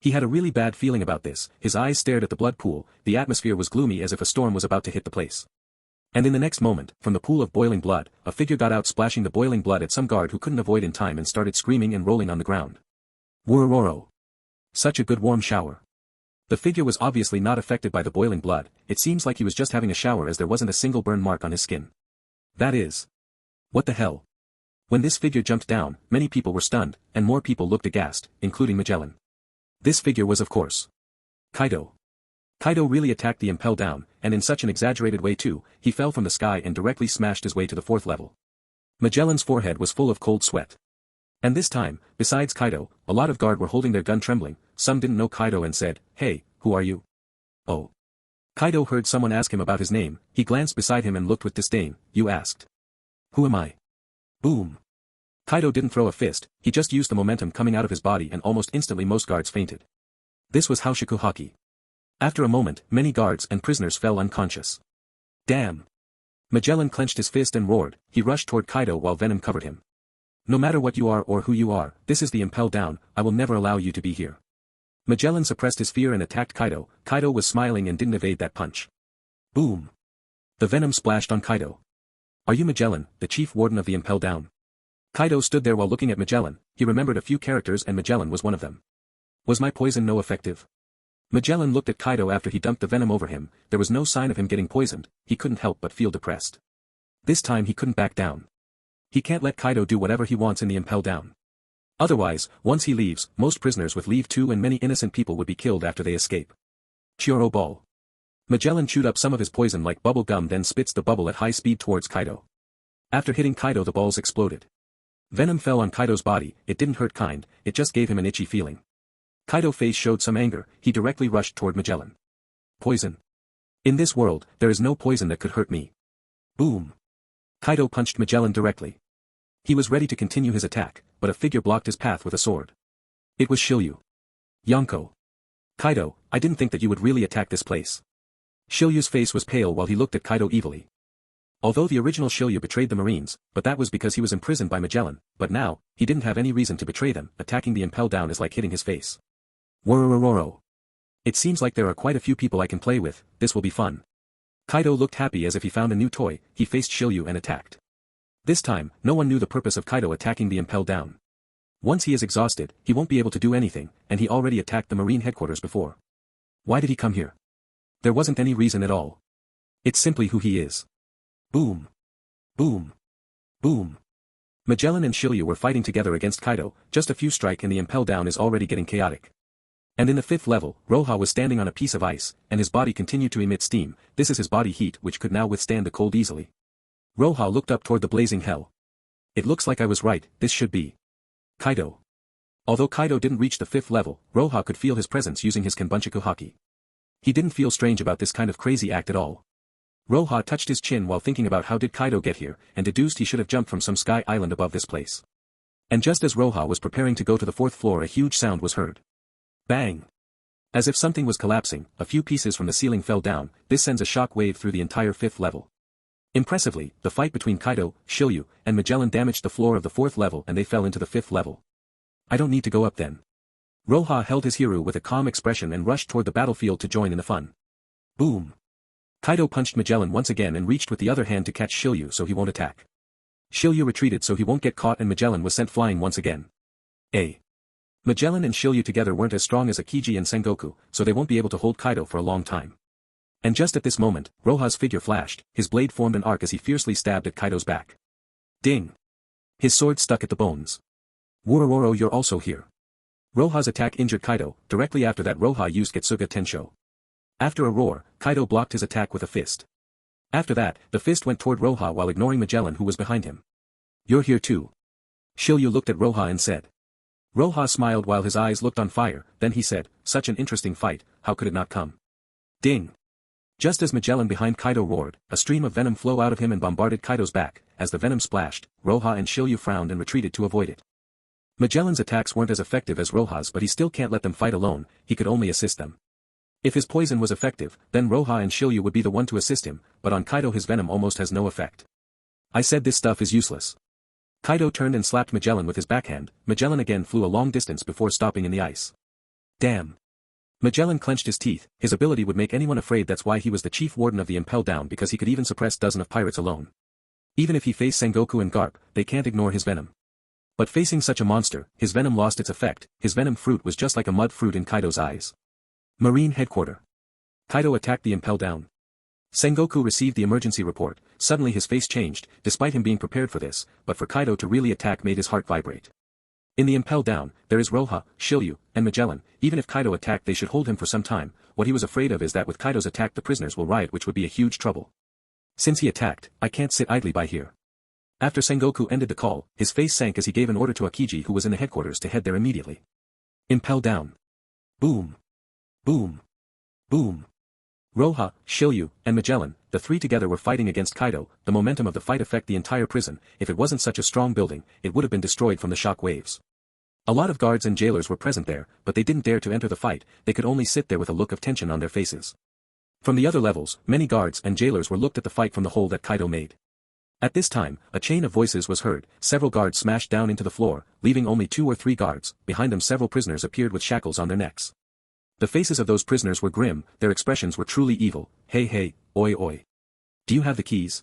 Speaker 2: He had a really bad feeling about this, his eyes stared at the blood pool, the atmosphere was gloomy as if a storm was about to hit the place. And in the next moment, from the pool of boiling blood, a figure got out splashing the boiling blood at some guard who couldn't avoid in time and started screaming and rolling on the ground. Worororo. Such a good warm shower. The figure was obviously not affected by the boiling blood, it seems like he was just having a shower as there wasn't a single burn mark on his skin. That is. What the hell? When this figure jumped down, many people were stunned, and more people looked aghast, including Magellan. This figure was of course Kaido. Kaido really attacked the Impel Down, and in such an exaggerated way too, he fell from the sky and directly smashed his way to the 4th level. Magellan's forehead was full of cold sweat. And this time, besides Kaido, a lot of guard were holding their gun trembling, some didn't know Kaido and said, "Hey, who are you?" Oh. Kaido heard someone ask him about his name, he glanced beside him and looked with disdain. You asked. Who am I? Boom. Kaido didn't throw a fist, he just used the momentum coming out of his body and almost instantly most guards fainted. This was Haoshiku Haki. After a moment, many guards and prisoners fell unconscious. Damn. Magellan clenched his fist and roared, he rushed toward Kaido while venom covered him. No matter what you are or who you are, this is the Impel Down, I will never allow you to be here. Magellan suppressed his fear and attacked Kaido. Kaido was smiling and didn't evade that punch. Boom. The venom splashed on Kaido. Are you Magellan, the chief warden of the Impel Down? Kaido stood there while looking at Magellan, he remembered a few characters and Magellan was one of them. Was my poison no effective? Magellan looked at Kaido after he dumped the venom over him, there was no sign of him getting poisoned, he couldn't help but feel depressed. This time he couldn't back down. He can't let Kaido do whatever he wants in the Impel Down. Otherwise, once he leaves, most prisoners would leave too and many innocent people would be killed after they escape. Chiro Ball. Magellan chewed up some of his poison like bubble gum then spits the bubble at high speed towards Kaido. After hitting Kaido the balls exploded. Venom fell on Kaido's body, it didn't hurt it just gave him an itchy feeling. Kaido's face showed some anger, he directly rushed toward Magellan. Poison. In this world, there is no poison that could hurt me. Boom. Kaido punched Magellan directly. He was ready to continue his attack, but a figure blocked his path with a sword. It was Shiryu. Yonko. Kaido, I didn't think that you would really attack this place. Shiryu's face was pale while he looked at Kaido evilly. Although the original Shiryu betrayed the Marines, but that was because he was imprisoned by Magellan, but now, he didn't have any reason to betray them, attacking the Impel Down is like hitting his face. Worororo. It seems like there are quite a few people I can play with, this will be fun. Kaido looked happy as if he found a new toy, he faced Shiryu and attacked. This time, no one knew the purpose of Kaido attacking the Impel Down. Once he is exhausted, he won't be able to do anything, and he already attacked the Marine headquarters before. Why did he come here? There wasn't any reason at all. It's simply who he is. Boom. Boom. Boom. Magellan and Shiryu were fighting together against Kaido, just a few strike and the impel down is already getting chaotic. And in the 5th level, Roja was standing on a piece of ice, and his body continued to emit steam. This is his body heat which could now withstand the cold easily. Roja looked up toward the blazing hell. It looks like I was right, this should be Kaido. Although Kaido didn't reach the 5th level, Roja could feel his presence using his Kenbunchaku haki. He didn't feel strange about this kind of crazy act at all. Roja touched his chin while thinking about how did Kaido get here, and deduced he should have jumped from some sky island above this place. And just as Roja was preparing to go to the 4th floor, a huge sound was heard. Bang! As if something was collapsing, a few pieces from the ceiling fell down. This sends a shock wave through the entire 5th level. Impressively, the fight between Kaido, Shiryu, and Magellan damaged the floor of the 4th level and they fell into the 5th level. I don't need to go up then. Roja held his Hiru with a calm expression and rushed toward the battlefield to join in the fun. Boom! Kaido punched Magellan once again and reached with the other hand to catch Shiryu so he won't attack. Shiryu retreated so he won't get caught and Magellan was sent flying once again. Magellan and Shiryu together weren't as strong as Akiji and Sengoku, so they won't be able to hold Kaido for a long time. And just at this moment, Roja's figure flashed, his blade formed an arc as he fiercely stabbed at Kaido's back. Ding! His sword stuck at the bones. Worororo, you're also here. Roja's attack injured Kaido. Directly after that Roja used Getsuga Tenshō. After a roar, Kaido blocked his attack with a fist. After that, the fist went toward Roja while ignoring Magellan who was behind him. You're here too. Shiryu looked at Roja and said. Roja smiled while his eyes looked on fire, then he said, such an interesting fight, how could it not come? Ding! Just as Magellan behind Kaido roared, a stream of venom flew out of him and bombarded Kaido's back. As the venom splashed, Roja and Shiryu frowned and retreated to avoid it. Magellan's attacks weren't as effective as Roja's, but he still can't let them fight alone, he could only assist them. If his poison was effective, then Roja and Shiryu would be the one to assist him, but on Kaido his venom almost has no effect. I said this stuff is useless. Kaido turned and slapped Magellan with his backhand. Magellan again flew a long distance before stopping in the ice. Damn. Magellan clenched his teeth. His ability would make anyone afraid. That's why he was the chief warden of the Impel Down, because he could even suppress dozens of pirates alone. Even if he faced Sengoku and Garp, they can't ignore his venom. But facing such a monster, his venom lost its effect. His venom fruit was just like a mud fruit in Kaido's eyes. Marine Headquarters. Kaido attacked the Impel Down. Sengoku received the emergency report. Suddenly his face changed, despite him being prepared for this, but for Kaido to really attack made his heart vibrate. In the Impel Down, there is Roja, Shiryu, and Magellan. Even if Kaido attacked they should hold him for some time. What he was afraid of is that with Kaido's attack the prisoners will riot, which would be a huge trouble. Since he attacked, I can't sit idly by here. After Sengoku ended the call, his face sank as he gave an order to Akiji who was in the headquarters to head there immediately. Impel Down. Boom. Boom. Boom. Roja, Shiryu, and Magellan, the three together were fighting against Kaido. The momentum of the fight affected the entire prison. If it wasn't such a strong building, it would have been destroyed from the shock waves. A lot of guards and jailers were present there, but they didn't dare to enter the fight. They could only sit there with a look of tension on their faces. From the other levels, many guards and jailers were looked at the fight from the hole that Kaido made. At this time, a chain of voices was heard. Several guards smashed down into the floor, leaving only 2 or 3 guards. Behind them several prisoners appeared with shackles on their necks. The faces of those prisoners were grim, their expressions were truly evil. Hey hey, oi oi. Do you have the keys?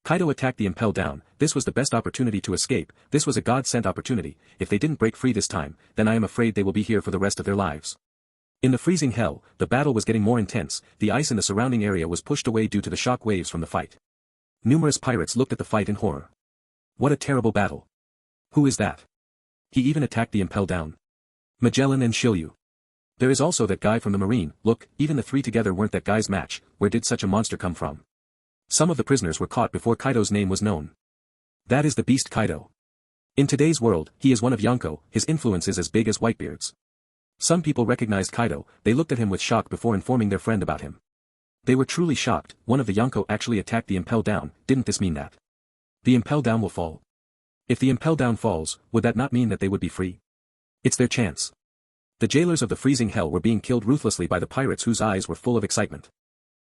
Speaker 2: Kaido attacked the Impel Down. This was the best opportunity to escape. This was a God-sent opportunity. If they didn't break free this time, then I am afraid they will be here for the rest of their lives. In the freezing hell, the battle was getting more intense. The ice in the surrounding area was pushed away due to the shock waves from the fight. Numerous pirates looked at the fight in horror. What a terrible battle. Who is that? He even attacked the Impel Down. Magellan and Shiryu. There is also that guy from the marine. Look, even the 3 together weren't that guy's match. Where did such a monster come from? Some of the prisoners were caught before Kaido's name was known. That is the beast Kaido. In today's world, he is one of Yonko. His influence is as big as Whitebeard's. Some people recognized Kaido. They looked at him with shock before informing their friend about him. They were truly shocked. One of the Yonko actually attacked the Impel Down. Didn't this mean that the Impel Down will fall? If the Impel Down falls, would that not mean that they would be free? It's their chance. The jailers of the freezing hell were being killed ruthlessly by the pirates whose eyes were full of excitement.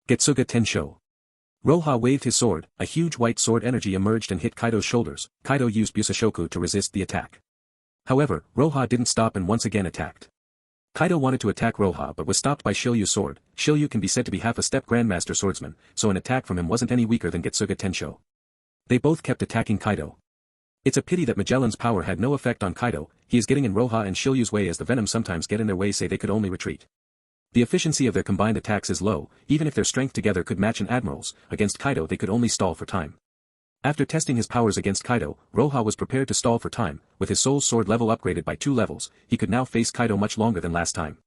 Speaker 2: Getsuga Tenshō. Roja waved his sword. A huge white sword energy emerged and hit Kaido's shoulders. Kaido used Busashoku to resist the attack. However, Roja didn't stop and once again attacked. Kaido wanted to attack Roja but was stopped by Shiryu's sword. Shiryu can be said to be half a step grandmaster swordsman, so an attack from him wasn't any weaker than Getsuga Tenshō. They both kept attacking Kaido. It's a pity that Magellan's power had no effect on Kaido. He is getting in Roja and Shiryu's way as the venom sometimes get in their way, say they could only retreat. The efficiency of their combined attacks is low, even if their strength together could match an admiral's. Against Kaido they could only stall for time. After testing his powers against Kaido, Roja was prepared to stall for time. With his soul sword level upgraded by 2 levels, he could now face Kaido much longer than last time.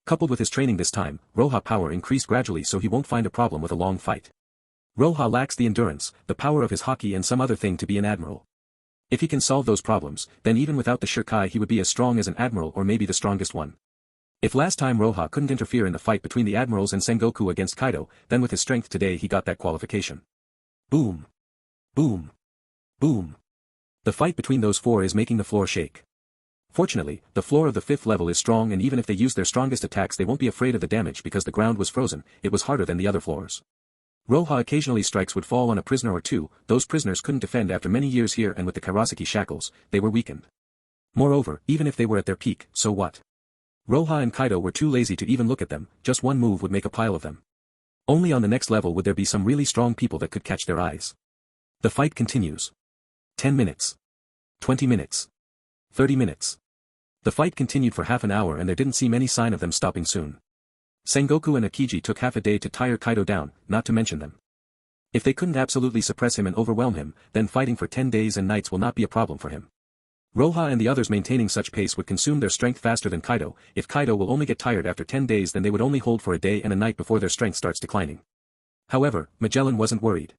Speaker 2: Coupled with his training this time, Roja power increased gradually so he won't find a problem with a long fight. Roja lacks the endurance, the power of his haki and some other thing to be an admiral. If he can solve those problems, then even without the Shirkai he would be as strong as an admiral or maybe the strongest one. If last time Roja couldn't interfere in the fight between the admirals and Sengoku against Kaido, then with his strength today he got that qualification. Boom. Boom. Boom. The fight between those four is making the floor shake. Fortunately, the floor of the 5th level is strong and even if they use their strongest attacks they won't be afraid of the damage because the ground was frozen. It was harder than the other floors. Roja occasionally strikes would fall on a prisoner or two. Those prisoners couldn't defend after many years here and with the Karasaki shackles, they were weakened. Moreover, even if they were at their peak, so what? Roja and Kaido were too lazy to even look at them, just one move would make a pile of them. Only on the next level would there be some really strong people that could catch their eyes. The fight continues. 10 minutes. 20 minutes. 30 minutes. The fight continued for half an hour and there didn't seem any sign of them stopping soon. Sengoku and Akiji took half a day to tire Kaido down, not to mention them. If they couldn't absolutely suppress him and overwhelm him, then fighting for 10 days and nights will not be a problem for him. Roja and the others maintaining such pace would consume their strength faster than Kaido. If Kaido will only get tired after 10 days then they would only hold for a day and a night before their strength starts declining. However, Magellan wasn't worried.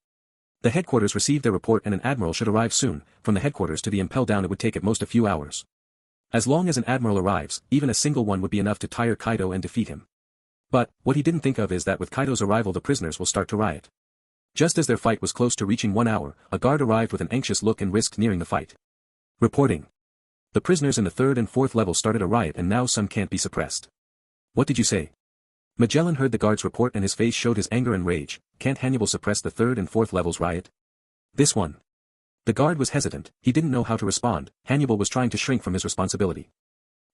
Speaker 2: The headquarters received their report and an admiral should arrive soon. From the headquarters to the impel down it would take at most a few hours. As long as an admiral arrives, even a single one would be enough to tire Kaido and defeat him. But, what he didn't think of is that with Kaido's arrival the prisoners will start to riot. Just as their fight was close to reaching 1 hour, a guard arrived with an anxious look and risked nearing the fight. Reporting. The prisoners in the 3rd and 4th level started a riot and now some can't be suppressed. What did you say? Magellan heard the guard's report and his face showed his anger and rage. Can't Hannibal suppress the 3rd and 4th levels riot? This one. The guard was hesitant, he didn't know how to respond. Hannibal was trying to shrink from his responsibility.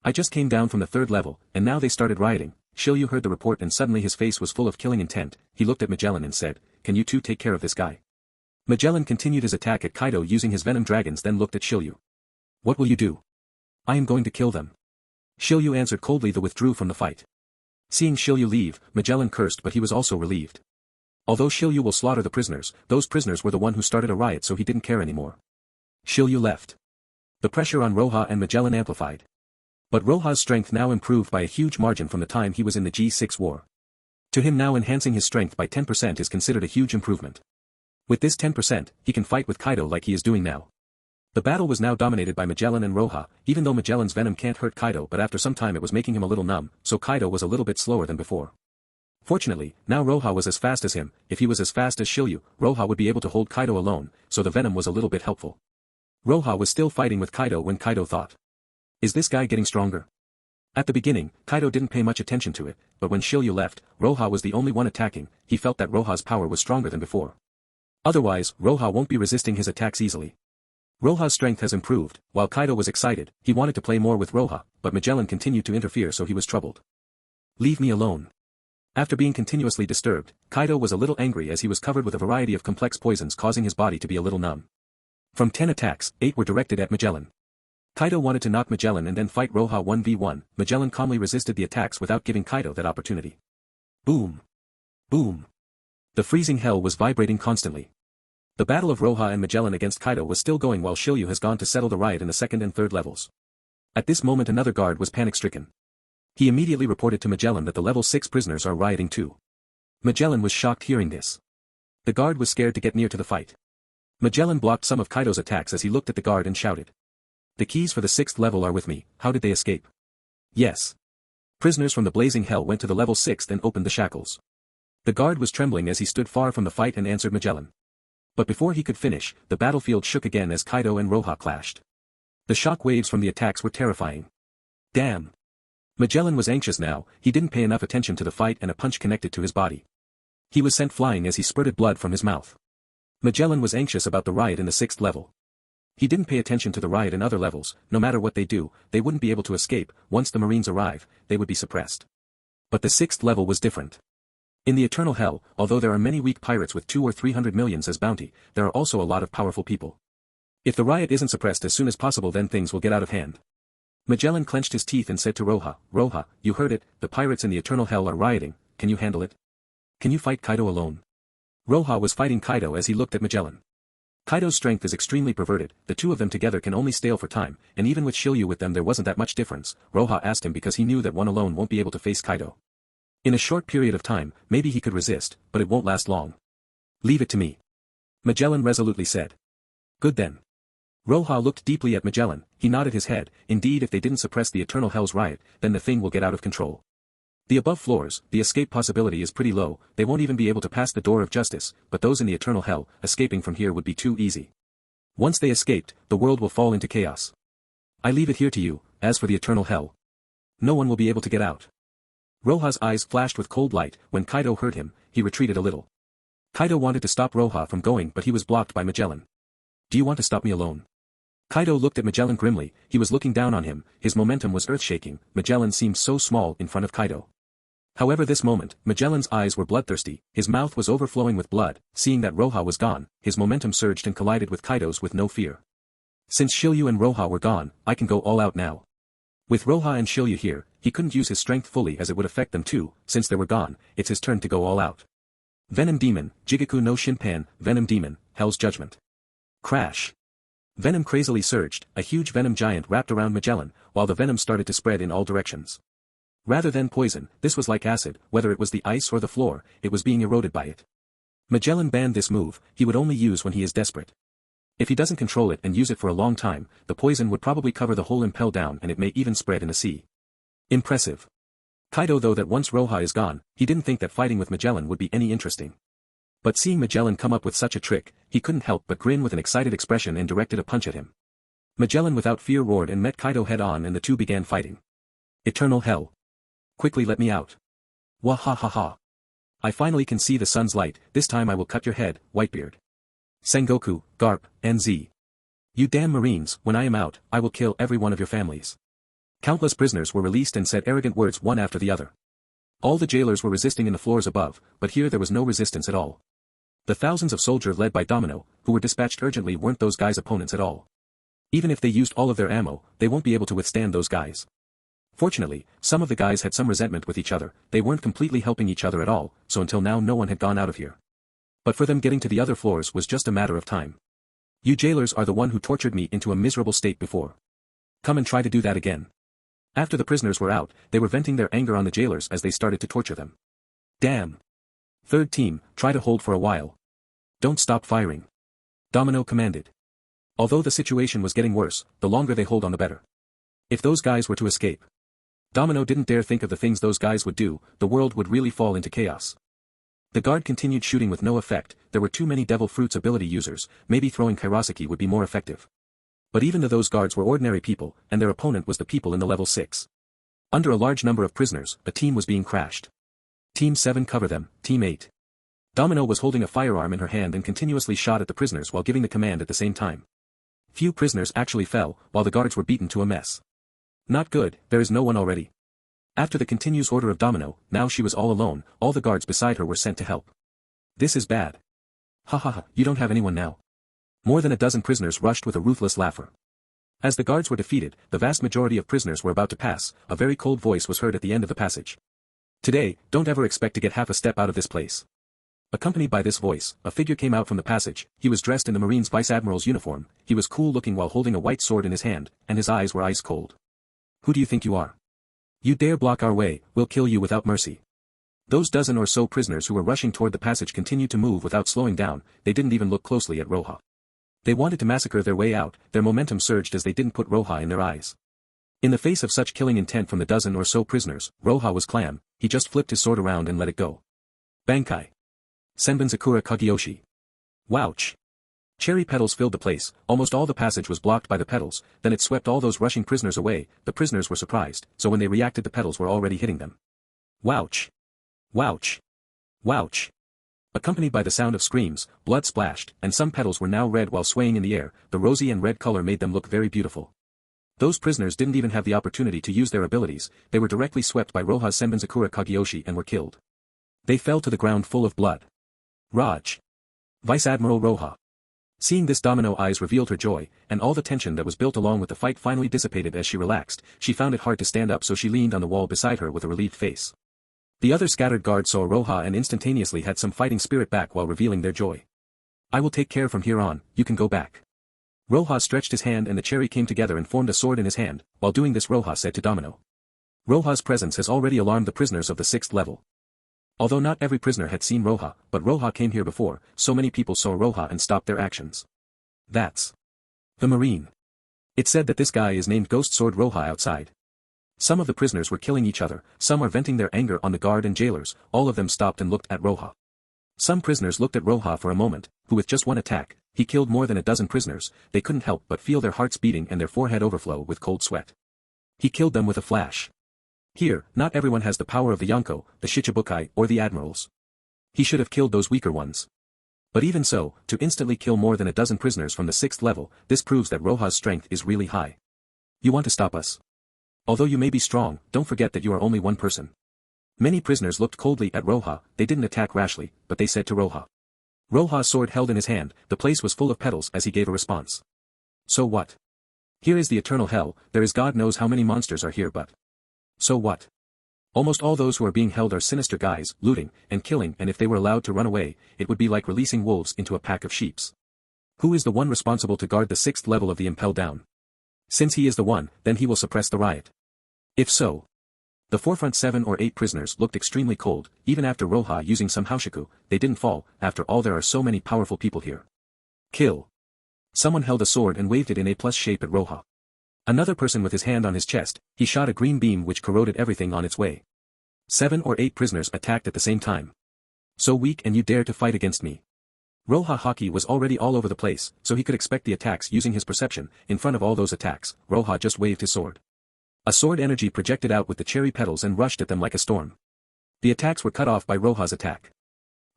Speaker 2: I just came down from the 3rd level, and now they started rioting. Shiryu heard the report and suddenly his face was full of killing intent. He looked at Magellan and said, "Can you two take care of this guy?" Magellan continued his attack at Kaido using his venom dragons then looked at Shiryu. "What will you do?" "I am going to kill them." Shiryu answered coldly then withdrew from the fight. Seeing Shiryu leave, Magellan cursed but he was also relieved. Although Shiryu will slaughter the prisoners, those prisoners were the one who started a riot so he didn't care anymore. Shiryu left. The pressure on Roja and Magellan amplified. But Roja's strength now improved by a huge margin from the time he was in the G6 war. To him now enhancing his strength by 10% is considered a huge improvement. With this 10%, he can fight with Kaido like he is doing now. The battle was now dominated by Magellan and Roja, even though Magellan's venom can't hurt Kaido but after some time it was making him a little numb, so Kaido was a little bit slower than before. Fortunately, now Roja was as fast as him. If he was as fast as Shiryu, Roja would be able to hold Kaido alone, so the venom was a little bit helpful. Roja was still fighting with Kaido when Kaido thought, "Is this guy getting stronger?" At the beginning, Kaido didn't pay much attention to it, but when Shiryu left, Roja was the only one attacking. He felt that Roja's power was stronger than before. Otherwise, Roja won't be resisting his attacks easily. Roja's strength has improved. While Kaido was excited, he wanted to play more with Roja, but Magellan continued to interfere so he was troubled. "Leave me alone." After being continuously disturbed, Kaido was a little angry as he was covered with a variety of complex poisons causing his body to be a little numb. From 10 attacks, 8 were directed at Magellan. Kaido wanted to knock Magellan and then fight Roja 1v1. Magellan calmly resisted the attacks without giving Kaido that opportunity. Boom. Boom. The freezing hell was vibrating constantly. The battle of Roja and Magellan against Kaido was still going while Shiryu has gone to settle the riot in the 2nd and 3rd levels. At this moment another guard was panic-stricken. He immediately reported to Magellan that the level 6 prisoners are rioting too. Magellan was shocked hearing this. The guard was scared to get near to the fight. Magellan blocked some of Kaido's attacks as he looked at the guard and shouted. "The keys for the 6th level are with me. How did they escape?" "Yes." Prisoners from the blazing hell went to the level 6th and opened the shackles. The guard was trembling as he stood far from the fight and answered Magellan. But before he could finish, the battlefield shook again as Kaido and Roja clashed. The shock waves from the attacks were terrifying. Damn. Magellan was anxious now. He didn't pay enough attention to the fight and a punch connected to his body. He was sent flying as he spurted blood from his mouth. Magellan was anxious about the riot in the 6th level. He didn't pay attention to the riot in other levels. No matter what they do, they wouldn't be able to escape. Once the Marines arrive, they would be suppressed. But the 6th level was different. In the Eternal Hell, although there are many weak pirates with 200 or 300 millions as bounty, there are also a lot of powerful people. If the riot isn't suppressed as soon as possible then things will get out of hand. Magellan clenched his teeth and said to Roja, Roja, you heard it, the pirates in the eternal hell are rioting, can you handle it? Can you fight Kaido alone? Roja was fighting Kaido as he looked at Magellan. Kaido's strength is extremely perverted, the two of them together can only stale for time, and even with Shiryu with them there wasn't that much difference. Roja asked him because he knew that one alone won't be able to face Kaido. In a short period of time, maybe he could resist, but it won't last long. Leave it to me. Magellan resolutely said. Good then. Roja looked deeply at Magellan, he nodded his head, indeed if they didn't suppress the eternal hell's riot, then the thing will get out of control. The above floors, the escape possibility is pretty low, they won't even be able to pass the door of justice, but those in the eternal hell, escaping from here would be too easy. Once they escaped, the world will fall into chaos. I leave it here to you, as for the eternal hell. No one will be able to get out. Roja's eyes flashed with cold light, when Kaido heard him, he retreated a little. Kaido wanted to stop Roja from going but he was blocked by Magellan. Do you want to stop me alone? Kaido looked at Magellan grimly, he was looking down on him, his momentum was earth-shaking, Magellan seemed so small in front of Kaido. However this moment, Magellan's eyes were bloodthirsty, his mouth was overflowing with blood, seeing that Roja was gone, his momentum surged and collided with Kaido's with no fear. Since Shiryu and Roja were gone, I can go all out now. With Roja and Shiryu here, he couldn't use his strength fully as it would affect them too, since they were gone, it's his turn to go all out. Venom Demon, Jigaku no Shinpan, Venom Demon, Hell's Judgment. Crash. Venom crazily surged, a huge venom giant wrapped around Magellan, while the venom started to spread in all directions. Rather than poison, this was like acid, whether it was the ice or the floor, it was being eroded by it. Magellan banned this move, he would only use when he is desperate. If he doesn't control it and use it for a long time, the poison would probably cover the whole impel down and it may even spread in the sea. Impressive. Kaido though that once Roja is gone, he didn't think that fighting with Magellan would be any interesting. But seeing Magellan come up with such a trick, he couldn't help but grin with an excited expression and directed a punch at him. Magellan without fear roared and met Kaido head on and the two began fighting. Eternal hell. Quickly let me out. Wah ha ha ha. I finally can see the sun's light, this time I will cut your head, Whitebeard. Sengoku, Garp, and Z. You damn Marines, when I am out, I will kill every one of your families. Countless prisoners were released and said arrogant words one after the other. All the jailers were resisting in the floors above, but here there was no resistance at all. The thousands of soldiers led by Domino, who were dispatched urgently weren't those guys' opponents at all. Even if they used all of their ammo, they won't be able to withstand those guys. Fortunately, some of the guys had some resentment with each other, they weren't completely helping each other at all, so until now no one had gone out of here. But for them getting to the other floors was just a matter of time. You jailers are the one who tortured me into a miserable state before. Come and try to do that again. After the prisoners were out, they were venting their anger on the jailers as they started to torture them. Damn. Third team, try to hold for a while. Don't stop firing. Domino commanded. Although the situation was getting worse, the longer they hold on the better. If those guys were to escape. Domino didn't dare think of the things those guys would do, the world would really fall into chaos. The guard continued shooting with no effect, there were too many Devil Fruit's ability users, maybe throwing Kairoseki would be more effective. But even though those guards were ordinary people, and their opponent was the people in the level 6. Under a large number of prisoners, a team was being crashed. Team 7 cover them, Team 8. Domino was holding a firearm in her hand and continuously shot at the prisoners while giving the command at the same time. Few prisoners actually fell, while the guards were beaten to a mess. Not good, there is no one already. After the continuous order of Domino, now she was all alone, all the guards beside her were sent to help. This is bad. Ha ha ha, you don't have anyone now. More than a dozen prisoners rushed with a ruthless laugher. As the guards were defeated, the vast majority of prisoners were about to pass, a very cold voice was heard at the end of the passage. Today, don't ever expect to get half a step out of this place. Accompanied by this voice, a figure came out from the passage, he was dressed in the Marine's Vice Admiral's uniform, he was cool looking while holding a white sword in his hand, and his eyes were ice cold. Who do you think you are? You dare block our way, we'll kill you without mercy. Those dozen or so prisoners who were rushing toward the passage continued to move without slowing down, they didn't even look closely at Roja. They wanted to massacre their way out, their momentum surged as they didn't put Roja in their eyes. In the face of such killing intent from the dozen or so prisoners, Roja was clam, he just flipped his sword around and let it go. Bankai. Senbonzakura Kagyoshi. Wouch. Cherry petals filled the place, almost all the passage was blocked by the petals, then it swept all those rushing prisoners away, the prisoners were surprised, so when they reacted the petals were already hitting them. Wouch. Wouch. Wouch. Accompanied by the sound of screams, blood splashed, and some petals were now red while swaying in the air, the rosy and red color made them look very beautiful. Those prisoners didn't even have the opportunity to use their abilities, they were directly swept by Roja's Senbonzakura Kagyoshi and were killed. They fell to the ground full of blood. Raj. Vice Admiral Roja. Seeing this, Domino eyes revealed her joy, and all the tension that was built along with the fight finally dissipated as she relaxed. She found it hard to stand up, so she leaned on the wall beside her with a relieved face. The other scattered guards saw Roja and instantaneously had some fighting spirit back while revealing their joy. I will take care from here on, you can go back. Roja stretched his hand and the cherry came together and formed a sword in his hand. While doing this, Roja said to Domino. Roja's presence has already alarmed the prisoners of the 6th level. Although not every prisoner had seen Roja, but Roja came here before, so many people saw Roja and stopped their actions. That's the Marine. It said that this guy is named Ghost Sword Roja outside. Some of the prisoners were killing each other, some are venting their anger on the guard and jailers. All of them stopped and looked at Roja. Some prisoners looked at Roja for a moment, who with just one attack, he killed more than a dozen prisoners. They couldn't help but feel their hearts beating and their forehead overflow with cold sweat. He killed them with a flash. Here, not everyone has the power of the Yonko, the Shichibukai, or the admirals. He should have killed those weaker ones. But even so, to instantly kill more than a dozen prisoners from the 6th level, this proves that Roja's strength is really high. You want to stop us? Although you may be strong, don't forget that you are only one person. Many prisoners looked coldly at Roja. They didn't attack rashly, but they said to Roja. Roja's sword held in his hand, the place was full of petals as he gave a response. So what? Here is the eternal hell, there is God knows how many monsters are here, but so what? Almost all those who are being held are sinister guys, looting, and killing, and if they were allowed to run away, it would be like releasing wolves into a pack of sheeps. Who is the one responsible to guard the 6th level of the Impel Down? Since he is the one, then he will suppress the riot. If so. The forefront 7 or 8 prisoners looked extremely cold. Even after Roja using some Haushiku, they didn't fall. After all, there are so many powerful people here. Kill. Someone held a sword and waved it in a plus shape at Roja. Another person with his hand on his chest, he shot a green beam which corroded everything on its way. 7 or 8 prisoners attacked at the same time. So weak, and you dare to fight against me. Roja Haki was already all over the place, so he could expect the attacks. Using his perception. In front of all those attacks, Roja just waved his sword. A sword energy projected out with the cherry petals and rushed at them like a storm. The attacks were cut off by Roja's attack.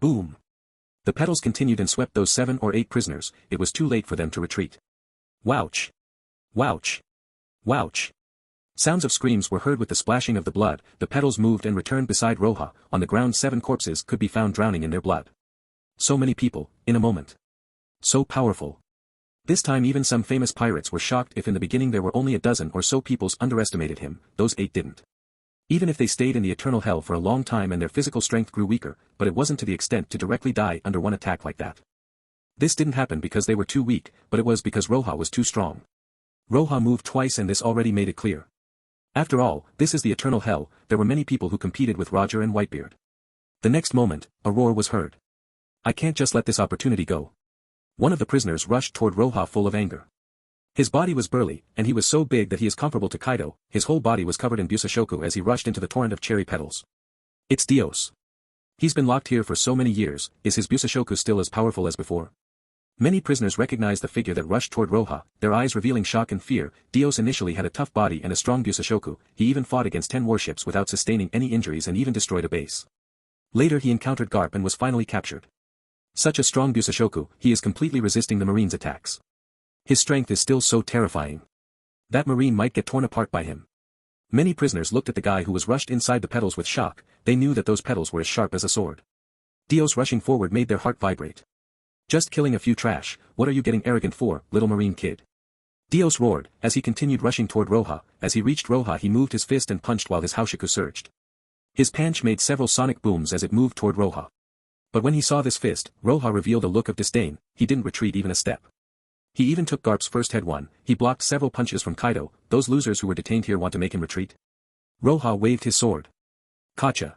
Speaker 2: Boom. The petals continued and swept those 7 or 8 prisoners. It was too late for them to retreat. Wouch. Wouch. Wouch. Sounds of screams were heard with the splashing of the blood. The petals moved and returned beside Roja. On the ground 7 corpses could be found drowning in their blood. So many people, in a moment. So powerful. This time even some famous pirates were shocked. If in the beginning there were only a dozen or so peoples underestimated him, those 8 didn't. Even if they stayed in the eternal hell for a long time and their physical strength grew weaker, but it wasn't to the extent to directly die under one attack like that. This didn't happen because they were too weak, but it was because Roja was too strong. Roja moved twice and this already made it clear. After all, this is the eternal hell. There were many people who competed with Roger and Whitebeard. The next moment, a roar was heard. I can't just let this opportunity go. One of the prisoners rushed toward Roja full of anger. His body was burly, and he was so big that he is comparable to Kaido. His whole body was covered in Busashoku as he rushed into the torrent of cherry petals. It's Dios. He's been locked here for so many years. Is his Busashoku still as powerful as before? Many prisoners recognized the figure that rushed toward Roja, their eyes revealing shock and fear. Dios initially had a tough body and a strong Busashoku. He even fought against 10 warships without sustaining any injuries and even destroyed a base. Later he encountered Garp and was finally captured. Such a strong Busashoku, he is completely resisting the Marine's attacks. His strength is still so terrifying. That Marine might get torn apart by him. Many prisoners looked at the guy who was rushed inside the petals with shock. They knew that those petals were as sharp as a sword. Dios rushing forward made their heart vibrate. Just killing a few trash, what are you getting arrogant for, little Marine kid? Dios roared, as he continued rushing toward Roja. As he reached Roja he moved his fist and punched while his Haushiku surged. His punch made several sonic booms as it moved toward Roja. But when he saw this fist, Roja revealed a look of disdain. He didn't retreat even a step. He even took Garp's first head one. He blocked several punches from Kaido. Those losers who were detained here want to make him retreat. Roja waved his sword. Kacha.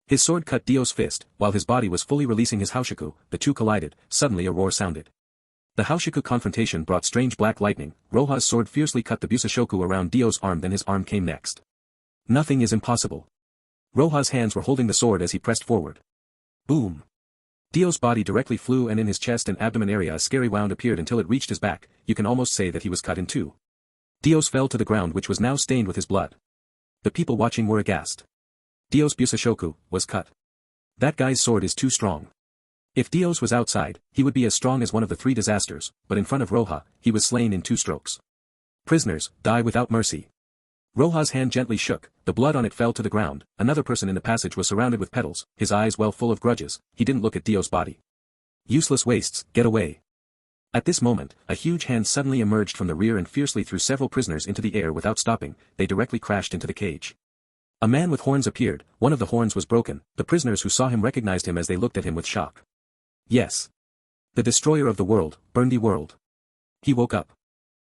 Speaker 2: His sword cut Dio's fist, while his body was fully releasing his Haushiku. The two collided. Suddenly a roar sounded. The Haushiku confrontation brought strange black lightning. Roja's sword fiercely cut the Busashoku around Dio's arm, then his arm came next. Nothing is impossible. Roja's hands were holding the sword as he pressed forward. Boom. Dio's body directly flew, and in his chest and abdomen area a scary wound appeared until it reached his back. You can almost say that he was cut in two. Dios fell to the ground, which was now stained with his blood. The people watching were aghast. Dios Busashoku was cut. That guy's sword is too strong. If Dios was outside, he would be as strong as one of the 3 disasters, but in front of Roja, he was slain in 2 strokes. Prisoners, die without mercy. Roja's hand gently shook, the blood on it fell to the ground. Another person in the passage was surrounded with petals, his eyes well full of grudges. He didn't look at Dio's body. Useless wastes, get away. At this moment, a huge hand suddenly emerged from the rear and fiercely threw several prisoners into the air without stopping. They directly crashed into the cage. A man with horns appeared. One of the horns was broken. The prisoners who saw him recognized him as they looked at him with shock. Yes. The destroyer of the world, burned the world. He woke up.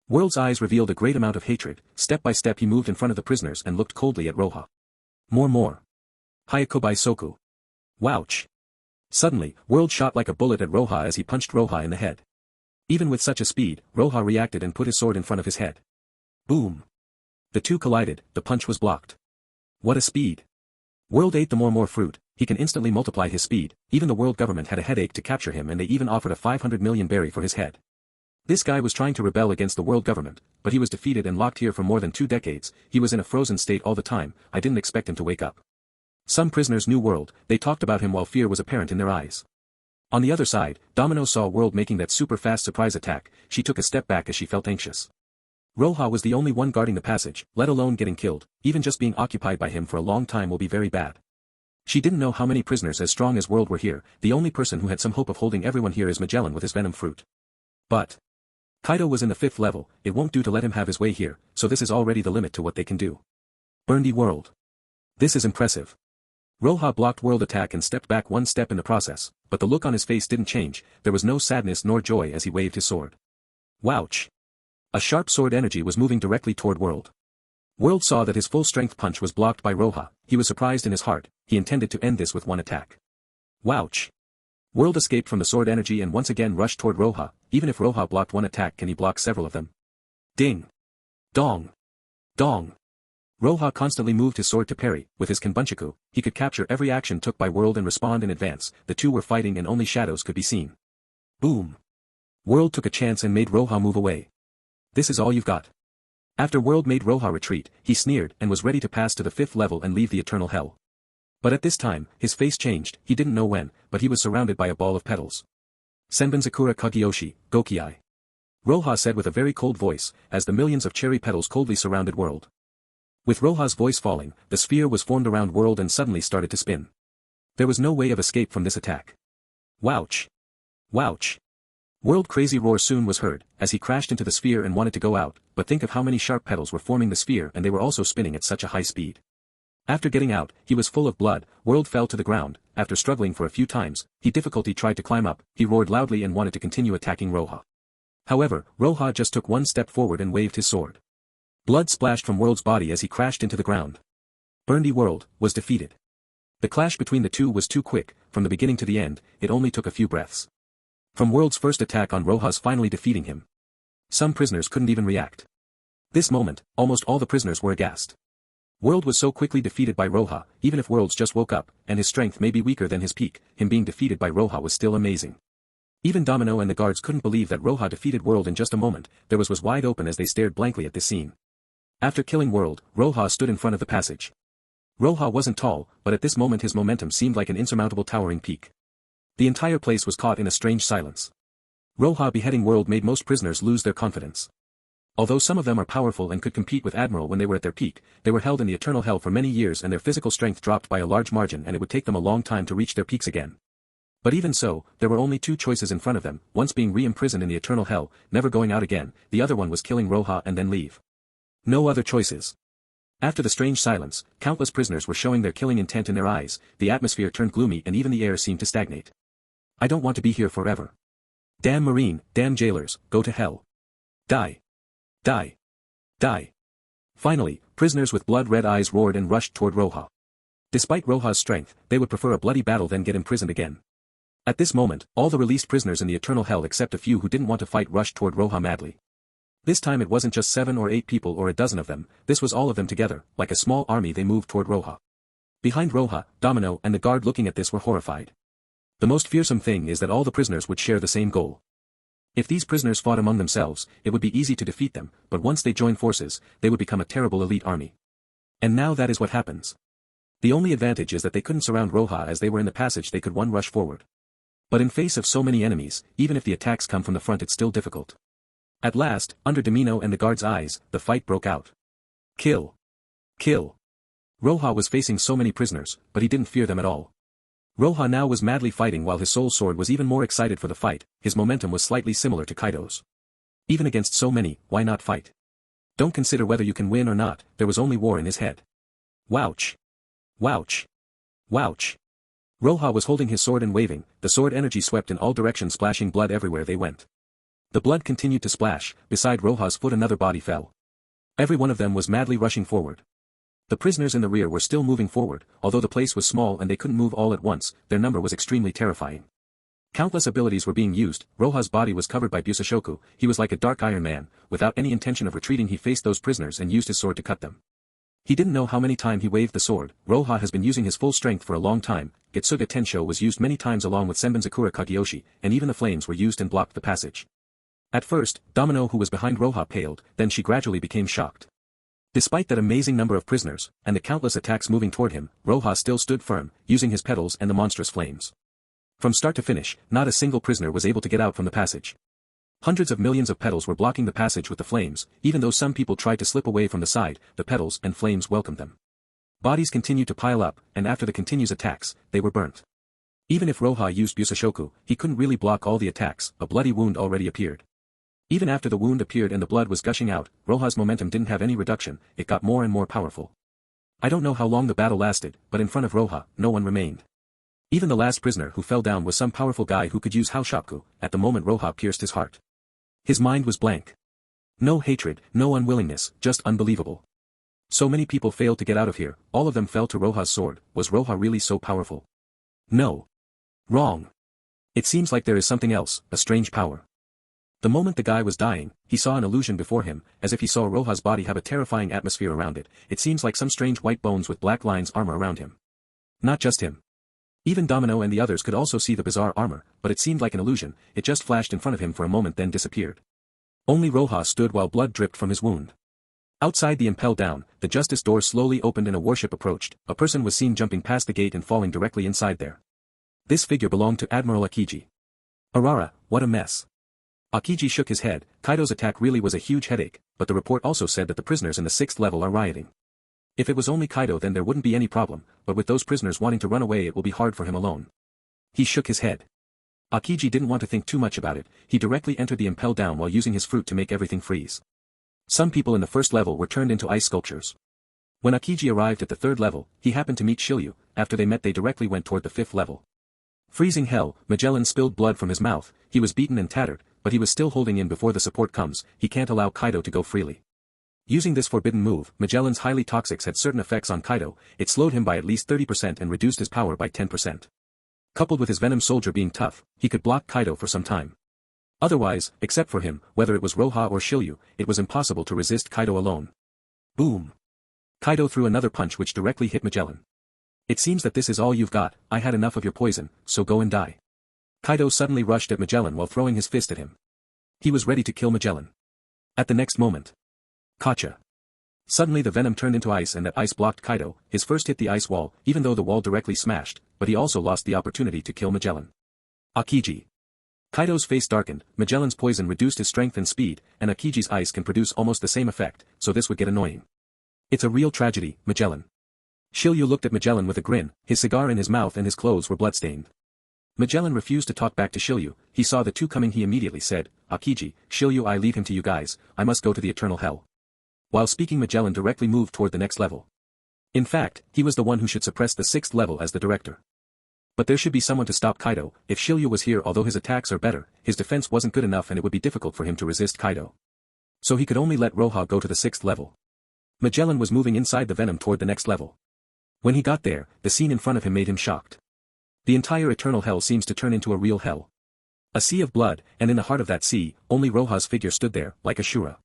Speaker 2: World's eyes revealed a great amount of hatred. Step by step he moved in front of the prisoners and looked coldly at Roja. More. Hayakobai Soku. Wouch. Suddenly, World shot like a bullet at Roja as he punched Roja in the head. Even with such a speed, Roja reacted and put his sword in front of his head. Boom. The two collided. The punch was blocked. What a speed. World ate the more fruit. He can instantly multiply his speed. Even the world government had a headache to capture him, and they even offered a 500 million berry for his head. This guy was trying to rebel against the world government, but he was defeated and locked here for more than 2 decades. He was in a frozen state all the time. I didn't expect him to wake up. Some prisoners knew World. They talked about him while fear was apparent in their eyes. On the other side, Domino saw World making that super fast surprise attack. She took a step back as she felt anxious. Roja was the only one guarding the passage, let alone getting killed. Even just being occupied by him for a long time will be very bad. She didn't know how many prisoners as strong as World were here. The only person who had some hope of holding everyone here is Magellan with his venom fruit. But Kaido was in the 5th level. It won't do to let him have his way here, so this is already the limit to what they can do. Burn the world. This is impressive. Roja blocked World attack and stepped back 1 step in the process, but the look on his face didn't change. There was no sadness nor joy as he waved his sword. Wouch. A sharp sword energy was moving directly toward World. World saw that his full strength punch was blocked by Roja. He was surprised in his heart. He intended to end this with 1 attack. Wouch. World escaped from the sword energy and once again rushed toward Roja. Even if Roja blocked 1 attack, can he block several of them? Ding. Dong. Dong. Roja constantly moved his sword to parry. With his Kenbunchaku, he could capture every action took by World and respond in advance. The two were fighting and only shadows could be seen. Boom. World took a chance and made Roja move away. This is all you've got. After World made Roja retreat, he sneered and was ready to pass to the 5th level and leave the eternal hell. But at this time, his face changed. He didn't know when, but he was surrounded by a ball of petals. Senbonzakura Kagyoshi, Gokiai. Roja said with a very cold voice, as the millions of cherry petals coldly surrounded World. With Roja's voice falling, the sphere was formed around World and suddenly started to spin. There was no way of escape from this attack. Wouch. Wouch. World crazy roar soon was heard, as he crashed into the sphere and wanted to go out, but think of how many sharp petals were forming the sphere and they were also spinning at such a high speed. After getting out, he was full of blood. World fell to the ground. After struggling for a few times, he difficulty tried to climb up. He roared loudly and wanted to continue attacking Roja. However, Roja just took 1 step forward and waved his sword. Blood splashed from World's body as he crashed into the ground. Burndy World was defeated. The clash between the two was too quick. From the beginning to the end, it only took a few breaths. From World's first attack on Roja's finally defeating him. Some prisoners couldn't even react. This moment, almost all the prisoners were aghast. World was so quickly defeated by Roja. Even if World's just woke up, and his strength may be weaker than his peak, him being defeated by Roja was still amazing. Even Domino and the guards couldn't believe that Roja defeated World in just a moment. Their eyes was wide open as they stared blankly at this scene. After killing World, Roja stood in front of the passage. Roja wasn't tall, but at this moment his momentum seemed like an insurmountable towering peak. The entire place was caught in a strange silence. Roja beheading World made most prisoners lose their confidence. Although some of them are powerful and could compete with Admiral when they were at their peak, they were held in the eternal hell for many years and their physical strength dropped by a large margin and it would take them a long time to reach their peaks again. But even so, there were only 2 choices in front of them, once being re-imprisoned in the eternal hell, never going out again, the other one was killing Roja and then leave. No other choices. After the strange silence, countless prisoners were showing their killing intent in their eyes, the atmosphere turned gloomy and even the air seemed to stagnate. I don't want to be here forever. Damn Marine, damn jailers, go to hell. Die. Die. Die. Finally, prisoners with blood-red eyes roared and rushed toward Roja. Despite Roja's strength, they would prefer a bloody battle than get imprisoned again. At this moment, all the released prisoners in the eternal hell except a few who didn't want to fight rushed toward Roja madly. This time it wasn't just 7 or 8 people or a dozen of them, this was all of them together, like a small army they moved toward Roja. Behind Roja, Domino and the guard looking at this were horrified. The most fearsome thing is that all the prisoners would share the same goal. If these prisoners fought among themselves, it would be easy to defeat them, but once they joined forces, they would become a terrible elite army. And now that is what happens. The only advantage is that they couldn't surround Roja as they were in the passage they could one rush forward. But in face of so many enemies, even if the attacks come from the front it's still difficult. At last, under Domino and the guard's eyes, the fight broke out. Kill. Kill. Roja was facing so many prisoners, but he didn't fear them at all. Roja now was madly fighting while his soul sword was even more excited for the fight. His momentum was slightly similar to Kaido's. Even against so many, why not fight? Don't consider whether you can win or not, there was only war in his head. Wouch! Wouch! Wouch! Roja was holding his sword and waving, the sword energy swept in all directions, splashing blood everywhere they went. The blood continued to splash, beside Roja's foot another body fell. Every one of them was madly rushing forward. The prisoners in the rear were still moving forward, although the place was small and they couldn't move all at once, their number was extremely terrifying. Countless abilities were being used, Roja's body was covered by Busashoku, he was like a dark Iron Man, without any intention of retreating he faced those prisoners and used his sword to cut them. He didn't know how many times he waved the sword, Roja has been using his full strength for a long time, Getsuga Tenshō was used many times along with Senbonzakura Kageyoshi, and even the flames were used and blocked the passage. At first, Domino who was behind Roja paled, then she gradually became shocked. Despite that amazing number of prisoners, and the countless attacks moving toward him, Roja still stood firm, using his petals and the monstrous flames. From start to finish, not a single prisoner was able to get out from the passage. Hundreds of millions of petals were blocking the passage with the flames, even though some people tried to slip away from the side, the petals and flames welcomed them. Bodies continued to pile up, and after the continuous attacks, they were burnt. Even if Roja used Busashoku, he couldn't really block all the attacks, a bloody wound already appeared. Even after the wound appeared and the blood was gushing out, Roja's momentum didn't have any reduction, it got more and more powerful. I don't know how long the battle lasted, but in front of Roja, no one remained. Even the last prisoner who fell down was some powerful guy who could use Haoshaku, at the moment Roja pierced his heart. His mind was blank. No hatred, no unwillingness, just unbelievable. So many people failed to get out of here, all of them fell to Roja's sword, was Roja really so powerful? No. Wrong. It seems like there is something else, a strange power. The moment the guy was dying, he saw an illusion before him, as if he saw Roja's body have a terrifying atmosphere around it, it seems like some strange white bones with black lines armor around him. Not just him. Even Domino and the others could also see the bizarre armor, but it seemed like an illusion, it just flashed in front of him for a moment then disappeared. Only Roja stood while blood dripped from his wound. Outside the impel down, the justice door slowly opened and a warship approached, a person was seen jumping past the gate and falling directly inside there. This figure belonged to Admiral Akiji. Arara, what a mess. Akiji shook his head, Kaido's attack really was a huge headache, but the report also said that the prisoners in the 6th level are rioting. If it was only Kaido then there wouldn't be any problem, but with those prisoners wanting to run away it will be hard for him alone. He shook his head. Akiji didn't want to think too much about it, he directly entered the impel down while using his fruit to make everything freeze. Some people in the 1st level were turned into ice sculptures. When Akiji arrived at the 3rd level, he happened to meet Shiryu, after they met they directly went toward the 5th level. Freezing hell, Magellan spilled blood from his mouth, he was beaten and tattered, but he was still holding in before the support comes, he can't allow Kaido to go freely. Using this forbidden move, Magellan's highly toxics had certain effects on Kaido, it slowed him by at least 30% and reduced his power by 10%. Coupled with his Venom Soldier being tough, he could block Kaido for some time. Otherwise, except for him, whether it was Roja or Shiryu, it was impossible to resist Kaido alone. Boom! Kaido threw another punch which directly hit Magellan. It seems that this is all you've got, I had enough of your poison, so go and die. Kaido suddenly rushed at Magellan while throwing his fist at him. He was ready to kill Magellan. At the next moment. Gotcha. Suddenly the venom turned into ice and that ice blocked Kaido, his first hit the ice wall, even though the wall directly smashed, but he also lost the opportunity to kill Magellan. Akiji. Kaido's face darkened, Magellan's poison reduced his strength and speed, and Akiji's ice can produce almost the same effect, so this would get annoying. It's a real tragedy, Magellan. Shiryu looked at Magellan with a grin, his cigar in his mouth and his clothes were bloodstained. Magellan refused to talk back to Shiryu, he saw the two coming he immediately said, Akiji, Shiryu I leave him to you guys, I must go to the eternal hell. While speaking Magellan directly moved toward the next level. In fact, he was the one who should suppress the 6th level as the director. But there should be someone to stop Kaido, if Shiryu was here although his attacks are better, his defense wasn't good enough and it would be difficult for him to resist Kaido. So he could only let Roja go to the 6th level. Magellan was moving inside the venom toward the next level. When he got there, the scene in front of him made him shocked. The entire eternal hell seems to turn into a real hell. A sea of blood, and in the heart of that sea, only Roja's figure stood there, like a Shura.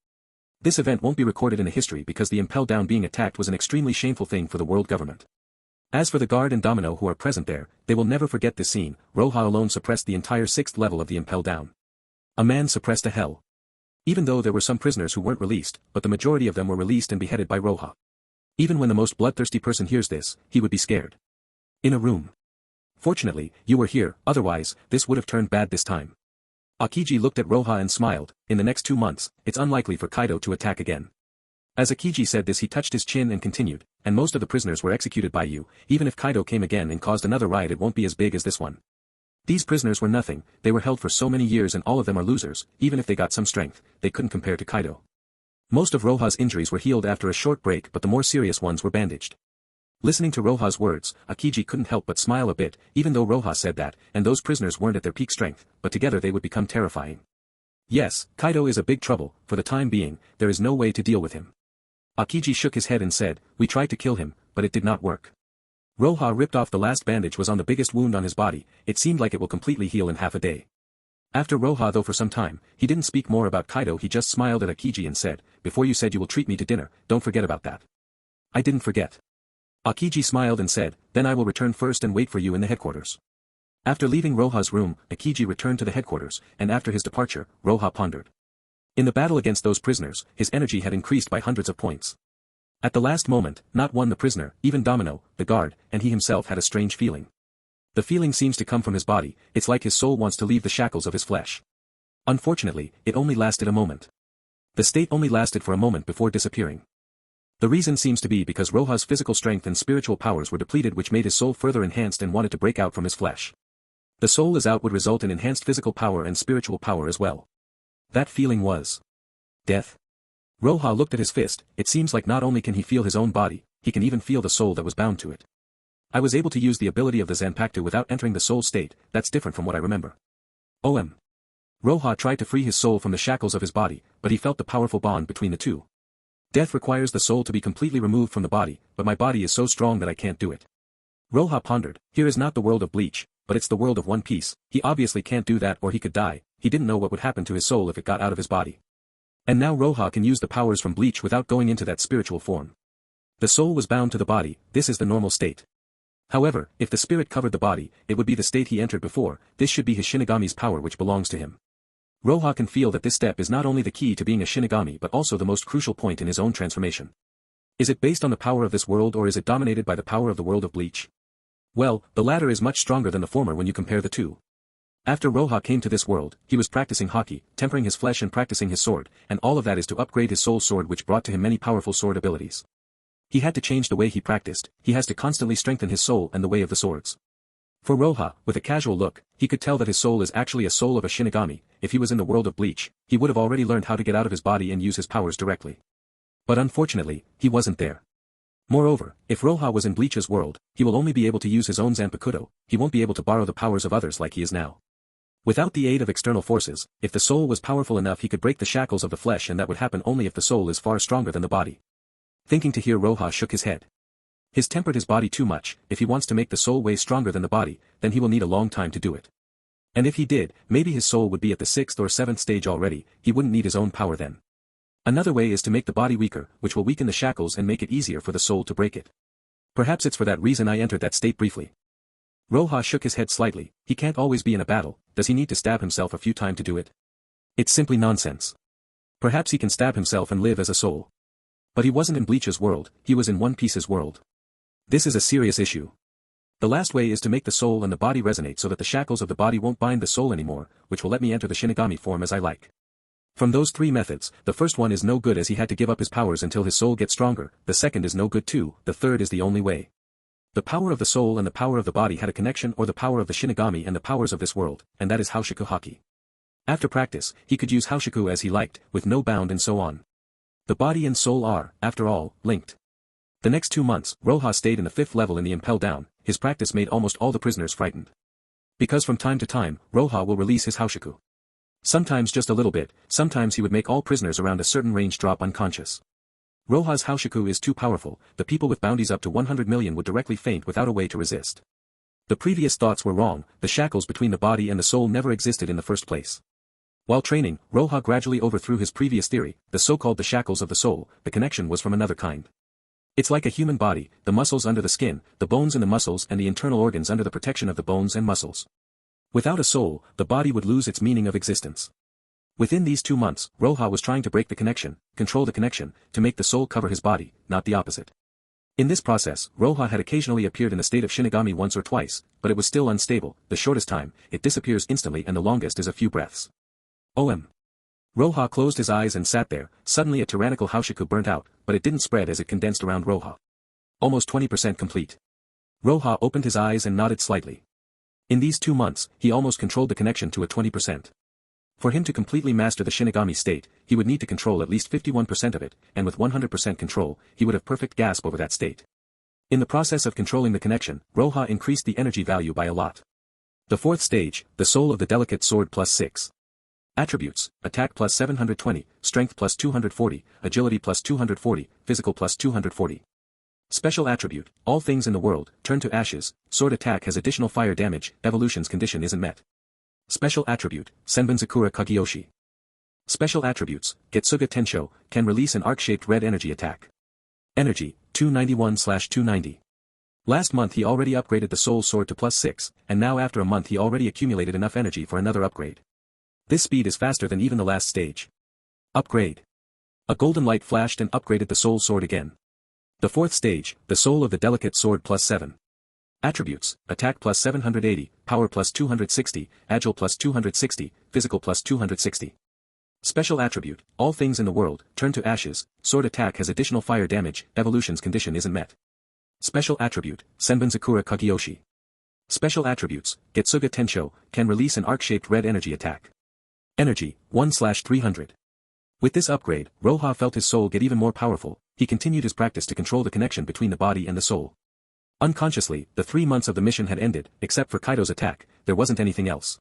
Speaker 2: This event won't be recorded in the history because the Impel Down being attacked was an extremely shameful thing for the world government. As for the guard and Domino who are present there, they will never forget this scene, Roja alone suppressed the entire 6th level of the Impel Down. A man suppressed a hell. Even though there were some prisoners who weren't released, but the majority of them were released and beheaded by Roja. Even when the most bloodthirsty person hears this, he would be scared. In a room. Fortunately, you were here, otherwise, this would have turned bad this time. Akiji looked at Roja and smiled, in the next 2 months, it's unlikely for Kaido to attack again. As Akiji said this he touched his chin and continued, and most of the prisoners were executed by you, even if Kaido came again and caused another riot it won't be as big as this one. These prisoners were nothing, they were held for so many years and all of them are losers, even if they got some strength, they couldn't compare to Kaido. Most of Roja's injuries were healed after a short break but the more serious ones were bandaged. Listening to Roja's words, Akiji couldn't help but smile a bit, even though Roja said that, and those prisoners weren't at their peak strength, but together they would become terrifying. Yes, Kaido is a big trouble, for the time being, there is no way to deal with him. Akiji shook his head and said, we tried to kill him, but it did not work. Roja ripped off the last bandage was on the biggest wound on his body, it seemed like it will completely heal in half a day. After Roja though for some time, he didn't speak more about Kaido he just smiled at Akiji and said, before you said you will treat me to dinner, don't forget about that. I didn't forget. Akiji smiled and said, then I will return first and wait for you in the headquarters. After leaving Roja's room, Akiji returned to the headquarters, and after his departure, Roja pondered. In the battle against those prisoners, his energy had increased by hundreds of points. At the last moment, not one the prisoner, even Domino, the guard, and he himself had a strange feeling. The feeling seems to come from his body, it's like his soul wants to leave the shackles of his flesh. Unfortunately, it only lasted a moment. The state only lasted for a moment before disappearing. The reason seems to be because Roja's physical strength and spiritual powers were depleted which made his soul further enhanced and wanted to break out from his flesh. The soul is out would result in enhanced physical power and spiritual power as well. That feeling was death. Roja looked at his fist, it seems like not only can he feel his own body, he can even feel the soul that was bound to it. I was able to use the ability of the Zanpakuto without entering the soul state, that's different from what I remember. Roja tried to free his soul from the shackles of his body, but he felt the powerful bond between the two. Death requires the soul to be completely removed from the body, but my body is so strong that I can't do it. Roja pondered, here is not the world of Bleach, but it's the world of One Piece, he obviously can't do that or he could die, he didn't know what would happen to his soul if it got out of his body. And now Roja can use the powers from Bleach without going into that spiritual form. The soul was bound to the body, this is the normal state. However, if the spirit covered the body, it would be the state he entered before, this should be his Shinigami's power which belongs to him. Roja can feel that this step is not only the key to being a Shinigami but also the most crucial point in his own transformation. Is it based on the power of this world or is it dominated by the power of the world of Bleach? Well, the latter is much stronger than the former when you compare the two. After Roja came to this world, he was practicing hockey, tempering his flesh and practicing his sword, and all of that is to upgrade his soul sword which brought to him many powerful sword abilities. He had to change the way he practiced, he has to constantly strengthen his soul and the way of the swords. For Roja, with a casual look, he could tell that his soul is actually a soul of a Shinigami, if he was in the world of Bleach, he would have already learned how to get out of his body and use his powers directly. But unfortunately, he wasn't there. Moreover, if Roja was in Bleach's world, he will only be able to use his own Zanpakuto, he won't be able to borrow the powers of others like he is now. Without the aid of external forces, if the soul was powerful enough he could break the shackles of the flesh and that would happen only if the soul is far stronger than the body. Thinking to hear Roja shook his head. He's tempered his body too much, if he wants to make the soul way stronger than the body, then he will need a long time to do it. And if he did, maybe his soul would be at the 6th or 7th stage already, he wouldn't need his own power then. Another way is to make the body weaker, which will weaken the shackles and make it easier for the soul to break it. Perhaps it's for that reason I entered that state briefly. Roja shook his head slightly, he can't always be in a battle, does he need to stab himself a few times to do it? It's simply nonsense. Perhaps he can stab himself and live as a soul. But he wasn't in Bleach's world, he was in One Piece's world. This is a serious issue. The last way is to make the soul and the body resonate so that the shackles of the body won't bind the soul anymore, which will let me enter the Shinigami form as I like. From those three methods, the first one is no good as he had to give up his powers until his soul gets stronger, the second is no good too, the third is the only way. The power of the soul and the power of the body had a connection or the power of the Shinigami and the powers of this world, and that is Haoshiku Haki. After practice, he could use Haoshiku as he liked, with no bound and so on. The body and soul are, after all, linked. The next 2 months, Roja stayed in the 5th level in the Impel Down, his practice made almost all the prisoners frightened. Because from time to time, Roja will release his Haoshiku. Sometimes just a little bit, sometimes he would make all prisoners around a certain range drop unconscious. Roja's Haoshiku is too powerful, the people with bounties up to 100 million would directly faint without a way to resist. The previous thoughts were wrong, the shackles between the body and the soul never existed in the first place. While training, Roja gradually overthrew his previous theory, the so-called the shackles of the soul, the connection was from another kind. It's like a human body, the muscles under the skin, the bones in the muscles and the internal organs under the protection of the bones and muscles. Without a soul, the body would lose its meaning of existence. Within these 2 months, Roja was trying to break the connection, control the connection, to make the soul cover his body, not the opposite. In this process, Roja had occasionally appeared in the state of Shinigami once or twice, but it was still unstable, the shortest time, it disappears instantly and the longest is a few breaths. Roja closed his eyes and sat there. Suddenly a tyrannical Haushiku burnt out, but it didn't spread as it condensed around Roja. Almost 20% complete. Roja opened his eyes and nodded slightly. In these 2 months, he almost controlled the connection to a 20%. For him to completely master the Shinigami state, he would need to control at least 51% of it, and with 100% control, he would have perfect grasp over that state. In the process of controlling the connection, Roja increased the energy value by a lot. The 4th stage, the soul of the delicate sword plus 6. Attributes, attack plus 720, strength plus 240, agility plus 240, physical plus 240. Special attribute, all things in the world, turn to ashes, sword attack has additional fire damage, evolution's condition isn't met. Special attribute, Senbonzakura Kagyoshi. Special attributes, Getsuga Tenshō, can release an arc-shaped red energy attack. Energy, 291/290. Last month he already upgraded the soul sword to plus 6, and now after a month he already accumulated enough energy for another upgrade. This speed is faster than even the last stage. Upgrade. A golden light flashed and upgraded the soul sword again. The 4th stage, the soul of the delicate sword plus 7. Attributes, attack plus 780, power plus 260, agile plus 260, physical plus 260. Special attribute, all things in the world, turn to ashes, sword attack has additional fire damage, evolution's condition isn't met. Special attribute, Senbonzakura Kagyoshi. Special attributes, Getsuga Tenshō, can release an arc-shaped red energy attack. Energy, 1/300. With this upgrade, Roja felt his soul get even more powerful. He continued his practice to control the connection between the body and the soul. Unconsciously, the 3 months of the mission had ended, except for Kaido's attack, there wasn't anything else.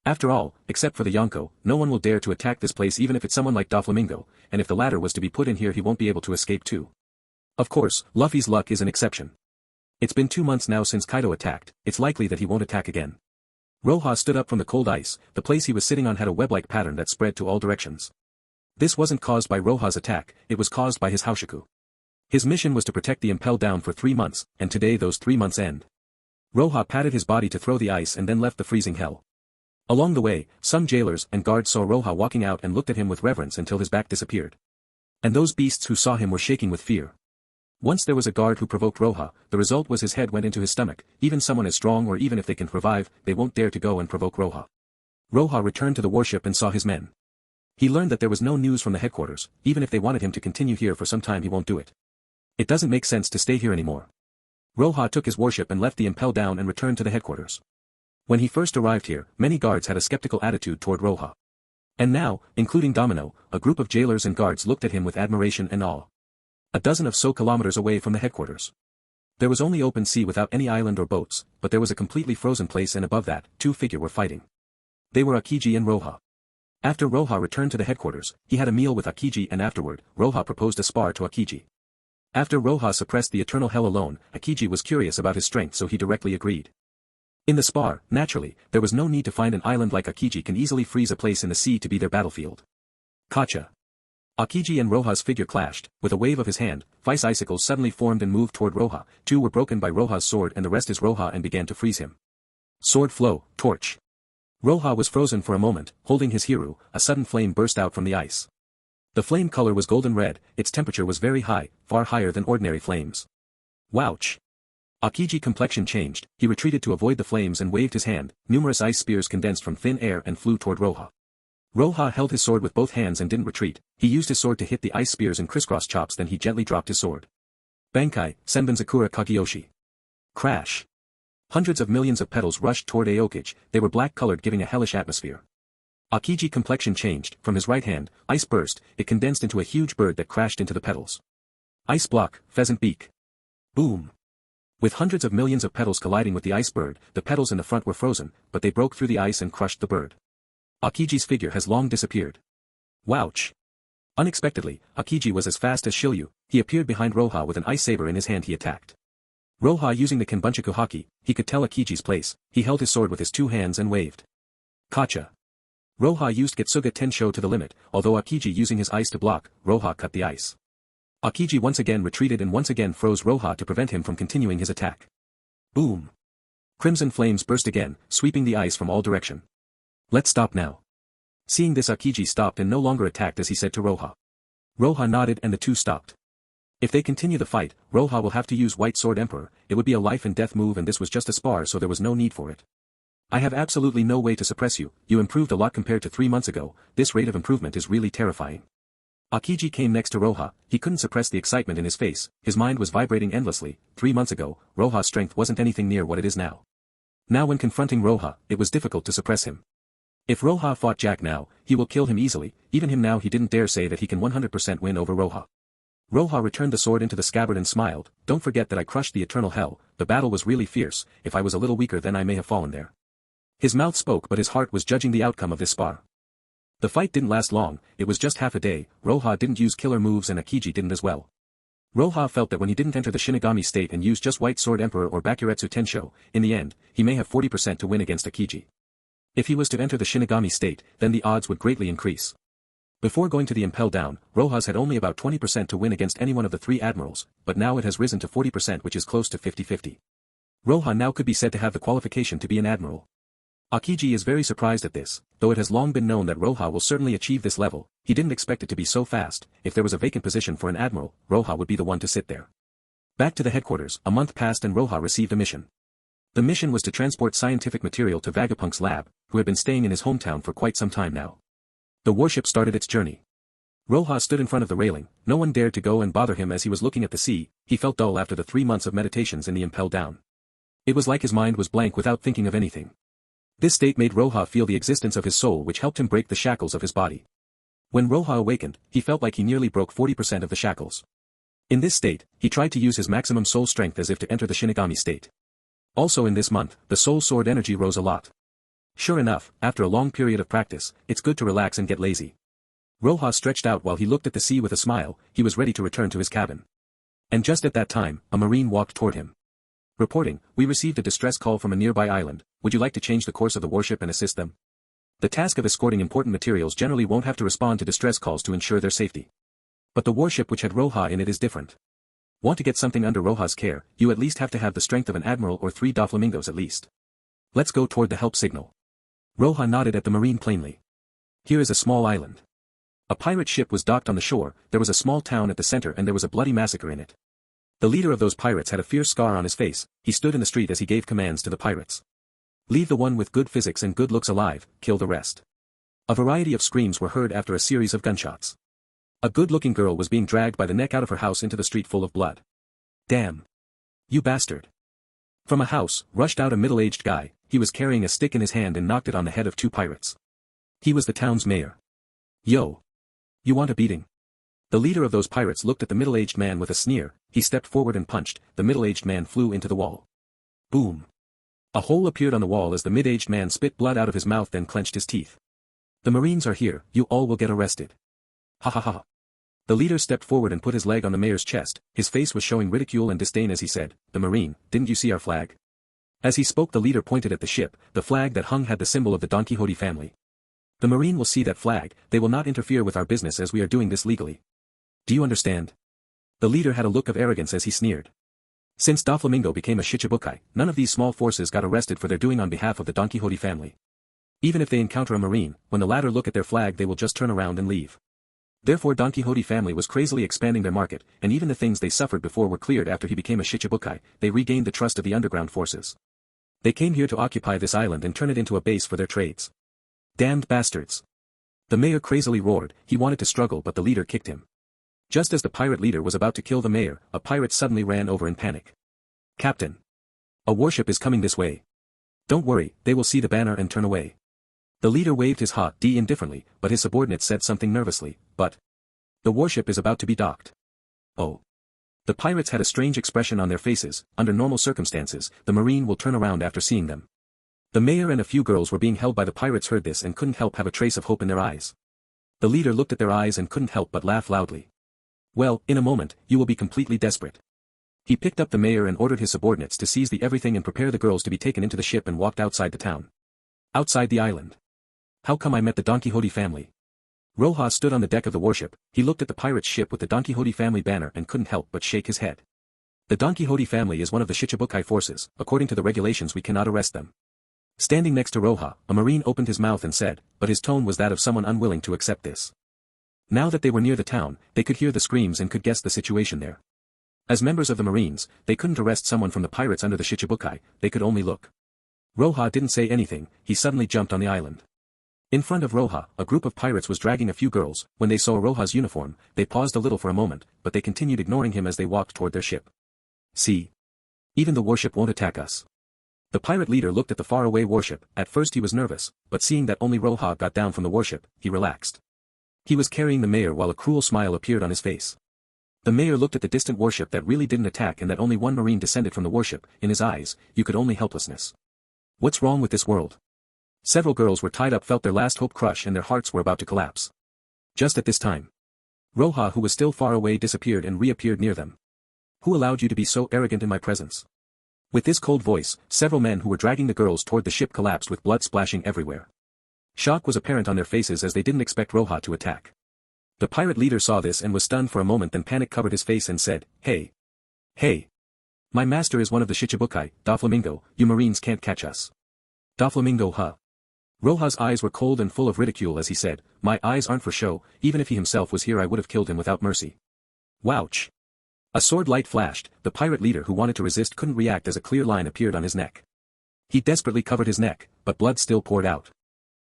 Speaker 2: After all, except for the Yonko, no one will dare to attack this place even if it's someone like Doflamingo, and if the latter was to be put in here he won't be able to escape too. Of course, Luffy's luck is an exception. It's been 2 months now since Kaido attacked, it's likely that he won't attack again. Roja stood up from the cold ice, the place he was sitting on had a web-like pattern that spread to all directions. This wasn't caused by Roja's attack, it was caused by his Haushiku. His mission was to protect the Impel Down for 3 months, and today those 3 months end. Roja patted his body to throw the ice and then left the freezing hell. Along the way, some jailers and guards saw Roja walking out and looked at him with reverence until his back disappeared. And those beasts who saw him were shaking with fear. Once there was a guard who provoked Roja, the result was his head went into his stomach, even someone as strong or even if they can revive, they won't dare to go and provoke Roja. Roja returned to the warship and saw his men. He learned that there was no news from the headquarters, even if they wanted him to continue here for some time he won't do it. It doesn't make sense to stay here anymore. Roja took his warship and left the Impel Down and returned to the headquarters. When he first arrived here, many guards had a skeptical attitude toward Roja. And now, including Domino, a group of jailers and guards looked at him with admiration and awe. A dozen of so kilometers away from the headquarters. There was only open sea without any island or boats, but there was a completely frozen place and above that, 2 figures were fighting. They were Akiji and Roja. After Roja returned to the headquarters, he had a meal with Akiji and afterward, Roja proposed a spar to Akiji. After Roja suppressed the eternal hell alone, Akiji was curious about his strength so he directly agreed. In the spar, naturally, there was no need to find an island like Akiji can easily freeze a place in the sea to be their battlefield. Kacha. Akiji and Roja's figure clashed, with a wave of his hand, ice icicles suddenly formed and moved toward Roja, 2 were broken by Roja's sword and the rest is Roja and began to freeze him. Sword flow, torch. Roja was frozen for a moment, holding his Hiru, a sudden flame burst out from the ice. The flame color was golden red, its temperature was very high, far higher than ordinary flames. Wouch! Akiji complexion changed, he retreated to avoid the flames and waved his hand, numerous ice spears condensed from thin air and flew toward Roja. Roja held his sword with both hands and didn't retreat, he used his sword to hit the ice spears in crisscross chops then he gently dropped his sword. Bankai, Senbonzakura Kagyoshi. Crash! Hundreds of millions of petals rushed toward Aokiji, they were black-colored giving a hellish atmosphere. Akiji complexion changed, from his right hand, ice burst, it condensed into a huge bird that crashed into the petals. Ice block, pheasant beak. Boom! With hundreds of millions of petals colliding with the ice bird, the petals in the front were frozen, but they broke through the ice and crushed the bird. Akiji's figure has long disappeared. Wouch! Unexpectedly, Akiji was as fast as Shiryu, he appeared behind Roja with an ice saber in his hand he attacked. Roja using the Kenbunchaku haki, he could tell Akiji's place, he held his sword with his 2 hands and waved. Kacha! Roja used Getsuga Tenshō to the limit, although Akiji using his ice to block, Roja cut the ice. Akiji once again retreated and once again froze Roja to prevent him from continuing his attack. Boom! Crimson flames burst again, sweeping the ice from all direction. Let's stop now. Seeing this Akiji stopped and no longer attacked as he said to Roja. Roja nodded and the 2 stopped. If they continue the fight, Roja will have to use White Sword Emperor, it would be a life and death move and this was just a spar so there was no need for it. I have absolutely no way to suppress you, you improved a lot compared to 3 months ago, this rate of improvement is really terrifying. Akiji came next to Roja, he couldn't suppress the excitement in his face, his mind was vibrating endlessly. 3 months ago, Roja's strength wasn't anything near what it is now. Now when confronting Roja, it was difficult to suppress him. If Roja fought Jack now, he will kill him easily, even him now he didn't dare say that he can 100% win over Roja. Roja returned the sword into the scabbard and smiled, don't forget that I crushed the eternal hell, the battle was really fierce, if I was a little weaker then I may have fallen there. His mouth spoke but his heart was judging the outcome of this spar. The fight didn't last long, it was just half a day, Roja didn't use killer moves and Akiji didn't as well. Roja felt that when he didn't enter the Shinigami state and use just White Sword Emperor or Bakuretsu Tenshō, in the end, he may have 40% to win against Akiji. If he was to enter the Shinigami state, then the odds would greatly increase. Before going to the Impel Down, Roja's had only about 20% to win against any one of the 3 admirals, but now it has risen to 40% which is close to 50-50. Roja now could be said to have the qualification to be an admiral. Akiji is very surprised at this, though it has long been known that Roja will certainly achieve this level, he didn't expect it to be so fast, if there was a vacant position for an admiral, Roja would be the one to sit there. Back to the headquarters, a month passed and Roja received a mission. The mission was to transport scientific material to Vagapunk's lab, who had been staying in his hometown for quite some time now. The warship started its journey. Roja stood in front of the railing, no one dared to go and bother him as he was looking at the sea, he felt dull after the 3 months of meditations in the Impel Down. It was like his mind was blank without thinking of anything. This state made Roja feel the existence of his soul which helped him break the shackles of his body. When Roja awakened, he felt like he nearly broke 40% of the shackles. In this state, he tried to use his maximum soul strength as if to enter the Shinigami state. Also in this month, the soul sword energy rose a lot. Sure enough, after a long period of practice, it's good to relax and get lazy. Roja stretched out while he looked at the sea with a smile, he was ready to return to his cabin. And just at that time, a marine walked toward him. Reporting, we received a distress call from a nearby island, would you like to change the course of the warship and assist them? The task of escorting important materials generally won't have to respond to distress calls to ensure their safety. But the warship which had Roja in it is different. Want to get something under Roja's care, you at least have to have the strength of an admiral or 3 Doflamingos at least. Let's go toward the help signal. Roja nodded at the marine plainly. Here is a small island. A pirate ship was docked on the shore, there was a small town at the center and there was a bloody massacre in it. The leader of those pirates had a fierce scar on his face, he stood in the street as he gave commands to the pirates. Leave the one with good physics and good looks alive, kill the rest. A variety of screams were heard after a series of gunshots. A good-looking girl was being dragged by the neck out of her house into the street full of blood. Damn. You bastard. From a house, rushed out a middle-aged guy, he was carrying a stick in his hand and knocked it on the head of 2 pirates. He was the town's mayor. Yo. You want a beating? The leader of those pirates looked at the middle-aged man with a sneer, he stepped forward and punched, the middle-aged man flew into the wall. Boom. A hole appeared on the wall as the mid-aged man spit blood out of his mouth then clenched his teeth. The Marines are here, you all will get arrested. Ha ha ha. The leader stepped forward and put his leg on the mayor's chest, his face was showing ridicule and disdain as he said, the Marine, didn't you see our flag? As he spoke the leader pointed at the ship, the flag that hung had the symbol of the Don Quixote family. The Marine will see that flag, they will not interfere with our business as we are doing this legally. Do you understand? The leader had a look of arrogance as he sneered. Since Doflamingo became a Shichibukai, none of these small forces got arrested for their doing on behalf of the Don Quixote family. Even if they encounter a Marine, when the latter look at their flag they will just turn around and leave. Therefore Don Quixote family was crazily expanding their market, and even the things they suffered before were cleared after he became a Shichibukai, they regained the trust of the underground forces. They came here to occupy this island and turn it into a base for their trades. Damned bastards. The mayor crazily roared, he wanted to struggle but the leader kicked him. Just as the pirate leader was about to kill the mayor, a pirate suddenly ran over in panic. Captain. A warship is coming this way. Don't worry, they will see the banner and turn away. The leader waved his hot D indifferently, but his subordinate said something nervously, but the warship is about to be docked. Oh. The pirates had a strange expression on their faces, under normal circumstances, the Marine will turn around after seeing them. The mayor and a few girls were being held by the pirates heard this and couldn't help have a trace of hope in their eyes. The leader looked at their eyes and couldn't help but laugh loudly. Well, in a moment, you will be completely desperate. He picked up the mayor and ordered his subordinates to seize the everything and prepare the girls to be taken into the ship and walked outside the town. Outside the island. How come I met the Don Quixote family? Roja stood on the deck of the warship, he looked at the pirate's ship with the Don Quixote family banner and couldn't help but shake his head. The Don Quixote family is one of the Shichibukai forces, according to the regulations we cannot arrest them. Standing next to Roja, a Marine opened his mouth and said, but his tone was that of someone unwilling to accept this. Now that they were near the town, they could hear the screams and could guess the situation there. As members of the Marines, they couldn't arrest someone from the pirates under the Shichibukai, they could only look. Roja didn't say anything, he suddenly jumped on the island. In front of Roja, a group of pirates was dragging a few girls. When they saw Roja's uniform, they paused a little for a moment, but they continued ignoring him as they walked toward their ship. See? Even the warship won't attack us. The pirate leader looked at the faraway warship. At first he was nervous, but seeing that only Roja got down from the warship, he relaxed. He was carrying the mayor while a cruel smile appeared on his face. The mayor looked at the distant warship that really didn't attack and that only one marine descended from the warship. In his eyes, you could only helplessness. What's wrong with this world? Several girls were tied up, felt their last hope crush and their hearts were about to collapse. Just at this time, Roja, who was still far away, disappeared and reappeared near them. Who allowed you to be so arrogant in my presence? With this cold voice, several men who were dragging the girls toward the ship collapsed with blood splashing everywhere. Shock was apparent on their faces as they didn't expect Roja to attack. The pirate leader saw this and was stunned for a moment, then panic covered his face and said, Hey! Hey! My master is one of the Shichibukai, Doflamingo, you marines can't catch us. Doflamingo, huh? Roja's eyes were cold and full of ridicule as he said, My eyes aren't for show, even if he himself was here I would have killed him without mercy. Wouch! A sword light flashed, the pirate leader who wanted to resist couldn't react as a clear line appeared on his neck. He desperately covered his neck, but blood still poured out.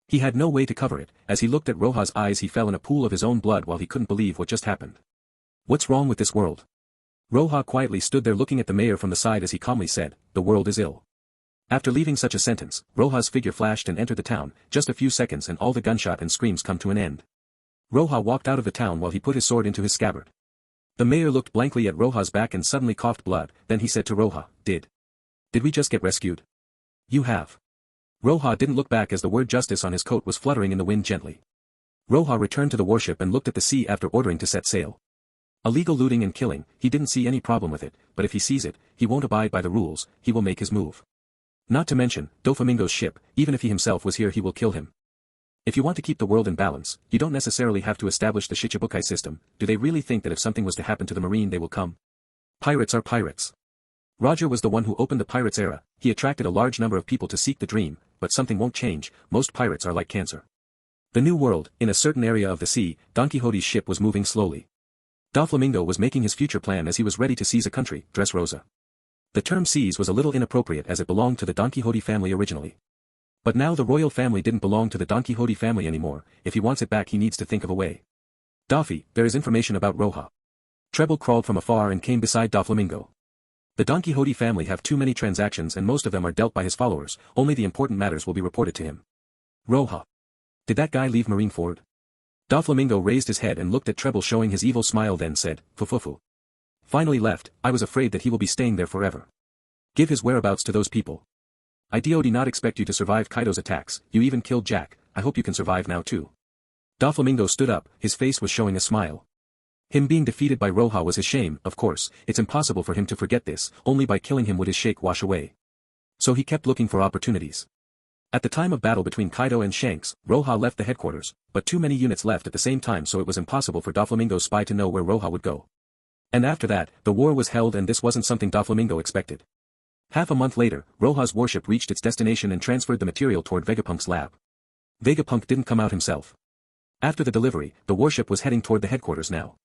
Speaker 2: He had no way to cover it. As he looked at Roja's eyes he fell in a pool of his own blood while he couldn't believe what just happened. What's wrong with this world? Roja quietly stood there looking at the mayor from the side as he calmly said, The world is ill. After leaving such a sentence, Roja's figure flashed and entered the town. Just a few seconds and all the gunshot and screams come to an end. Roja walked out of the town while he put his sword into his scabbard. The mayor looked blankly at Roja's back and suddenly coughed blood, then he said to Roja, Did we just get rescued? You have. Roja didn't look back as the word justice on his coat was fluttering in the wind gently. Roja returned to the warship and looked at the sea after ordering to set sail. Illegal looting and killing, he didn't see any problem with it, but if he sees it, he won't abide by the rules, he will make his move. Not to mention, Doflamingo's ship, even if he himself was here he will kill him. If you want to keep the world in balance, you don't necessarily have to establish the Shichibukai system. Do they really think that if something was to happen to the marine they will come? Pirates are pirates. Roja was the one who opened the pirates era, he attracted a large number of people to seek the dream, but something won't change, most pirates are like cancer. The new world, in a certain area of the sea, Don Quixote's ship was moving slowly. Doflamingo was making his future plan as he was ready to seize a country, Dressrosa. The term seize was a little inappropriate as it belonged to the Don Quixote family originally. But now the royal family didn't belong to the Don Quixote family anymore, if he wants it back he needs to think of a way. Doffy, there is information about Roja. Treble crawled from afar and came beside Doflamingo. The Don Quixote family have too many transactions and most of them are dealt by his followers, only the important matters will be reported to him. Roja. Did that guy leave Marineford? Doflamingo raised his head and looked at Treble showing his evil smile then said, Fufufu. Finally left, I was afraid that he will be staying there forever. Give his whereabouts to those people. I did not expect you to survive Kaido's attacks, you even killed Jack, I hope you can survive now too. Doflamingo stood up, his face was showing a smile. Him being defeated by Roja was his shame, of course, it's impossible for him to forget this, only by killing him would his shake wash away. So he kept looking for opportunities. At the time of battle between Kaido and Shanks, Roja left the headquarters, but too many units left at the same time so it was impossible for Doflamingo's spy to know where Roja would go. And after that, the war was held and this wasn't something Doflamingo expected. Half a month later, Roja's warship reached its destination and transferred the material toward Vegapunk's lab. Vegapunk didn't come out himself. After the delivery, the warship was heading toward the headquarters now.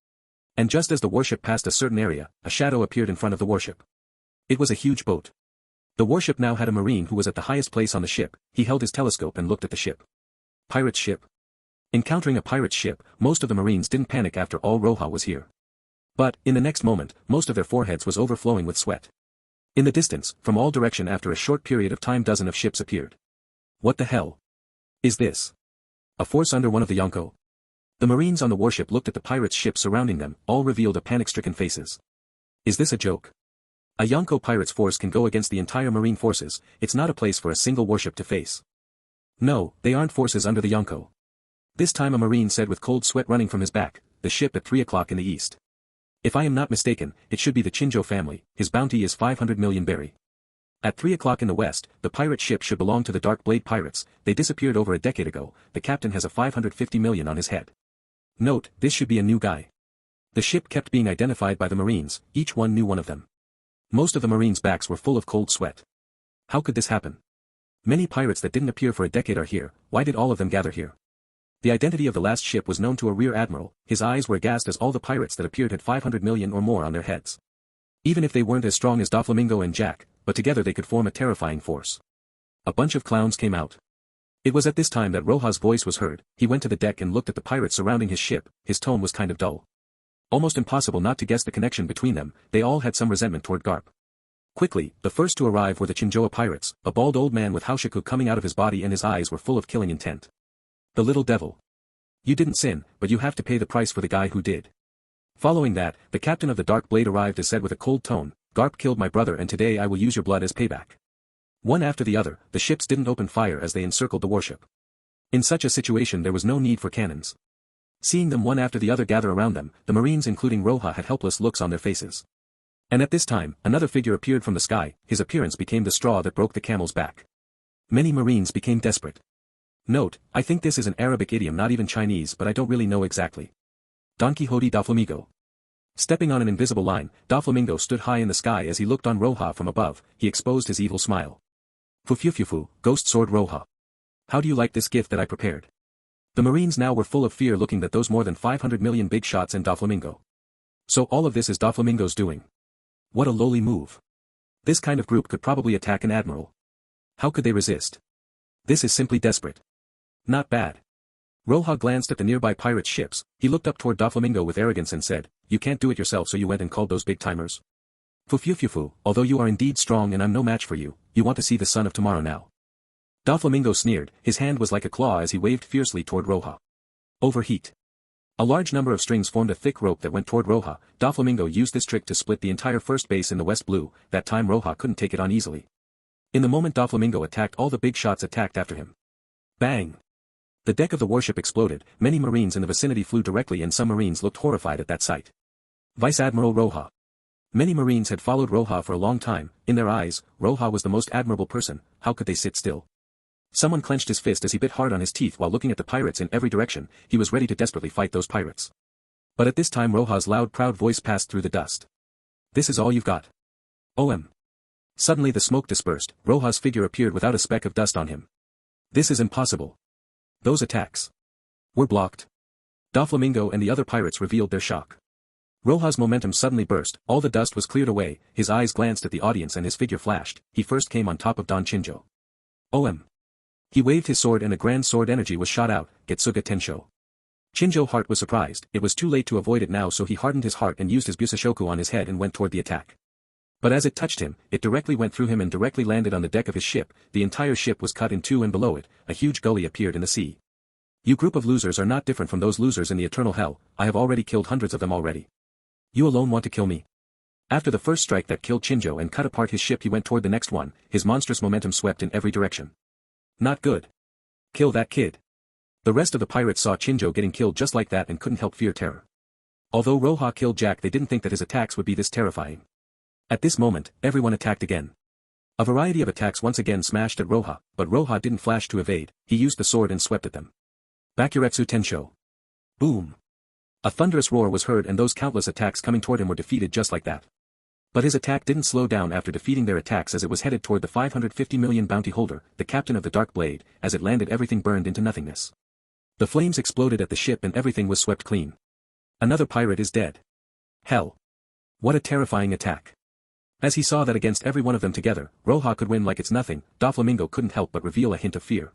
Speaker 2: And just as the warship passed a certain area, a shadow appeared in front of the warship. It was a huge boat. The warship now had a marine who was at the highest place on the ship, he held his telescope and looked at the ship. Pirate's ship. Encountering a pirate's ship, most of the marines didn't panic after all Roja was here. But, in the next moment, most of their foreheads was overflowing with sweat. In the distance, from all direction after a short period of time dozens of ships appeared. What the hell? Is this? A force under one of the Yonko? The marines on the warship looked at the pirates' ship surrounding them, all revealed a panic-stricken faces. Is this a joke? A Yonko pirates force can go against the entire marine forces, it's not a place for a single warship to face. No, they aren't forces under the Yonko. This time a marine said with cold sweat running from his back, the ship at 3 o'clock in the east. If I am not mistaken, it should be the Chinjo family, his bounty is 500 million berry. At 3 o'clock in the west, the pirate ship should belong to the Dark Blade Pirates, they disappeared over a decade ago, the captain has a 550 million on his head. Note, this should be a new guy. The ship kept being identified by the marines, each one knew one of them. Most of the marines' backs were full of cold sweat. How could this happen? Many pirates that didn't appear for a decade are here, why did all of them gather here? The identity of the last ship was known to a rear admiral, his eyes were aghast as all the pirates that appeared had 500 million or more on their heads. Even if they weren't as strong as Doflamingo and Jack, but together they could form a terrifying force. A bunch of clowns came out. It was at this time that Roja's voice was heard. He went to the deck and looked at the pirates surrounding his ship. His tone was kind of dull. Almost impossible not to guess the connection between them. They all had some resentment toward Garp. Quickly, the first to arrive were the Tenshō pirates, a bald old man with haushaku coming out of his body and his eyes were full of killing intent. The little devil. You didn't sin, but you have to pay the price for the guy who did. Following that, the captain of the Dark Blade arrived and said with a cold tone, Garp killed my brother and today I will use your blood as payback. One after the other, the ships didn't open fire as they encircled the warship. In such a situation there was no need for cannons. Seeing them one after the other gather around them, the Marines including Roja had helpless looks on their faces. And at this time, another figure appeared from the sky. His appearance became the straw that broke the camel's back. Many Marines became desperate. Note, I think this is an Arabic idiom, not even Chinese, but I don't really know exactly. Don Quixote da Flamingo. Stepping on an invisible line, Doflamingo stood high in the sky as he looked on Roja from above. He exposed his evil smile. Fufufufu, Ghost Sword Roja. How do you like this gift that I prepared? The Marines now were full of fear looking at those more than 500 million big shots in Doflamingo. So all of this is Doflamingo's doing. What a lowly move. This kind of group could probably attack an admiral. How could they resist? This is simply desperate. Not bad. Roja glanced at the nearby pirate ships. He looked up toward Doflamingo with arrogance and said, you can't do it yourself, so you went and called those big timers. Fufufufu, although you are indeed strong and I'm no match for you, you want to see the sun of tomorrow now. Doflamingo sneered. His hand was like a claw as he waved fiercely toward Roja. Overheat. A large number of strings formed a thick rope that went toward Roja. Doflamingo used this trick to split the entire first base in the west blue. That time Roja couldn't take it on easily. In the moment Doflamingo attacked, all the big shots attacked after him. Bang! The deck of the warship exploded. Many Marines in the vicinity flew directly and some Marines looked horrified at that sight. Vice Admiral Roja. Many Marines had followed Roja for a long time. In their eyes, Roja was the most admirable person. How could they sit still? Someone clenched his fist as he bit hard on his teeth while looking at the pirates in every direction. He was ready to desperately fight those pirates. But at this time Roja's loud proud voice passed through the dust. This is all you've got? OM. Suddenly the smoke dispersed. Roja's figure appeared without a speck of dust on him. This is impossible. Those attacks were blocked. Doflamingo and the other pirates revealed their shock. Roja's momentum suddenly burst. All the dust was cleared away. His eyes glanced at the audience and his figure flashed. He first came on top of Don Chinjo. OM. He waved his sword and a grand sword energy was shot out. Getsuga Tenshō. Chinjo's heart was surprised. It was too late to avoid it now, so he hardened his heart and used his Busashoku on his head and went toward the attack. But as it touched him, it directly went through him and directly landed on the deck of his ship. The entire ship was cut in two and below it, a huge gully appeared in the sea. You group of losers are not different from those losers in the eternal hell. I have already killed hundreds of them already. You alone want to kill me? After the first strike that killed Chinjo and cut apart his ship, he went toward the next one. His monstrous momentum swept in every direction. Not good. Kill that kid. The rest of the pirates saw Chinjo getting killed just like that and couldn't help fear terror. Although Roja killed Jack, they didn't think that his attacks would be this terrifying. At this moment, everyone attacked again. A variety of attacks once again smashed at Roja, but Roja didn't flash to evade. He used the sword and swept at them. Bakuretsu Tenshō. Boom. A thunderous roar was heard and those countless attacks coming toward him were defeated just like that. But his attack didn't slow down after defeating their attacks as it was headed toward the 550 million bounty holder, the captain of the Dark Blade. As it landed, everything burned into nothingness. The flames exploded at the ship and everything was swept clean. Another pirate is dead. Hell. What a terrifying attack. As he saw that against every one of them together, Roja could win like it's nothing, Doflamingo couldn't help but reveal a hint of fear.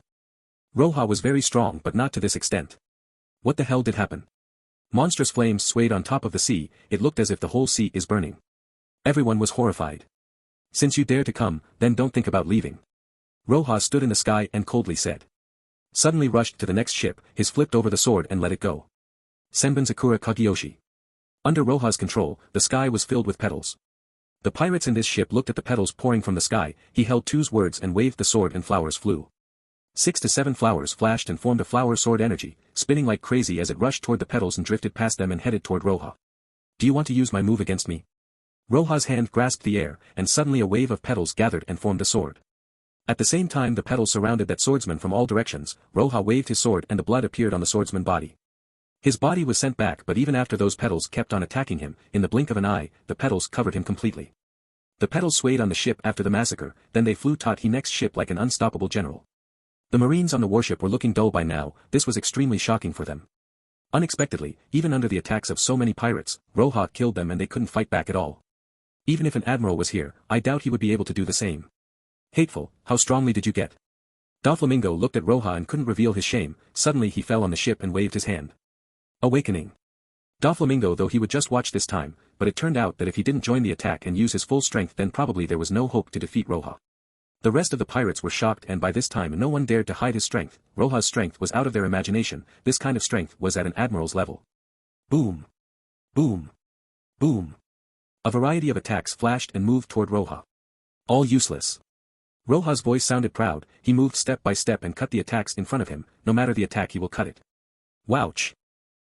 Speaker 2: Roja was very strong but not to this extent. What the hell did happen? Monstrous flames swayed on top of the sea. It looked as if the whole sea is burning. Everyone was horrified. Since you dare to come, then don't think about leaving. Roja stood in the sky and coldly said. Suddenly rushed to the next ship, his flipped over the sword and let it go. Senbonzakura Kageyoshi. Under Roja's control, the sky was filled with petals. The pirates in this ship looked at the petals pouring from the sky. He held two words and waved the sword and flowers flew. 6 to 7 flowers flashed and formed a flower sword energy, spinning like crazy as it rushed toward the petals and drifted past them and headed toward Roja. Do you want to use my move against me? Roja's hand grasped the air, and suddenly a wave of petals gathered and formed a sword. At the same time the petals surrounded that swordsman from all directions. Roja waved his sword and the blood appeared on the swordsman's body. His body was sent back, but even after those petals kept on attacking him, in the blink of an eye, the petals covered him completely. The petals swayed on the ship after the massacre, then they flew toward the next ship like an unstoppable general. The Marines on the warship were looking dull by now. This was extremely shocking for them. Unexpectedly, even under the attacks of so many pirates, Roja killed them and they couldn't fight back at all. Even if an admiral was here, I doubt he would be able to do the same. Hateful, how strongly did you get? Doflamingo looked at Roja and couldn't reveal his shame. Suddenly he fell on the ship and waved his hand. Awakening. Doflamingo, though he would just watch this time, but it turned out that if he didn't join the attack and use his full strength, then probably there was no hope to defeat Roja. The rest of the pirates were shocked, and by this time no one dared to hide his strength. Roja's strength was out of their imagination. This kind of strength was at an admiral's level. Boom. Boom. Boom. A variety of attacks flashed and moved toward Roja. All useless. Roja's voice sounded proud. He moved step by step and cut the attacks in front of him. No matter the attack, he will cut it. Wouch.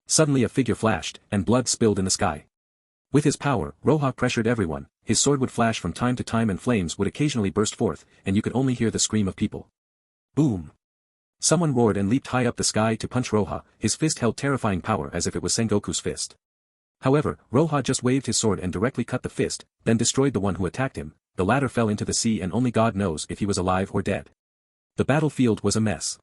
Speaker 2: Suddenly a figure flashed, and blood spilled in the sky. With his power, Roja pressured everyone. His sword would flash from time to time and flames would occasionally burst forth, and you could only hear the scream of people. Boom. Someone roared and leaped high up the sky to punch Roja. His fist held terrifying power as if it was Sengoku's fist. However, Roja just waved his sword and directly cut the fist, then destroyed the one who attacked him. The latter fell into the sea, and only God knows if he was alive or dead. The battlefield was a mess.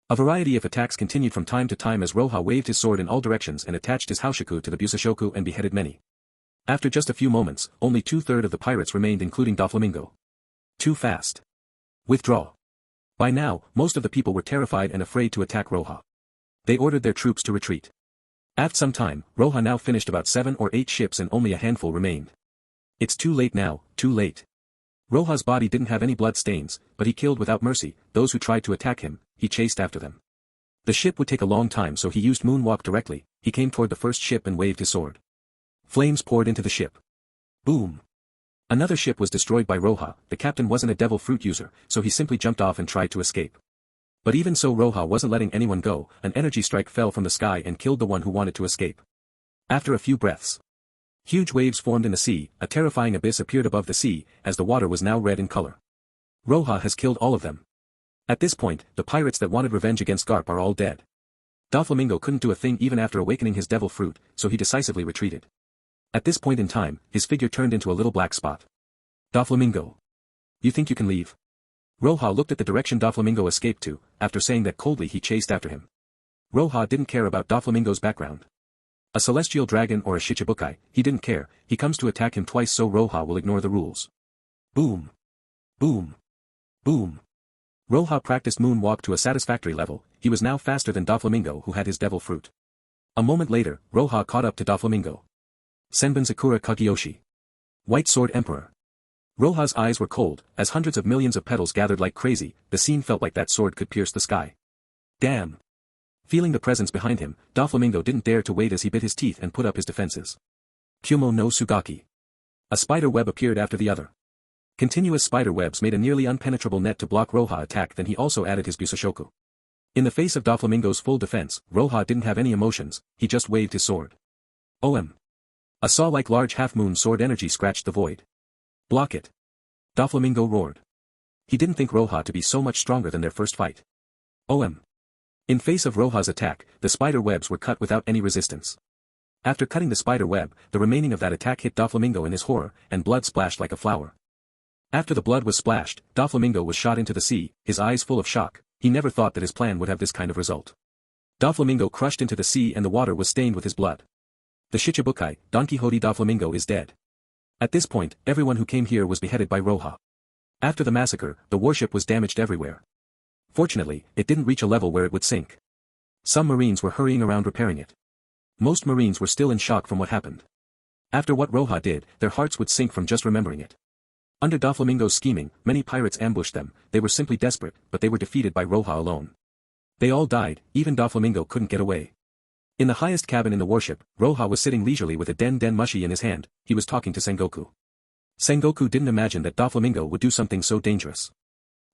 Speaker 2: A variety of attacks continued from time to time as Roja waved his sword in all directions and attached his Haushoku to the Busashoku and beheaded many. After just a few moments, only 2/3 of the pirates remained, including Doflamingo. Too fast. Withdraw. By now, most of the people were terrified and afraid to attack Roja. They ordered their troops to retreat. After some time, Roja now finished about 7 or 8 ships and only a handful remained. It's too late now, too late. Roja's body didn't have any blood stains, but he killed without mercy those who tried to attack him. He chased after them. The ship would take a long time, so he used moonwalk directly. He came toward the first ship and waved his sword. Flames poured into the ship. Boom. Another ship was destroyed by Roja. The captain wasn't a devil fruit user, so he simply jumped off and tried to escape. But even so, Roja wasn't letting anyone go. An energy strike fell from the sky and killed the one who wanted to escape. After a few breaths, huge waves formed in the sea. A terrifying abyss appeared above the sea, as the water was now red in color. Roja has killed all of them. At this point, the pirates that wanted revenge against Garp are all dead. Doflamingo couldn't do a thing even after awakening his devil fruit, so he decisively retreated. At this point in time, his figure turned into a little black spot. Doflamingo. You think you can leave? Roja looked at the direction Doflamingo escaped to. After saying that coldly, he chased after him. Roja didn't care about Doflamingo's background. A celestial dragon or a shichibukai, he didn't care. He comes to attack him twice, so Roja will ignore the rules. Boom. Boom. Boom. Roja practiced moonwalk to a satisfactory level. He was now faster than Doflamingo, who had his devil fruit. A moment later, Roja caught up to Doflamingo. Senbonzakura Kageyoshi. White Sword Emperor. Roja's eyes were cold, as hundreds of millions of petals gathered like crazy. The scene felt like that sword could pierce the sky. Damn. Feeling the presence behind him, Doflamingo didn't dare to wait as he bit his teeth and put up his defenses. Kyōmo no Sugaki. A spider web appeared after the other. Continuous spider webs made a nearly impenetrable net to block Roja's attack. Then he also added his Busashoku. In the face of Doflamingo's full defense, Roja didn't have any emotions. He just waved his sword. OM. A saw-like large half-moon sword energy scratched the void. Block it. Doflamingo roared. He didn't think Roja to be so much stronger than their first fight. OM. In face of Roja's attack, the spider webs were cut without any resistance. After cutting the spider web, the remaining of that attack hit Doflamingo in his horror, and blood splashed like a flower. After the blood was splashed, Doflamingo was shot into the sea, his eyes full of shock. He never thought that his plan would have this kind of result. Doflamingo crushed into the sea and the water was stained with his blood. The Shichibukai, Don Quixote Doflamingo is dead. At this point, everyone who came here was beheaded by Roja. After the massacre, the warship was damaged everywhere. Fortunately, it didn't reach a level where it would sink. Some Marines were hurrying around repairing it. Most Marines were still in shock from what happened. After what Roja did, their hearts would sink from just remembering it. Under Doflamingo's scheming, many pirates ambushed them. They were simply desperate, but they were defeated by Roja alone. They all died. Even Doflamingo couldn't get away. In the highest cabin in the warship, Roja was sitting leisurely with a den mushi in his hand. He was talking to Sengoku. Sengoku didn't imagine that Doflamingo would do something so dangerous.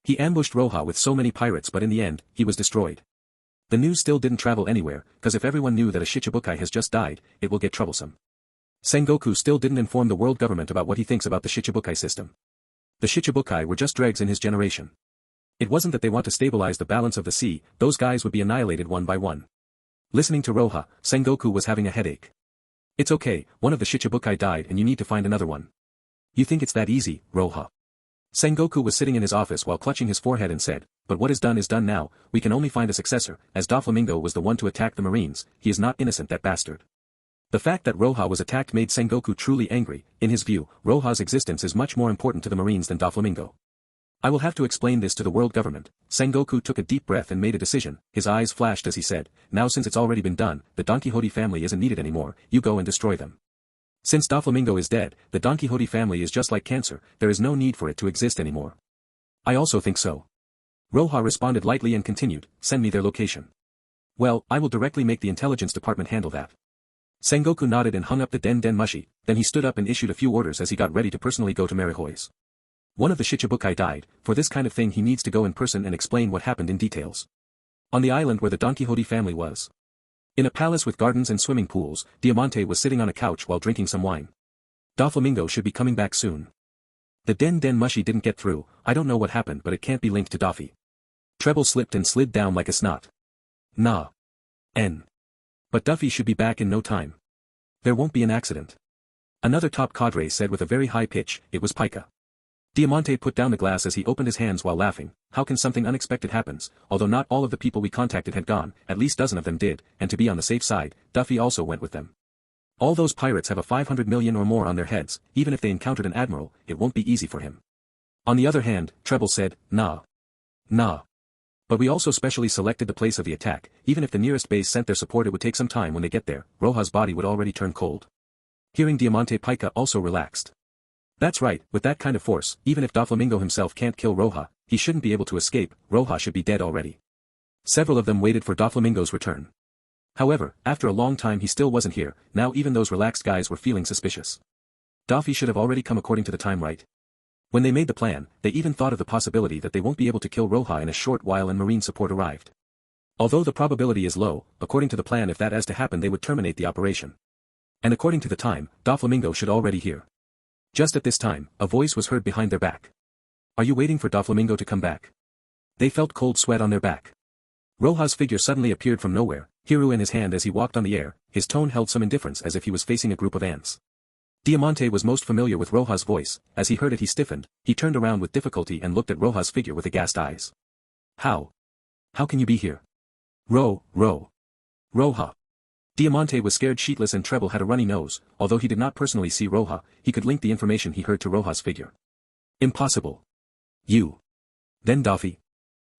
Speaker 2: He ambushed Roja with so many pirates, but in the end, he was destroyed. The news still didn't travel anywhere, cause if everyone knew that a Shichibukai has just died, it will get troublesome. Sengoku still didn't inform the world government about what he thinks about the Shichibukai system. The Shichibukai were just dregs in his generation. It wasn't that they want to stabilize the balance of the sea, those guys would be annihilated one by one. Listening to Roja, Sengoku was having a headache. It's okay, one of the Shichibukai died and you need to find another one. You think it's that easy, Roja? Sengoku was sitting in his office while clutching his forehead and said, but what is done now, we can only find a successor. As Doflamingo was the one to attack the Marines, he is not innocent, that bastard. The fact that Roja was attacked made Sengoku truly angry. In his view, Roja's existence is much more important to the Marines than Doflamingo. I will have to explain this to the world government. Sengoku took a deep breath and made a decision. His eyes flashed as he said, now since it's already been done, the Don Quixote family isn't needed anymore, you go and destroy them. Since Doflamingo is dead, the Don Quixote family is just like cancer, there is no need for it to exist anymore. I also think so. Roja responded lightly and continued, send me their location. Well, I will directly make the intelligence department handle that. Sengoku nodded and hung up the Den Mushi, then he stood up and issued a few orders as he got ready to personally go to Marihoi's. One of the Shichibukai died, for this kind of thing he needs to go in person and explain what happened in details. On the island where the Don Quixote family was. In a palace with gardens and swimming pools, Diamante was sitting on a couch while drinking some wine. Doflamingo should be coming back soon. The Den Mushi didn't get through, I don't know what happened but it can't be linked to Daffy. Treble slipped and slid down like a snot. Nah. N. But Duffy should be back in no time. There won't be an accident. Another top cadre said with a very high pitch, it was Pika. Diamante put down the glass as he opened his hands while laughing, how can something unexpected happens, although not all of the people we contacted had gone, at least dozen of them did, and to be on the safe side, Duffy also went with them. All those pirates have a 500 million or more on their heads, even if they encountered an admiral, it won't be easy for him. On the other hand, Treble said, nah. Nah. But we also specially selected the place of the attack, even if the nearest base sent their support it would take some time when they get there, Roja's body would already turn cold. Hearing Diamante Pika also relaxed. That's right, with that kind of force, even if Doflamingo himself can't kill Roja, he shouldn't be able to escape, Roja should be dead already. Several of them waited for Doflamingo's return. However, after a long time he still wasn't here, now even those relaxed guys were feeling suspicious. Daffy should have already come according to the time, right? When they made the plan, they even thought of the possibility that they won't be able to kill Roja in a short while and marine support arrived. Although the probability is low, according to the plan if that is to happen they would terminate the operation. And according to the time, Doflamingo should already here. Just at this time, a voice was heard behind their back. Are you waiting for Doflamingo to come back? They felt cold sweat on their back. Roja's figure suddenly appeared from nowhere, Hiru in his hand as he walked on the air, his tone held some indifference as if he was facing a group of ants. Diamante was most familiar with Roja's voice, as he heard it he stiffened, he turned around with difficulty and looked at Roja's figure with aghast eyes. How? How can you be here? Roja. Diamante was scared shitless and Treble had a runny nose, although he did not personally see Roja, he could link the information he heard to Roja's figure. Impossible. You. Then Daffy.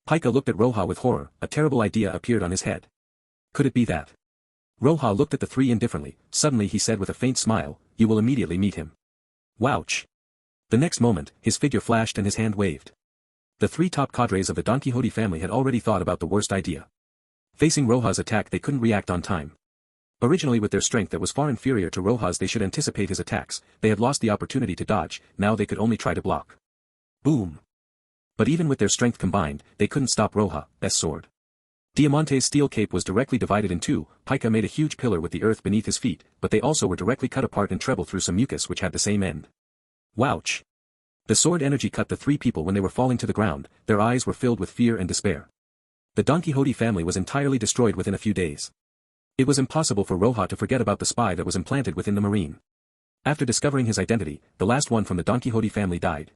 Speaker 2: Pika looked at Roja with horror, a terrible idea appeared on his head. Could it be that? Roja looked at the three indifferently, suddenly he said with a faint smile, you will immediately meet him. Wouch. The next moment, his figure flashed and his hand waved. The three top cadres of the Don Quixote family had already thought about the worst idea. Facing Roja's attack they couldn't react on time. Originally with their strength that was far inferior to Roja's they should anticipate his attacks, they had lost the opportunity to dodge, now they could only try to block. Boom. But even with their strength combined, they couldn't stop Roja's sword. Diamante's steel cape was directly divided in two, Pika made a huge pillar with the earth beneath his feet, but they also were directly cut apart and Treble through some mucus which had the same end. Wouch. The sword energy cut the three people when they were falling to the ground, their eyes were filled with fear and despair. The Don Quixote family was entirely destroyed within a few days. It was impossible for Roja to forget about the spy that was implanted within the marine. After discovering his identity, the last one from the Don Quixote family died.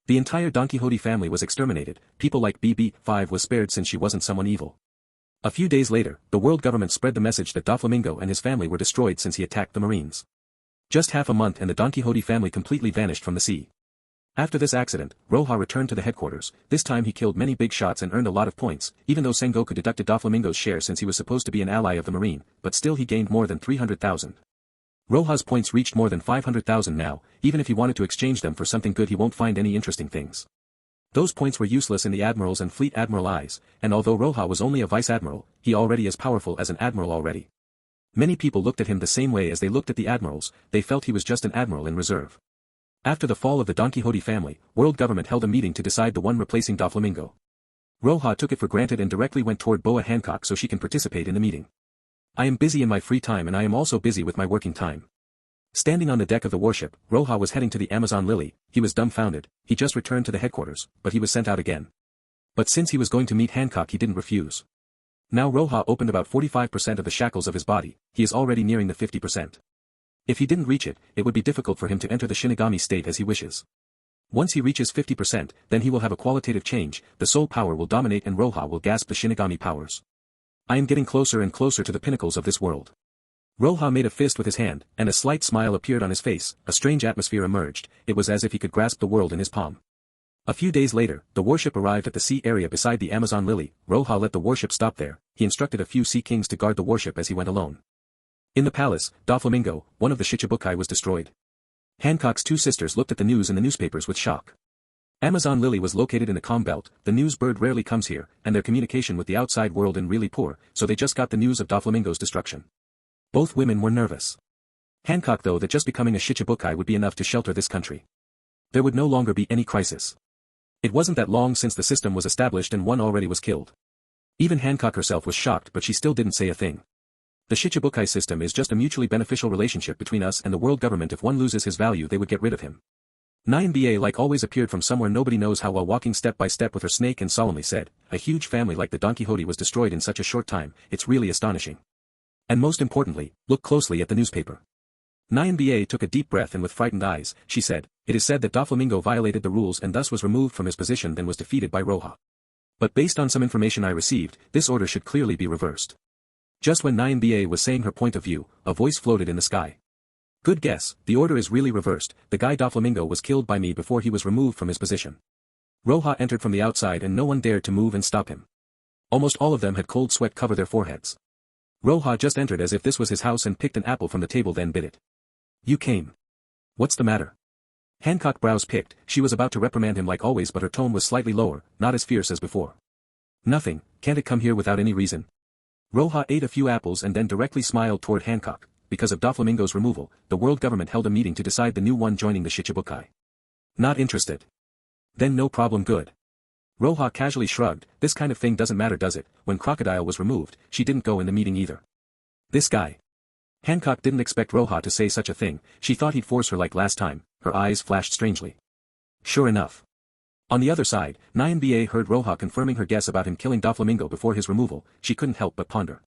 Speaker 2: The entire Don Quixote family was exterminated, people like BB5 was spared since she wasn't someone evil. A few days later, the world government spread the message that Doflamingo and his family were destroyed since he attacked the marines. Just half a month and the Don Quixote family completely vanished from the sea. After this accident, Roja returned to the headquarters, this time he killed many big shots and earned a lot of points, even though Sengoku deducted Doflamingo's share since he was supposed to be an ally of the marine, but still he gained more than 300,000. Roja's points reached more than 500,000 now, even if he wanted to exchange them for something good he won't find any interesting things. Those points were useless in the admiral's and fleet admiral eyes, and although Roja was only a vice admiral, he already as powerful as an admiral already. Many people looked at him the same way as they looked at the admirals, they felt he was just an admiral in reserve. After the fall of the Don Quixote family, world government held a meeting to decide the one replacing Doflamingo. Roja took it for granted and directly went toward Boa Hancock so she can participate in the meeting. I am busy in my free time and I am also busy with my working time. Standing on the deck of the warship, Roja was heading to the Amazon Lily, he was dumbfounded, he just returned to the headquarters, but he was sent out again. But since he was going to meet Hancock he didn't refuse. Now Roja opened about 45% of the shackles of his body, he is already nearing the 50%. If he didn't reach it, it would be difficult for him to enter the Shinigami state as he wishes. Once he reaches 50%, then he will have a qualitative change, the soul power will dominate and Roja will grasp the Shinigami powers. I am getting closer and closer to the pinnacles of this world. Roja made a fist with his hand, and a slight smile appeared on his face, a strange atmosphere emerged, it was as if he could grasp the world in his palm. A few days later, the warship arrived at the sea area beside the Amazon Lily. Roja let the warship stop there. He instructed a few sea kings to guard the warship as he went alone. In the palace, Doflamingo, one of the Shichibukai, was destroyed. Hancock's two sisters looked at the news in the newspapers with shock. Amazon Lily was located in the calm belt. The news bird rarely comes here, and their communication with the outside world is really poor, so they just got the news of Doflamingo's destruction. Both women were nervous. Hancock thought that just becoming a Shichibukai would be enough to shelter this country. There would no longer be any crisis. It wasn't that long since the system was established and one already was killed. Even Hancock herself was shocked, but she still didn't say a thing. The Shichibukai system is just a mutually beneficial relationship between us and the world government. If one loses his value, they would get rid of him. Nyamba like always appeared from somewhere nobody knows how while walking step by step with her snake and solemnly said, "A huge family like the Don Quixote was destroyed in such a short time. It's really astonishing. And most importantly, look closely at the newspaper." Nyamba took a deep breath and with frightened eyes, she said, "It is said that Doflamingo violated the rules and thus was removed from his position, then was defeated by Roja. But based on some information I received, this order should clearly be reversed." Just when Nyamba was saying her point of view, a voice floated in the sky. "Good guess, the order is really reversed. The guy Doflamingo was killed by me before he was removed from his position." Roja entered from the outside and no one dared to move and stop him. Almost all of them had cold sweat cover their foreheads. Roja just entered as if this was his house and picked an apple from the table, then bit it. "You came. What's the matter?" Hancock brows picked. She was about to reprimand him like always, but her tone was slightly lower, not as fierce as before. "Nothing, can't it come here without any reason?" Roja ate a few apples and then directly smiled toward Hancock. Because of Doflamingo's removal, the world government held a meeting to decide the new one joining the Shichibukai. "Not interested. Then no problem, good." Roja casually shrugged. "This kind of thing doesn't matter, does it? When Crocodile was removed, she didn't go in the meeting either." "This guy." Hancock didn't expect Roja to say such a thing. She thought he'd force her like last time. Her eyes flashed strangely. Sure enough. On the other side, Nyamba heard Roja confirming her guess about him killing Doflamingo before his removal. She couldn't help but ponder.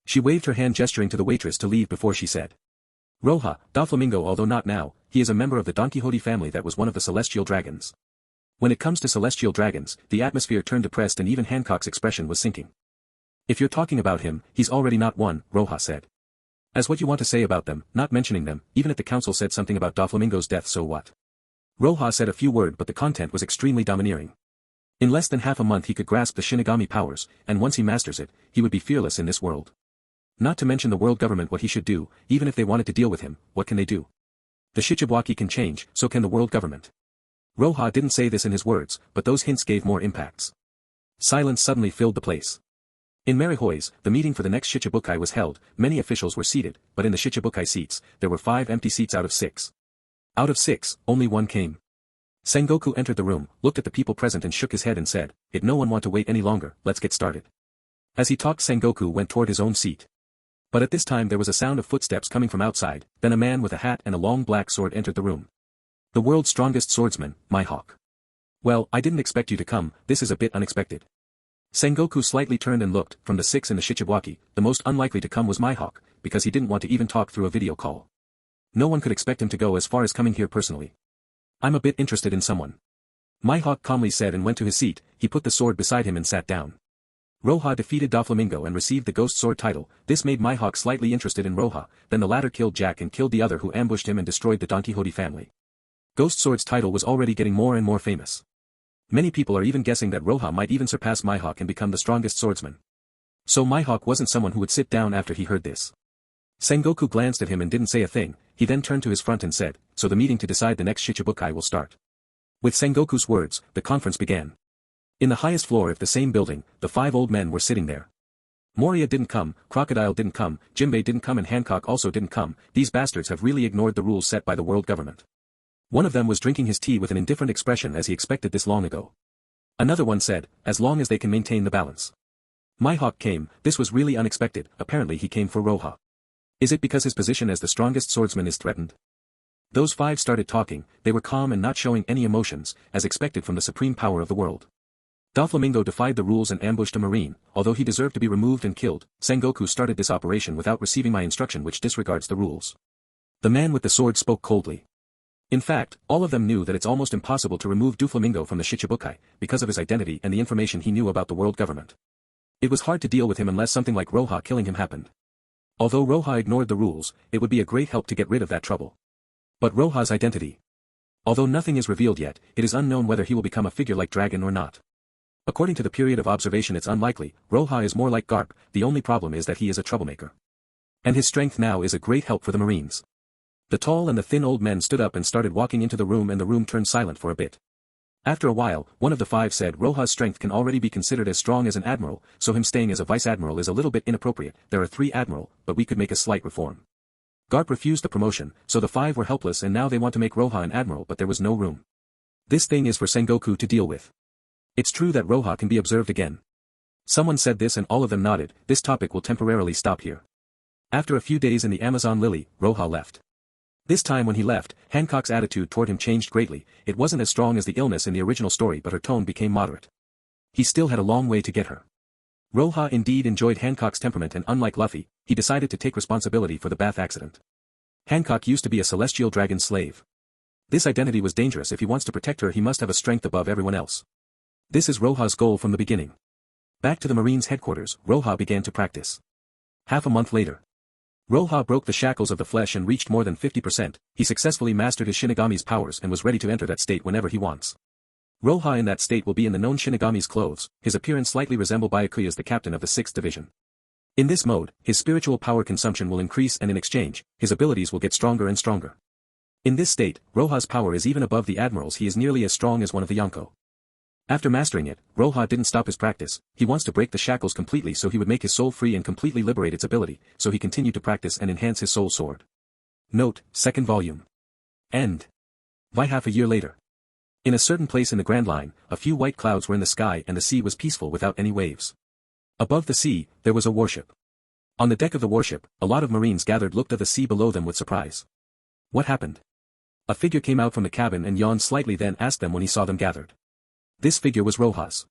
Speaker 2: She waved her hand gesturing to the waitress to leave before she said, "Roja, Doflamingo, although not now, he is a member of the Don Quixote family that was one of the celestial dragons." When it comes to celestial dragons, the atmosphere turned depressed and even Hancock's expression was sinking. "If you're talking about him, he's already not one," Roja said. "As what you want to say about them, not mentioning them, even if the council said something about Doflamingo's death, so what?" Roja said a few words, but the content was extremely domineering. In less than half a month he could grasp the Shinigami powers, and once he masters it, he would be fearless in this world. Not to mention the world government, what he should do, even if they wanted to deal with him, what can they do? The Shichibukai can change, so can the world government. Roja didn't say this in his words, but those hints gave more impacts. Silence suddenly filled the place. In Marihoi's, the meeting for the next Shichibukai was held. Many officials were seated, but in the Shichibukai seats, there were 5 empty seats out of 6. Out of 6, only one came. Sengoku entered the room, looked at the people present and shook his head and said, "It no one want to wait any longer, let's get started." As he talked, Sengoku went toward his own seat. But at this time there was a sound of footsteps coming from outside, then a man with a hat and a long black sword entered the room. "The world's strongest swordsman, Mihawk. Well, I didn't expect you to come, this is a bit unexpected." Sengoku slightly turned and looked. From the 6 in the Shichibukai, the most unlikely to come was Mihawk, because he didn't want to even talk through a video call. No one could expect him to go as far as coming here personally. "I'm a bit interested in someone." Mihawk calmly said and went to his seat. He put the sword beside him and sat down. Roja defeated Doflamingo and received the Ghost Sword title. This made Mihawk slightly interested in Roja, then the latter killed Jack and killed the other who ambushed him and destroyed the Don Quixote family. Ghost Sword's title was already getting more and more famous. Many people are even guessing that Roja might even surpass Mihawk and become the strongest swordsman. So Mihawk wasn't someone who would sit down after he heard this. Sengoku glanced at him and didn't say a thing. He then turned to his front and said, "So the meeting to decide the next Shichibukai will start." With Sengoku's words, the conference began. In the highest floor of the same building, the 5 old men were sitting there. Moria didn't come, Crocodile didn't come, Jinbei didn't come and Hancock also didn't come. These bastards have really ignored the rules set by the world government. One of them was drinking his tea with an indifferent expression as he expected this long ago. Another one said, "As long as they can maintain the balance." Mihawk came. This was really unexpected. Apparently he came for Roja. Is it because his position as the strongest swordsman is threatened? Those 5 started talking. They were calm and not showing any emotions, as expected from the supreme power of the world. Doflamingo defied the rules and ambushed a marine. Although he deserved to be removed and killed, Sengoku started this operation without receiving my instruction, which disregards the rules. The man with the sword spoke coldly. In fact, all of them knew that it's almost impossible to remove Doflamingo from the Shichibukai, because of his identity and the information he knew about the world government. It was hard to deal with him unless something like Roja killing him happened. Although Roja ignored the rules, it would be a great help to get rid of that trouble. But Roja's identity. Although nothing is revealed yet, it is unknown whether he will become a figure like dragon or not. According to the period of observation, it's unlikely. Roja is more like Garp, the only problem is that he is a troublemaker. And his strength now is a great help for the Marines. The tall and the thin old men stood up and started walking into the room, and the room turned silent for a bit. After a while, one of the five said, Roja's strength can already be considered as strong as an admiral, so him staying as a vice-admiral is a little bit inappropriate. There are 3 admiral, but we could make a slight reform. Garp refused the promotion, so the 5 were helpless, and now they want to make Roja an admiral, but there was no room. This thing is for Sengoku to deal with. It's true that Roja can be observed again. Someone said this and all of them nodded. This topic will temporarily stop here. After a few days in the Amazon Lily, Roja left. This time when he left, Hancock's attitude toward him changed greatly. It wasn't as strong as the illness in the original story, but her tone became moderate. He still had a long way to get her. Roja indeed enjoyed Hancock's temperament, and unlike Luffy, he decided to take responsibility for the bath accident. Hancock used to be a celestial dragon slave. This identity was dangerous. If he wants to protect her, he must have a strength above everyone else. This is Roja's goal from the beginning. Back to the Marines' headquarters, Roja began to practice. Half a month later, Roja broke the shackles of the flesh and reached more than 50%, he successfully mastered his Shinigami's powers and was ready to enter that state whenever he wants. Roja in that state will be in the known Shinigami's clothes, his appearance slightly resemble Byakuya's, the captain of the 6th Division. In this mode, his spiritual power consumption will increase, and in exchange, his abilities will get stronger and stronger. In this state, Roja's power is even above the admiral's. He is nearly as strong as one of the Yonko. After mastering it, Roja didn't stop his practice. He wants to break the shackles completely so he would make his soul free and completely liberate its ability, so he continued to practice and enhance his soul sword. Note, 2nd volume. End. By half a year later. In a certain place in the Grand Line, a few white clouds were in the sky and the sea was peaceful without any waves. Above the sea, there was a warship. On the deck of the warship, a lot of Marines gathered looked at the sea below them with surprise. What happened? A figure came out from the cabin and yawned slightly, then asked them when he saw them gathered. This figure was Roja's.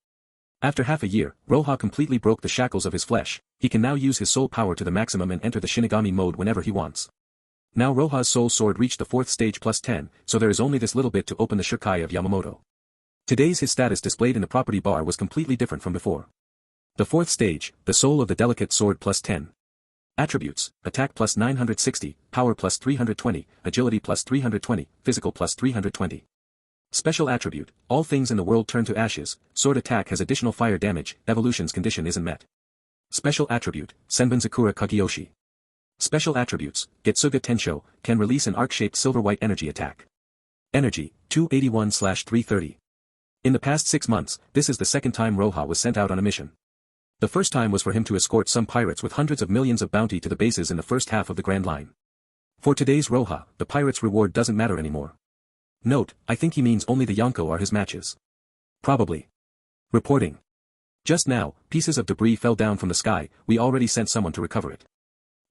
Speaker 2: After half a year, Roja completely broke the shackles of his flesh. He can now use his soul power to the maximum and enter the Shinigami mode whenever he wants. Now Roja's soul sword reached the 4th stage plus 10, so there is only this little bit to open the Shirkai of Yamamoto. Today's his status displayed in the property bar was completely different from before. The 4th stage, the soul of the delicate sword plus 10. Attributes, attack plus 960, power plus 320, agility plus 320, physical plus 320. Special attribute, all things in the world turn to ashes, sword attack has additional fire damage, evolution's condition isn't met. Special attribute, Senbonzakura Kageyoshi. Special attributes, Getsuga Tenshō, can release an arc-shaped silver-white energy attack. Energy, 281/330. In the past 6 months, this is the 2nd time Roja was sent out on a mission. The first time was for him to escort some pirates with hundreds of millions of bounty to the bases in the first half of the Grand Line. For today's Roja, the pirates' reward doesn't matter anymore. Note, I think he means only the Yonko are his matches. Probably. Reporting. Just now, pieces of debris fell down from the sky, we already sent someone to recover it.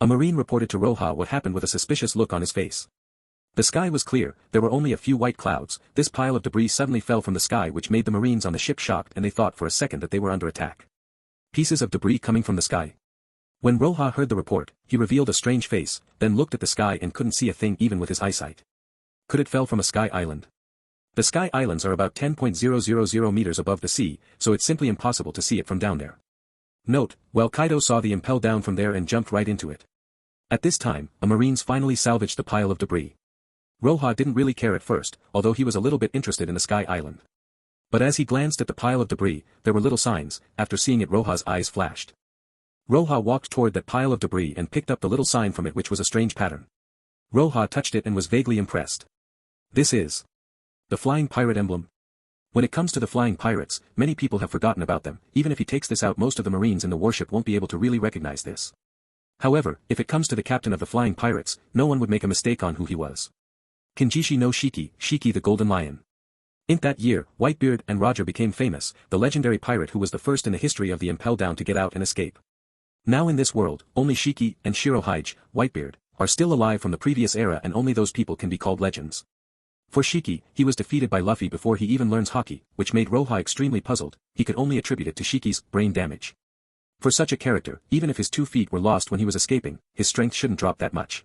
Speaker 2: A Marine reported to Roja what happened with a suspicious look on his face. The sky was clear, there were only a few white clouds. This pile of debris suddenly fell from the sky, which made the Marines on the ship shocked, and they thought for a second that they were under attack. Pieces of debris coming from the sky. When Roja heard the report, he revealed a strange face, then looked at the sky and couldn't see a thing even with his eyesight. Could it fell from a sky island? The sky islands are about 10.000 meters above the sea, so it's simply impossible to see it from down there. Note, well, Kaido saw the impel down from there and jumped right into it. At this time, a Marines finally salvaged the pile of debris. Roja didn't really care at first, although he was a little bit interested in the sky island. But as he glanced at the pile of debris, there were little signs. After seeing it, Roja's eyes flashed. Roja walked toward that pile of debris and picked up the little sign from it, which was a strange pattern. Roja touched it and was vaguely impressed. This is the flying pirate emblem. When it comes to the flying pirates, many people have forgotten about them. Even if he takes this out, most of the Marines in the warship won't be able to really recognize this. However, if it comes to the captain of the flying pirates, no one would make a mistake on who he was. Kinjishi no Shiki, Shiki the Golden Lion. In that year, Whitebeard and Roja became famous, the legendary pirate who was the first in the history of the Impel Down to get out and escape. Now in this world, only Shiki and Shirohige, Whitebeard, are still alive from the previous era, and only those people can be called legends. For Shiki, he was defeated by Luffy before he even learns Haki, which made Roja extremely puzzled. He could only attribute it to Shiki's brain damage. For such a character, even if his 2 feet were lost when he was escaping, his strength shouldn't drop that much.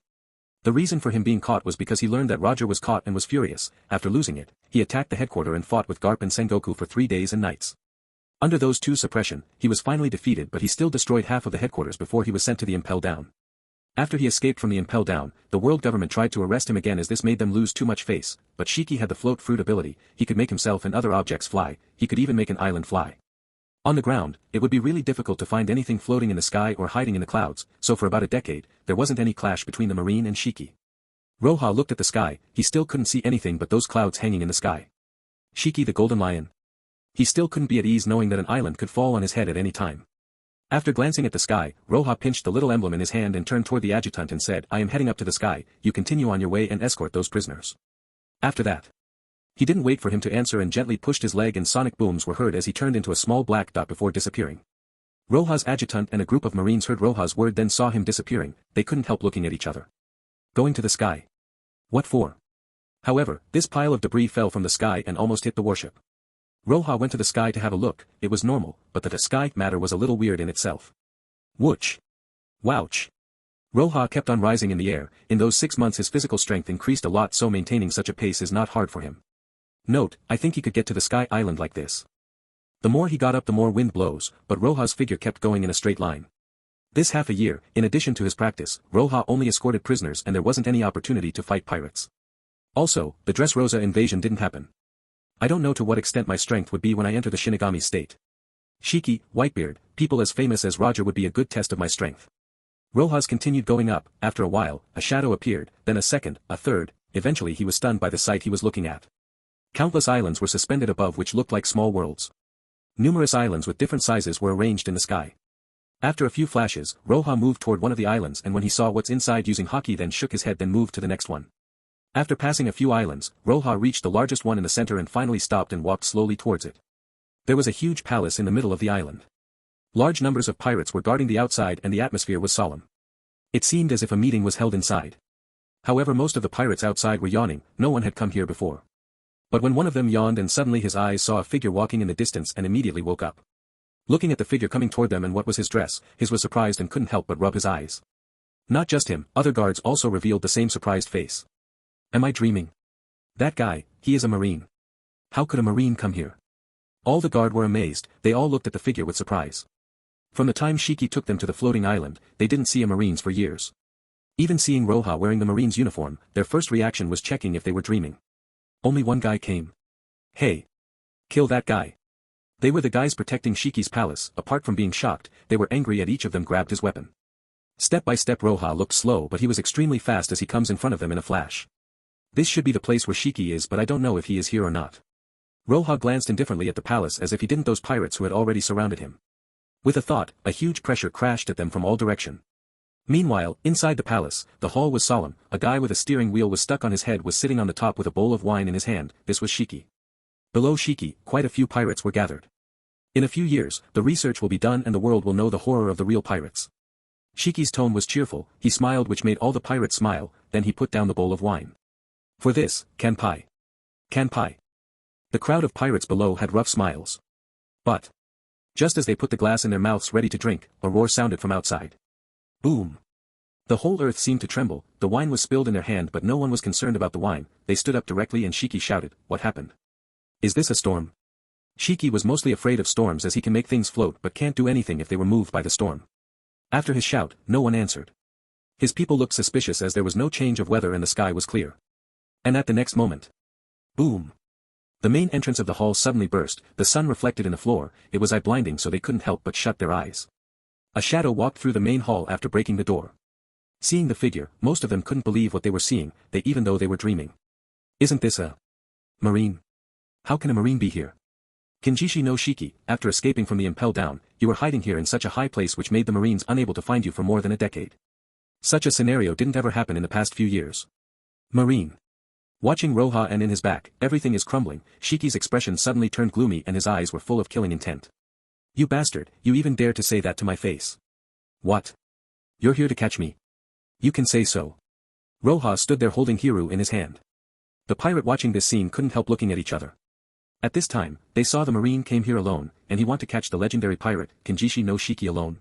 Speaker 2: The reason for him being caught was because he learned that Roja was caught and was furious. After losing it, he attacked the headquarters and fought with Garp and Sengoku for 3 days and nights. Under those 2 suppression, he was finally defeated, but he still destroyed half of the headquarters before he was sent to the Impel Down. After he escaped from the impel down, the world government tried to arrest him again as this made them lose too much face, but Shiki had the float fruit ability, he could make himself and other objects fly, he could even make an island fly. On the ground, it would be really difficult to find anything floating in the sky or hiding in the clouds, so for about a decade, there wasn't any clash between the Marine and Shiki. Roja looked at the sky, he still couldn't see anything but those clouds hanging in the sky. Shiki the golden lion. He still couldn't be at ease knowing that an island could fall on his head at any time. After glancing at the sky, Roja pinched the little emblem in his hand and turned toward the adjutant and said, I am heading up to the sky, you continue on your way and escort those prisoners. After that, he didn't wait for him to answer and gently pushed his leg and sonic booms were heard as he turned into a small black dot before disappearing. Roja's adjutant and a group of Marines heard Roja's word then saw him disappearing, they couldn't help looking at each other. Going to the sky. What for? However, this pile of debris fell from the sky and almost hit the warship. Roja went to the sky to have a look, it was normal, but the sky matter was a little weird in itself. Whoosh! Wouch! Roja kept on rising in the air, in those 6 months his physical strength increased a lot so maintaining such a pace is not hard for him. Note, I think he could get to the sky island like this. The more he got up the more wind blows, but Roja's figure kept going in a straight line. This half a year, in addition to his practice, Roja only escorted prisoners and there wasn't any opportunity to fight pirates. Also, the Dressrosa invasion didn't happen. I don't know to what extent my strength would be when I enter the Shinigami state. Shiki, Whitebeard, people as famous as Roja would be a good test of my strength. Rojas continued going up, after a while, a shadow appeared, then a second, a third, eventually he was stunned by the sight he was looking at. Countless islands were suspended above which looked like small worlds. Numerous islands with different sizes were arranged in the sky. After a few flashes, Roja moved toward one of the islands and when he saw what's inside using haki then shook his head then moved to the next one. After passing a few islands, Roja reached the largest one in the center and finally stopped and walked slowly towards it. There was a huge palace in the middle of the island. Large numbers of pirates were guarding the outside and the atmosphere was solemn. It seemed as if a meeting was held inside. However, most of the pirates outside were yawning, no one had come here before. But when one of them yawned and suddenly his eyes saw a figure walking in the distance and immediately woke up. Looking at the figure coming toward them and what was his dress, his was surprised and couldn't help but rub his eyes. Not just him, other guards also revealed the same surprised face. Am I dreaming? That guy, he is a Marine. How could a Marine come here? All the guard were amazed, they all looked at the figure with surprise. From the time Shiki took them to the floating island, they didn't see a Marines for years. Even seeing Roja wearing the Marine's uniform, their first reaction was checking if they were dreaming. Only one guy came. Hey! Kill that guy. They were the guys protecting Shiki's palace, apart from being shocked, they were angry at each of them grabbed his weapon. Step by step Roja looked slow but he was extremely fast as he comes in front of them in a flash. This should be the place where Shiki is but I don't know if he is here or not. Roja glanced indifferently at the palace as if he didn't those pirates who had already surrounded him. With a thought, a huge pressure crashed at them from all direction. Meanwhile, inside the palace, the hall was solemn, a guy with a steering wheel was stuck on his head was sitting on the top with a bowl of wine in his hand, this was Shiki. Below Shiki, quite a few pirates were gathered. In a few years, the research will be done and the world will know the horror of the real pirates. Shiki's tone was cheerful, he smiled which made all the pirates smile, then he put down the bowl of wine. For this, kanpai. Kanpai. The crowd of pirates below had rough smiles. But just as they put the glass in their mouths ready to drink, a roar sounded from outside. Boom! The whole earth seemed to tremble, the wine was spilled in their hand but no one was concerned about the wine, they stood up directly and Shiki shouted, what happened? Is this a storm? Shiki was mostly afraid of storms as he can make things float but can't do anything if they were moved by the storm. After his shout, no one answered. His people looked suspicious as there was no change of weather and the sky was clear. And at the next moment. Boom! The main entrance of the hall suddenly burst, the sun reflected in the floor, it was eye-blinding so they couldn't help but shut their eyes. A shadow walked through the main hall after breaking the door. Seeing the figure, most of them couldn't believe what they were seeing, even though they were dreaming. Isn't this a Marine? How can a Marine be here? Kinjishi no Shiki, after escaping from the impel down, you were hiding here in such a high place which made the Marines unable to find you for more than a decade. Such a scenario didn't ever happen in the past few years. Marine. Watching Roja and in his back, everything is crumbling, Shiki's expression suddenly turned gloomy and his eyes were full of killing intent. You bastard, you even dare to say that to my face. What? You're here to catch me? You can say so. Roja stood there holding Hiru in his hand. The pirate watching this scene couldn't help looking at each other. At this time, they saw the Marine came here alone, and he wanted to catch the legendary pirate, Kinjishi no Shiki alone.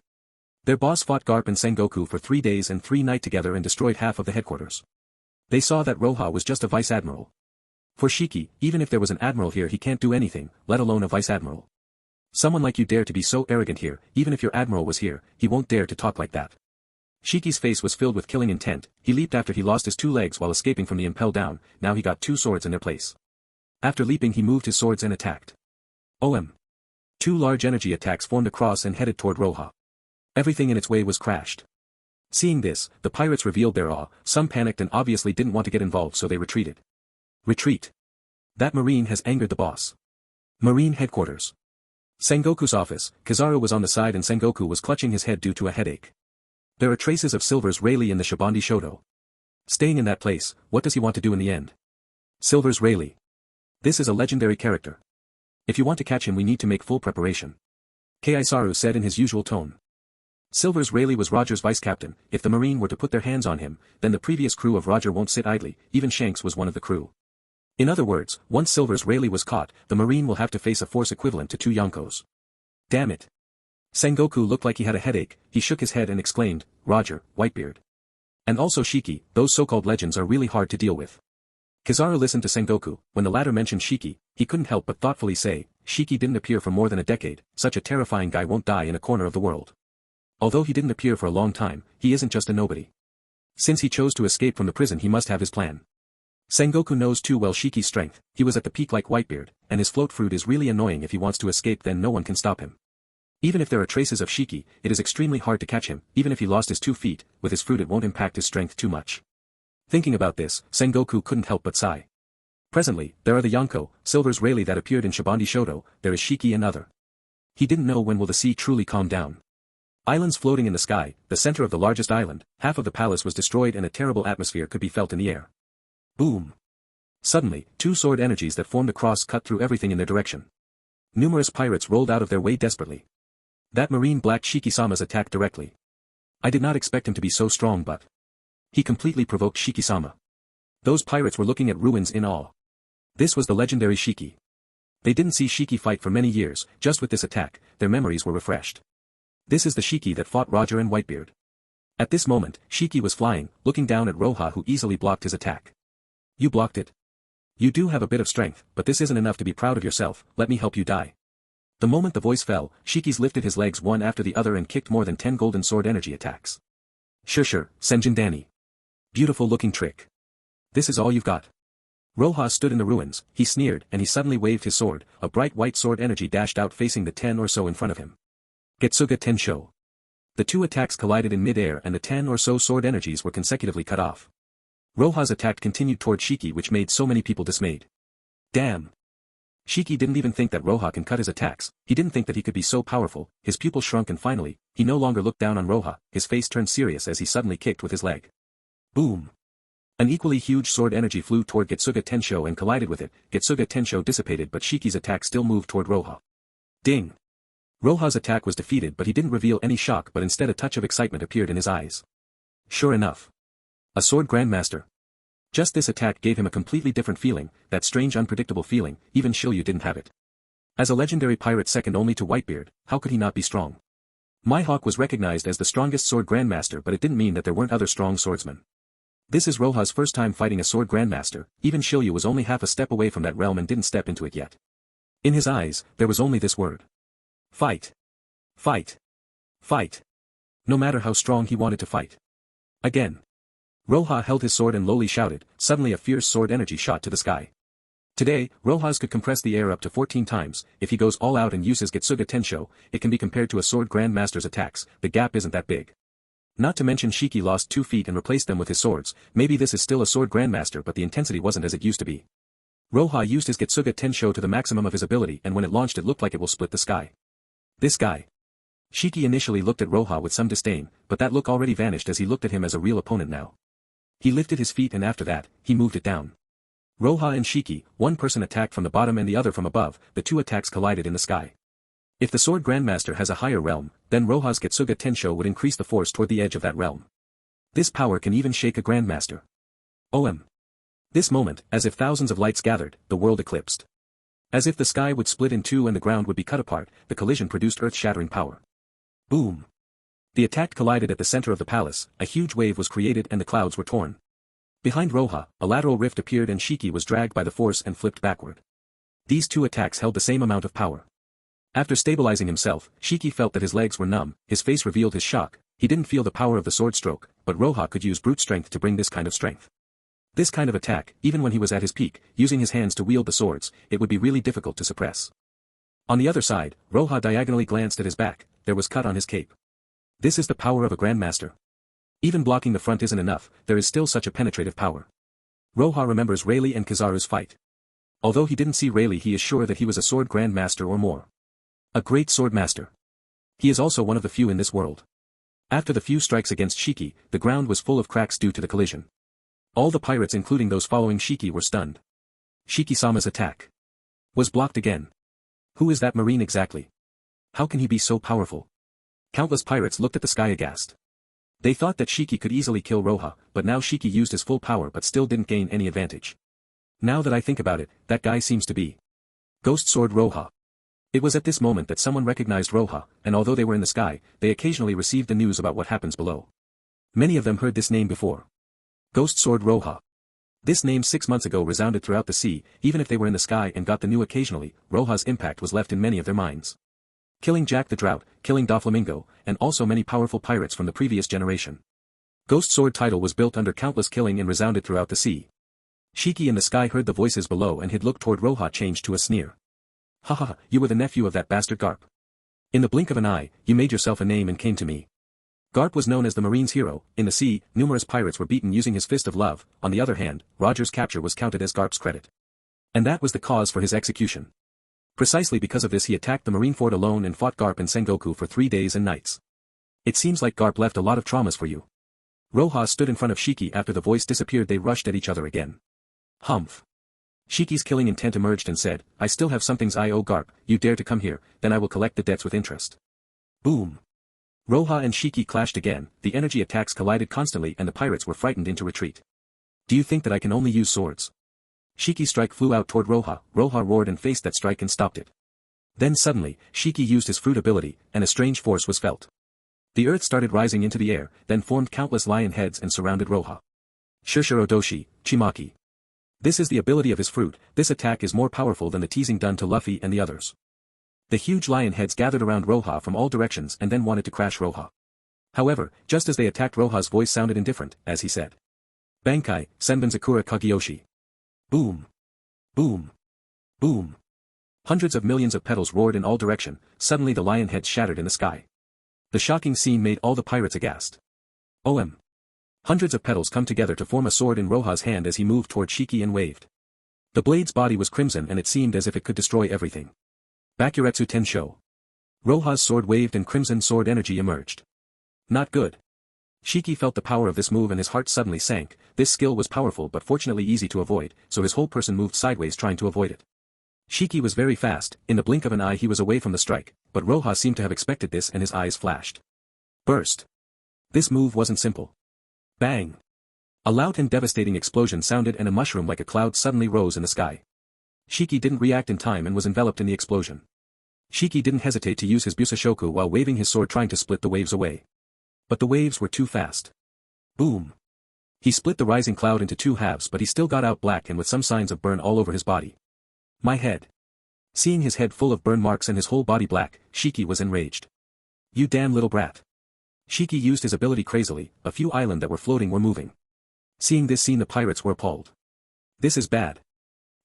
Speaker 2: Their boss fought Garp and Sengoku for 3 days and 3 nights together and destroyed half of the headquarters. They saw that Roja was just a vice admiral. For Shiki, even if there was an admiral here he can't do anything, let alone a vice admiral. Someone like you dare to be so arrogant here, even if your admiral was here, he won't dare to talk like that. Shiki's face was filled with killing intent. He leaped after he lost his 2 legs while escaping from the impel down. Now he got 2 swords in their place. After leaping he moved his swords and attacked. OM. 2 large energy attacks formed across and headed toward Roja. Everything in its way was crashed. Seeing this, the pirates revealed their awe. Some panicked and obviously didn't want to get involved, so they retreated. Retreat. That Marine has angered the boss. Marine headquarters. Sengoku's office. Kizaru was on the side and Sengoku was clutching his head due to a headache. There are traces of Silver's Rayleigh in the Shibandi Shodo. Staying in that place, what does he want to do in the end? Silver's Rayleigh. This is a legendary character. If you want to catch him we need to make full preparation. Keisaru said in his usual tone. Silver's Rayleigh was Roger's vice-captain. If the Marine were to put their hands on him, then the previous crew of Roger won't sit idly. Even Shanks was one of the crew. In other words, once Silver's Rayleigh was caught, the Marine will have to face a force equivalent to 2 Yonkos. Damn it. Sengoku looked like he had a headache. He shook his head and exclaimed, Roger, Whitebeard. And also Shiki, those so-called legends are really hard to deal with. Kizaru listened to Sengoku. When the latter mentioned Shiki, he couldn't help but thoughtfully say, Shiki didn't appear for more than a decade. Such a terrifying guy won't die in a corner of the world. Although he didn't appear for a long time, he isn't just a nobody. Since he chose to escape from the prison he must have his plan. Sengoku knows too well Shiki's strength. He was at the peak like Whitebeard, and his float fruit is really annoying. If he wants to escape then no one can stop him. Even if there are traces of Shiki, it is extremely hard to catch him. Even if he lost his 2 feet, with his fruit it won't impact his strength too much. Thinking about this, Sengoku couldn't help but sigh. Presently, there are the Yonko, Silver's Rayleigh that appeared in Shibandi Shodo, there is Shiki and other. He didn't know when will the sea truly calm down. Islands floating in the sky, the center of the largest island, half of the palace was destroyed and a terrible atmosphere could be felt in the air. Boom. Suddenly, 2 sword energies that formed a cross cut through everything in their direction. Numerous pirates rolled out of their way desperately. That Marine blacked Shiki-sama's attack directly. I did not expect him to be so strong but... He completely provoked Shiki-sama. Those pirates were looking at ruins in awe. This was the legendary Shiki. They didn't see Shiki fight for many years, just with this attack, their memories were refreshed. This is the Shiki that fought Roger and Whitebeard. At this moment, Shiki was flying, looking down at Roja who easily blocked his attack. You blocked it. You do have a bit of strength, but this isn't enough to be proud of yourself, let me help you die. The moment the voice fell, Shiki's lifted his legs one after the other and kicked more than 10 golden sword energy attacks. Sure, Senjin Danny. Beautiful looking trick. This is all you've got. Roja stood in the ruins, he sneered and he suddenly waved his sword, a bright white sword energy dashed out facing the 10 or so in front of him. Getsuga Tenshō. The 2 attacks collided in mid-air and the 10 or so sword energies were consecutively cut off. Roja's attack continued toward Shiki which made so many people dismayed. Damn. Shiki didn't even think that Roja can cut his attacks, he didn't think that he could be so powerful, his pupil shrunk and finally, he no longer looked down on Roja, his face turned serious as he suddenly kicked with his leg. Boom. An equally huge sword energy flew toward Getsuga Tenshō and collided with it. Getsuga Tenshō dissipated but Shiki's attack still moved toward Roja. Ding. Roja's attack was defeated but he didn't reveal any shock but instead a touch of excitement appeared in his eyes. Sure enough. A sword grandmaster. Just this attack gave him a completely different feeling, that strange unpredictable feeling, even Shiryu didn't have it. As a legendary pirate second only to Whitebeard, how could he not be strong? Mihawk was recognized as the strongest sword grandmaster but it didn't mean that there weren't other strong swordsmen. This is Roja's first time fighting a sword grandmaster, even Shiryu was only half a step away from that realm and didn't step into it yet. In his eyes, there was only this word. Fight. Fight. Fight. No matter how strong he wanted to fight. Again. Roja held his sword and lowly shouted, suddenly a fierce sword energy shot to the sky. Today, Rojas could compress the air up to 14 times, if he goes all out and uses Getsuga Tenshō, it can be compared to a sword grandmaster's attacks, the gap isn't that big. Not to mention Shiki lost 2 feet and replaced them with his swords, maybe this is still a sword grandmaster but the intensity wasn't as it used to be. Roja used his Getsuga Tenshō to the maximum of his ability and when it launched it looked like it will split the sky. This guy. Shiki initially looked at Roja with some disdain, but that look already vanished as he looked at him as a real opponent now. He lifted his feet and after that, he moved it down. Roja and Shiki, one person attacked from the bottom and the other from above, the 2 attacks collided in the sky. If the sword grandmaster has a higher realm, then Roja's Getsuga Tenshō would increase the force toward the edge of that realm. This power can even shake a grandmaster. OM. This moment, as if thousands of lights gathered, the world eclipsed. As if the sky would split in 2 and the ground would be cut apart, the collision produced earth-shattering power. Boom. The attack collided at the center of the palace, a huge wave was created and the clouds were torn. Behind Roja, a lateral rift appeared and Shiki was dragged by the force and flipped backward. These 2 attacks held the same amount of power. After stabilizing himself, Shiki felt that his legs were numb, his face revealed his shock, He didn't feel the power of the sword stroke, but Roja could use brute strength to bring this kind of strength. This kind of attack, even when he was at his peak, using his hands to wield the swords, it would be really difficult to suppress. On the other side, Roja diagonally glanced at his back, there was cut on his cape. This is the power of a grandmaster. Even blocking the front isn't enough, there is still such a penetrative power. Roja remembers Rayleigh and Kizaru's fight. Although he didn't see Rayleigh, he is sure that he was a sword grandmaster or more. A great sword master. He is also one of the few in this world. After the few strikes against Shiki, the ground was full of cracks due to the collision. All the pirates including those following Shiki were stunned. Shiki-sama's attack was blocked again. Who is that marine exactly? How can he be so powerful? Countless pirates looked at the sky aghast. They thought that Shiki could easily kill Roja, but now Shiki used his full power but still didn't gain any advantage. Now that I think about it, that guy seems to be Ghost Sword Roja. It was at this moment that someone recognized Roja, and although they were in the sky, they occasionally received the news about what happens below. Many of them heard this name before. Ghost Sword Roja. This name 6 months ago resounded throughout the sea, even if they were in the sky and got the news occasionally, Roja's impact was left in many of their minds. Killing Jack the Drought, killing Doflamingo, and also many powerful pirates from the previous generation. Ghost Sword title was built under countless killing and resounded throughout the sea. Shiki in the sky heard the voices below and his look toward Roja changed to a sneer. Haha, you were the nephew of that bastard Garp. In the blink of an eye, you made yourself a name and came to me. Garp was known as the Marine's hero. In the sea, numerous pirates were beaten using his fist of love. On the other hand, Roger's capture was counted as Garp's credit. And that was the cause for his execution. Precisely because of this he attacked the Marine fort alone and fought Garp and Sengoku for 3 days and nights. It seems like Garp left a lot of traumas for you. Roja stood in front of Shiki after the voice disappeared. They rushed at each other again. Humph. Shiki's killing intent emerged and said, I still have some things I owe Garp. You dare to come here, then I will collect the debts with interest. Boom. Roja and Shiki clashed again, the energy attacks collided constantly and the pirates were frightened into retreat. Do you think that I can only use swords? Shiki's strike flew out toward Roja. Roja roared and faced that strike and stopped it. Then suddenly, Shiki used his fruit ability, and a strange force was felt. The earth started rising into the air, then formed countless lion heads and surrounded Roja. Shirshiro Doshi, Chimaki. This is the ability of his fruit. This attack is more powerful than the teasing done to Luffy and the others. The huge lion heads gathered around Roja from all directions and then wanted to crash Roja. However, just as they attacked, Roja's voice sounded indifferent, as he said. Bankai, Senbonzakura Kageyoshi. Boom. Boom. Boom. Hundreds of millions of petals roared in all directions. Suddenly the lion heads shattered in the sky. The shocking scene made all the pirates aghast. OM. Hundreds of petals come together to form a sword in Roja's hand as he moved toward Shiki and waved. The blade's body was crimson and it seemed as if it could destroy everything. Bakuretsu Tenshō. Roja's sword waved and crimson sword energy emerged. Not good. Shiki felt the power of this move and his heart suddenly sank. This skill was powerful but fortunately easy to avoid, so his whole person moved sideways trying to avoid it. Shiki was very fast, in the blink of an eye he was away from the strike, but Roja seemed to have expected this and his eyes flashed. Burst. This move wasn't simple. Bang. A loud and devastating explosion sounded and a mushroom like a cloud suddenly rose in the sky. Shiki didn't react in time and was enveloped in the explosion. Shiki didn't hesitate to use his Busashoku while waving his sword trying to split the waves away. But the waves were too fast. Boom. He split the rising cloud into 2 halves but he still got out black and with some signs of burn all over his body. My head. Seeing his head full of burn marks and his whole body black, Shiki was enraged. You damn little brat. Shiki used his ability crazily, a few islands that were floating were moving. Seeing this scene the pirates were appalled. This is bad.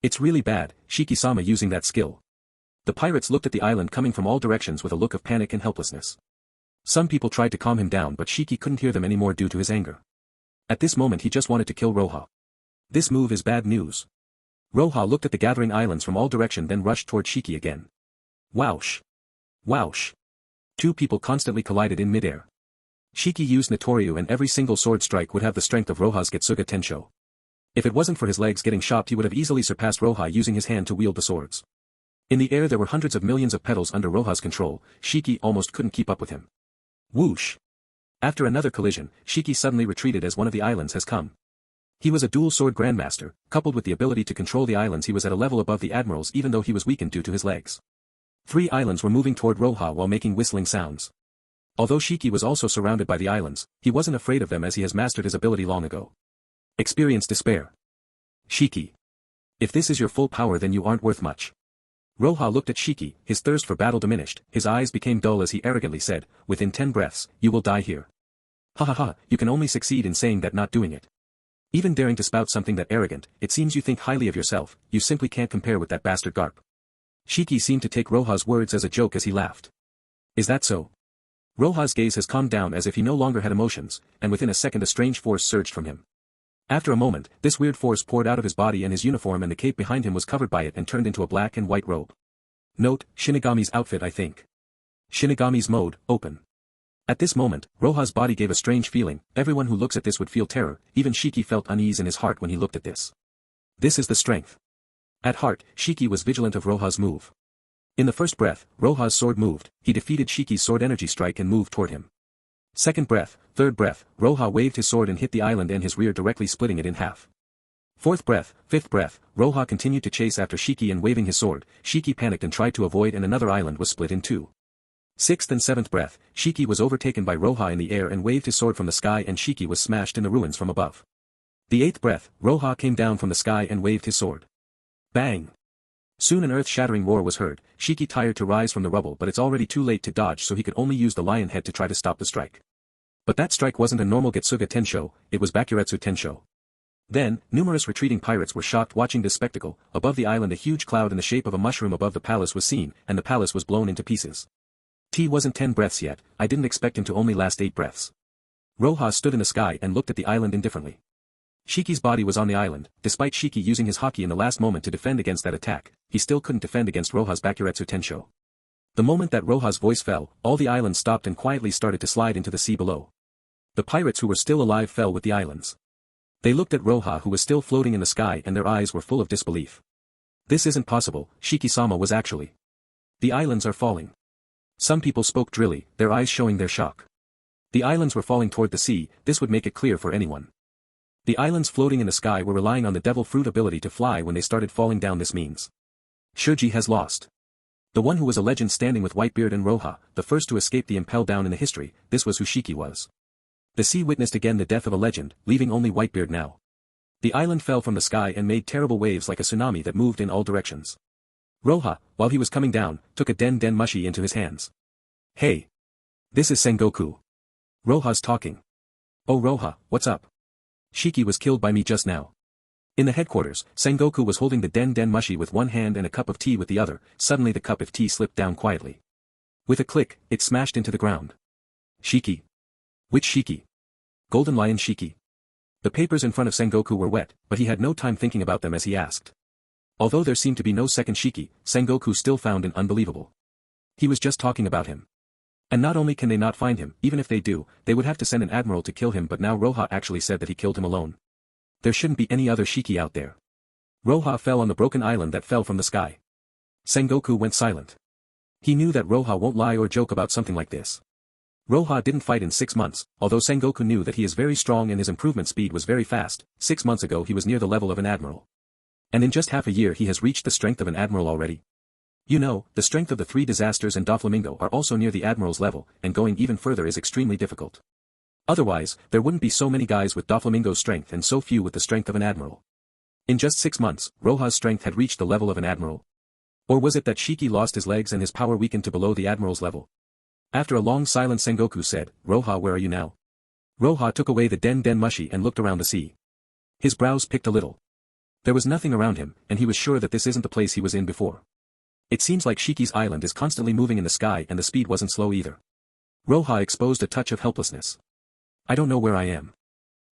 Speaker 2: It's really bad, Shiki-sama using that skill. The pirates looked at the island coming from all directions with a look of panic and helplessness. Some people tried to calm him down but Shiki couldn't hear them anymore due to his anger. At this moment he just wanted to kill Roja. This move is bad news. Roja looked at the gathering islands from all directions then rushed toward Shiki again. Whoosh. Whoosh. 2 people constantly collided in midair. Shiki used Notoryu and every single sword strike would have the strength of Roja's Getsuga Tenshō. If it wasn't for his legs getting chopped he would have easily surpassed Roja using his hand to wield the swords. In the air there were hundreds of millions of petals under Roja's control, Shiki almost couldn't keep up with him. Whoosh. After another collision, Shiki suddenly retreated as one of the islands has come. He was a dual sword grandmaster, coupled with the ability to control the islands he was at a level above the admirals even though he was weakened due to his legs. 3 islands were moving toward Roja while making whistling sounds. Although Shiki was also surrounded by the islands, he wasn't afraid of them as he has mastered his ability long ago. Experience despair. Shiki. If this is your full power then you aren't worth much. Roja looked at Shiki, his thirst for battle diminished, his eyes became dull as he arrogantly said, within 10 breaths, you will die here. Ha ha ha, you can only succeed in saying that, not doing it. Even daring to spout something that arrogant, it seems you think highly of yourself, you simply can't compare with that bastard Garp. Shiki seemed to take Roja's words as a joke as he laughed. Is that so? Roja's gaze has calmed down as if he no longer had emotions, and within a second a strange force surged from him. After a moment, this weird force poured out of his body and his uniform, and the cape behind him was covered by it and turned into a black and white robe. Note, Shinigami's outfit, I think. Shinigami's mode, open. At this moment, Roja's body gave a strange feeling. Everyone who looks at this would feel terror. Even Shiki felt unease in his heart when he looked at this. This is the strength. At heart, Shiki was vigilant of Roja's move. In the first breath, Roja's sword moved. He defeated Shiki's sword energy strike and moved toward him. Second breath, third breath, Roja waved his sword and hit the island and his rear, directly splitting it in half. Fourth breath, fifth breath, Roja continued to chase after Shiki and waving his sword. Shiki panicked and tried to avoid, and another island was split in two. Sixth and seventh breath, Shiki was overtaken by Roja in the air and waved his sword from the sky, and Shiki was smashed in the ruins from above. The eighth breath, Roja came down from the sky and waved his sword. Bang! Soon an earth-shattering roar was heard. Shiki tried to rise from the rubble, but it's already too late to dodge, so he could only use the lion head to try to stop the strike. But that strike wasn't a normal Getsuga Tenshō, it was Bakuretsu Tenshō. Then, numerous retreating pirates were shocked watching this spectacle. Above the island, a huge cloud in the shape of a mushroom above the palace was seen, and the palace was blown into pieces. T wasn't 10 breaths yet. I didn't expect him to only last 8 breaths. Roja stood in the sky and looked at the island indifferently. Shiki's body was on the island. Despite Shiki using his haki in the last moment to defend against that attack, he still couldn't defend against Roja's Bakuretsu Tenshō. The moment that Roja's voice fell, all the island stopped and quietly started to slide into the sea below. The pirates who were still alive fell with the islands. They looked at Roja, who was still floating in the sky, and their eyes were full of disbelief. This isn't possible, Shiki-sama was actually. The islands are falling. Some people spoke drily, their eyes showing their shock. The islands were falling toward the sea. This would make it clear for anyone. The islands floating in the sky were relying on the devil fruit ability to fly. When they started falling down, this means Shoji has lost. The one who was a legend, standing with Whitebeard and Roja, the first to escape the impel down in the history, this was who Shiki was. The sea witnessed again the death of a legend, leaving only Whitebeard now. The island fell from the sky and made terrible waves like a tsunami that moved in all directions. Roja, while he was coming down, took a den mushi into his hands. Hey! This is Sengoku. Roja's talking. Oh Roja, what's up? Shiki was killed by me just now. In the headquarters, Sengoku was holding the den mushi with one hand and a cup of tea with the other. Suddenly the cup of tea slipped down quietly. With a click, it smashed into the ground. Shiki. Which Shiki? Golden Lion Shiki. The papers in front of Sengoku were wet, but he had no time thinking about them as he asked. Although there seemed to be no second Shiki, Sengoku still found it unbelievable. He was just talking about him. And not only can they not find him, even if they do, they would have to send an admiral to kill him, but now Roja actually said that he killed him alone. There shouldn't be any other Shiki out there. Roja fell on the broken island that fell from the sky. Sengoku went silent. He knew that Roja won't lie or joke about something like this. Roja didn't fight in 6 months, although Sengoku knew that he is very strong and his improvement speed was very fast. 6 months ago he was near the level of an admiral. And in just half a year he has reached the strength of an admiral already. You know, the strength of the 3 disasters and Doflamingo are also near the admiral's level, and going even further is extremely difficult. Otherwise, there wouldn't be so many guys with Doflamingo's strength and so few with the strength of an admiral. In just 6 months, Roja's strength had reached the level of an admiral. Or was it that Shiki lost his legs and his power weakened to below the admiral's level? After a long silence, Sengoku said, Roja, where are you now? Roja took away the den mushi and looked around the sea. His brows picked a little. There was nothing around him, and he was sure that this isn't the place he was in before. It seems like Shiki's island is constantly moving in the sky, and the speed wasn't slow either. Roja exposed a touch of helplessness. I don't know where I am.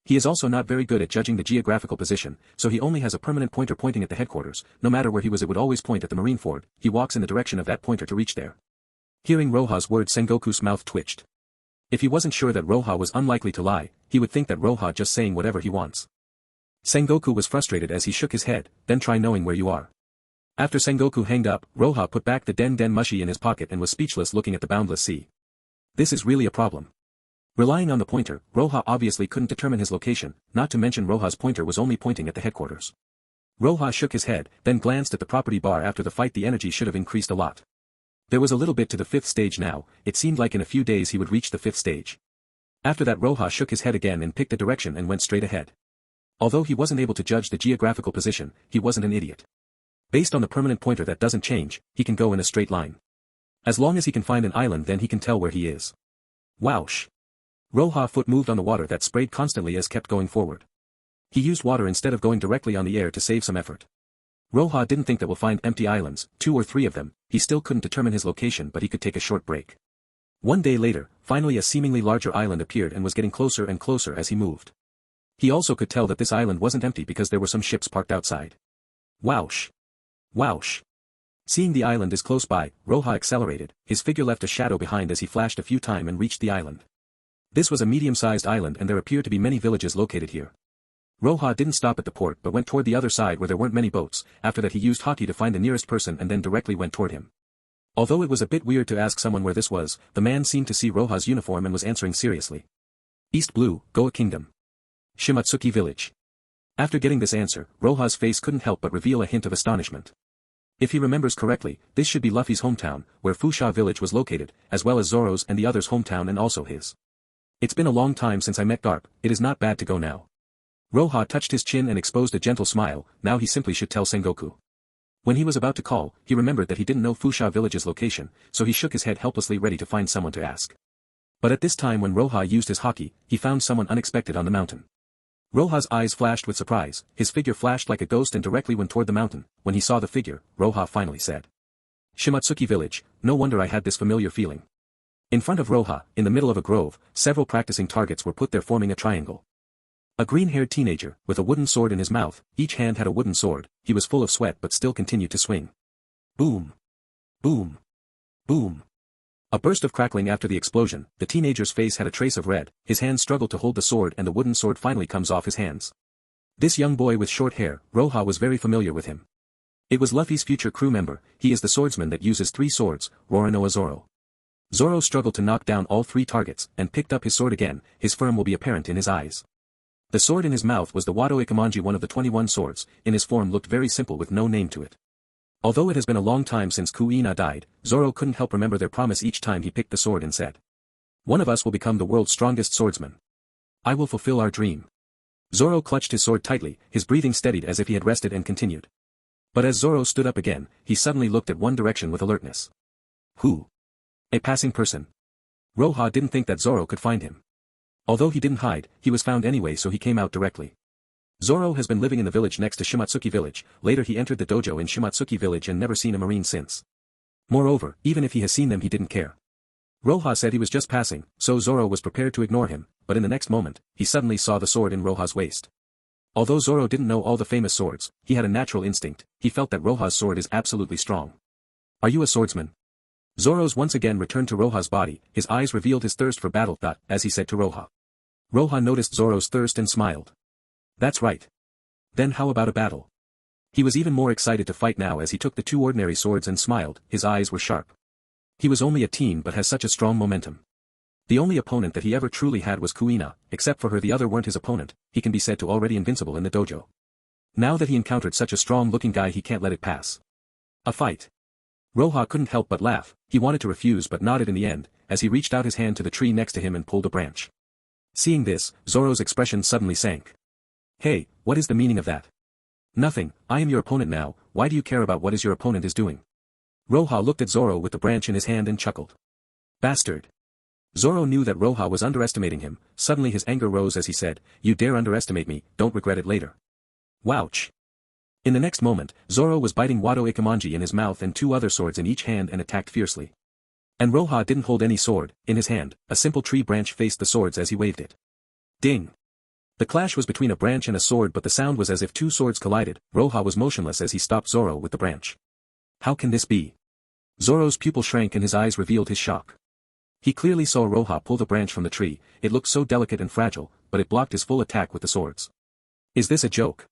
Speaker 2: He is also not very good at judging the geographical position, so he only has a permanent pointer pointing at the headquarters. No matter where he was, it would always point at the marine fort. He walks in the direction of that pointer to reach there. Hearing Roja's words, Sengoku's mouth twitched. If he wasn't sure that Roja was unlikely to lie, he would think that Roja just saying whatever he wants. Sengoku was frustrated as he shook his head. Then try knowing where you are. After Sengoku hanged up, Roja put back the den mushi in his pocket and was speechless, looking at the boundless sea. This is really a problem. Relying on the pointer, Roja obviously couldn't determine his location, not to mention Roja's pointer was only pointing at the headquarters. Roja shook his head, then glanced at the property bar. After the fight the energy should have increased a lot. There was a little bit to the 5th stage now. It seemed like in a few days he would reach the 5th stage. After that, Roja shook his head again and picked a direction and went straight ahead. Although he wasn't able to judge the geographical position, he wasn't an idiot. Based on the permanent pointer that doesn't change, he can go in a straight line. As long as he can find an island, then he can tell where he is. Whoosh! Roja's foot moved on the water that sprayed constantly as kept going forward. He used water instead of going directly on the air to save some effort. Roja didn't think that we'll find empty islands, 2 or 3 of them. He still couldn't determine his location, but he could take a short break. One day later, finally a seemingly larger island appeared and was getting closer and closer as he moved. He also could tell that this island wasn't empty because there were some ships parked outside. Whoosh! Whoosh! Seeing the island is close by, Roja accelerated. His figure left a shadow behind as he flashed a few times and reached the island. This was a medium-sized island and there appeared to be many villages located here. Roja didn't stop at the port but went toward the other side where there weren't many boats. After that he used hockey to find the nearest person and then directly went toward him. Although it was a bit weird to ask someone where this was, the man seemed to see Roja's uniform and was answering seriously. East Blue, Goa Kingdom. Shimatsuki Village. After getting this answer, Roja's face couldn't help but reveal a hint of astonishment. If he remembers correctly, this should be Luffy's hometown, where Fusha village was located, as well as Zoro's and the others' hometown and also his. It's been a long time since I met Garp, it is not bad to go now. Roja touched his chin and exposed a gentle smile. Now he simply should tell Sengoku. When he was about to call, he remembered that he didn't know Fusha village's location, so he shook his head helplessly ready to find someone to ask. But at this time when Roja used his hockey, he found someone unexpected on the mountain. Roja's eyes flashed with surprise, his figure flashed like a ghost and directly went toward the mountain. When he saw the figure, Roja finally said. Shimatsuki village, no wonder I had this familiar feeling. In front of Roja, in the middle of a grove, several practicing targets were put there forming a triangle. A green-haired teenager, with a wooden sword in his mouth, each hand had a wooden sword, he was full of sweat but still continued to swing. Boom! Boom! Boom! A burst of crackling after the explosion, the teenager's face had a trace of red, his hands struggled to hold the sword and the wooden sword finally comes off his hands. This young boy with short hair, Roja was very familiar with him. It was Luffy's future crew member, he is the swordsman that uses 3 swords, Roronoa Zoro. Zoro struggled to knock down all 3 targets, and picked up his sword again, his firm will be apparent in his eyes. The sword in his mouth was the Wado Ikamanji, one of the 21 swords, in his form looked very simple with no name to it. Although it has been a long time since Kuina died, Zoro couldn't help remember their promise each time he picked the sword and said. One of us will become the world's strongest swordsman. I will fulfill our dream. Zoro clutched his sword tightly, his breathing steadied as if he had rested and continued. But as Zoro stood up again, he suddenly looked at one direction with alertness. Who? A passing person. Roja didn't think that Zoro could find him. Although he didn't hide, he was found anyway so he came out directly. Zoro has been living in the village next to Shimatsuki village, later he entered the dojo in Shimatsuki village and never seen a marine since. Moreover, even if he has seen them he didn't care. Roja said he was just passing, so Zoro was prepared to ignore him, but in the next moment, he suddenly saw the sword in Roja's waist. Although Zoro didn't know all the famous swords, he had a natural instinct, he felt that Roja's sword is absolutely strong. Are you a swordsman? Zoro's once again returned to Roja's body, his eyes revealed his thirst for battle. As he said to Roja. Roja noticed Zoro's thirst and smiled. That's right. Then how about a battle? He was even more excited to fight now as he took the 2 ordinary swords and smiled, his eyes were sharp. He was only a teen but has such a strong momentum. The only opponent that he ever truly had was Kuina, except for her the other weren't his opponent, he can be said to already invincible in the dojo. Now that he encountered such a strong-looking guy he can't let it pass. A fight. Roja couldn't help but laugh, he wanted to refuse but nodded in the end, as he reached out his hand to the tree next to him and pulled a branch. Seeing this, Zoro's expression suddenly sank. Hey, what is the meaning of that? Nothing, I am your opponent now, why do you care about what is your opponent is doing? Roja looked at Zoro with the branch in his hand and chuckled. Bastard. Zoro knew that Roja was underestimating him, suddenly his anger rose as he said, you dare underestimate me, don't regret it later. Wouch. In the next moment, Zoro was biting Wado Ikamanji in his mouth and 2 other swords in each hand and attacked fiercely. And Roja didn't hold any sword, in his hand, a simple tree branch faced the swords as he waved it. Ding! The clash was between a branch and a sword but the sound was as if 2 swords collided, Roja was motionless as he stopped Zoro with the branch. How can this be? Zoro's pupil shrank and his eyes revealed his shock. He clearly saw Roja pull the branch from the tree, it looked so delicate and fragile, but it blocked his full attack with the swords. Is this a joke?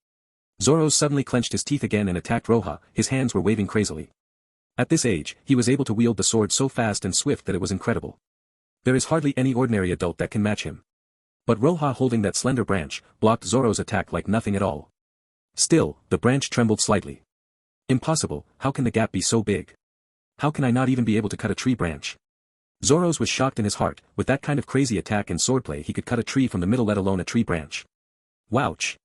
Speaker 2: Zoro suddenly clenched his teeth again and attacked Roja, his hands were waving crazily. At this age, he was able to wield the sword so fast and swift that it was incredible. There is hardly any ordinary adult that can match him. But Roja holding that slender branch, blocked Zoro's attack like nothing at all. Still, the branch trembled slightly. Impossible, how can the gap be so big? How can I not even be able to cut a tree branch? Zoro's was shocked in his heart, with that kind of crazy attack and swordplay he could cut a tree from the middle let alone a tree branch. Wouch!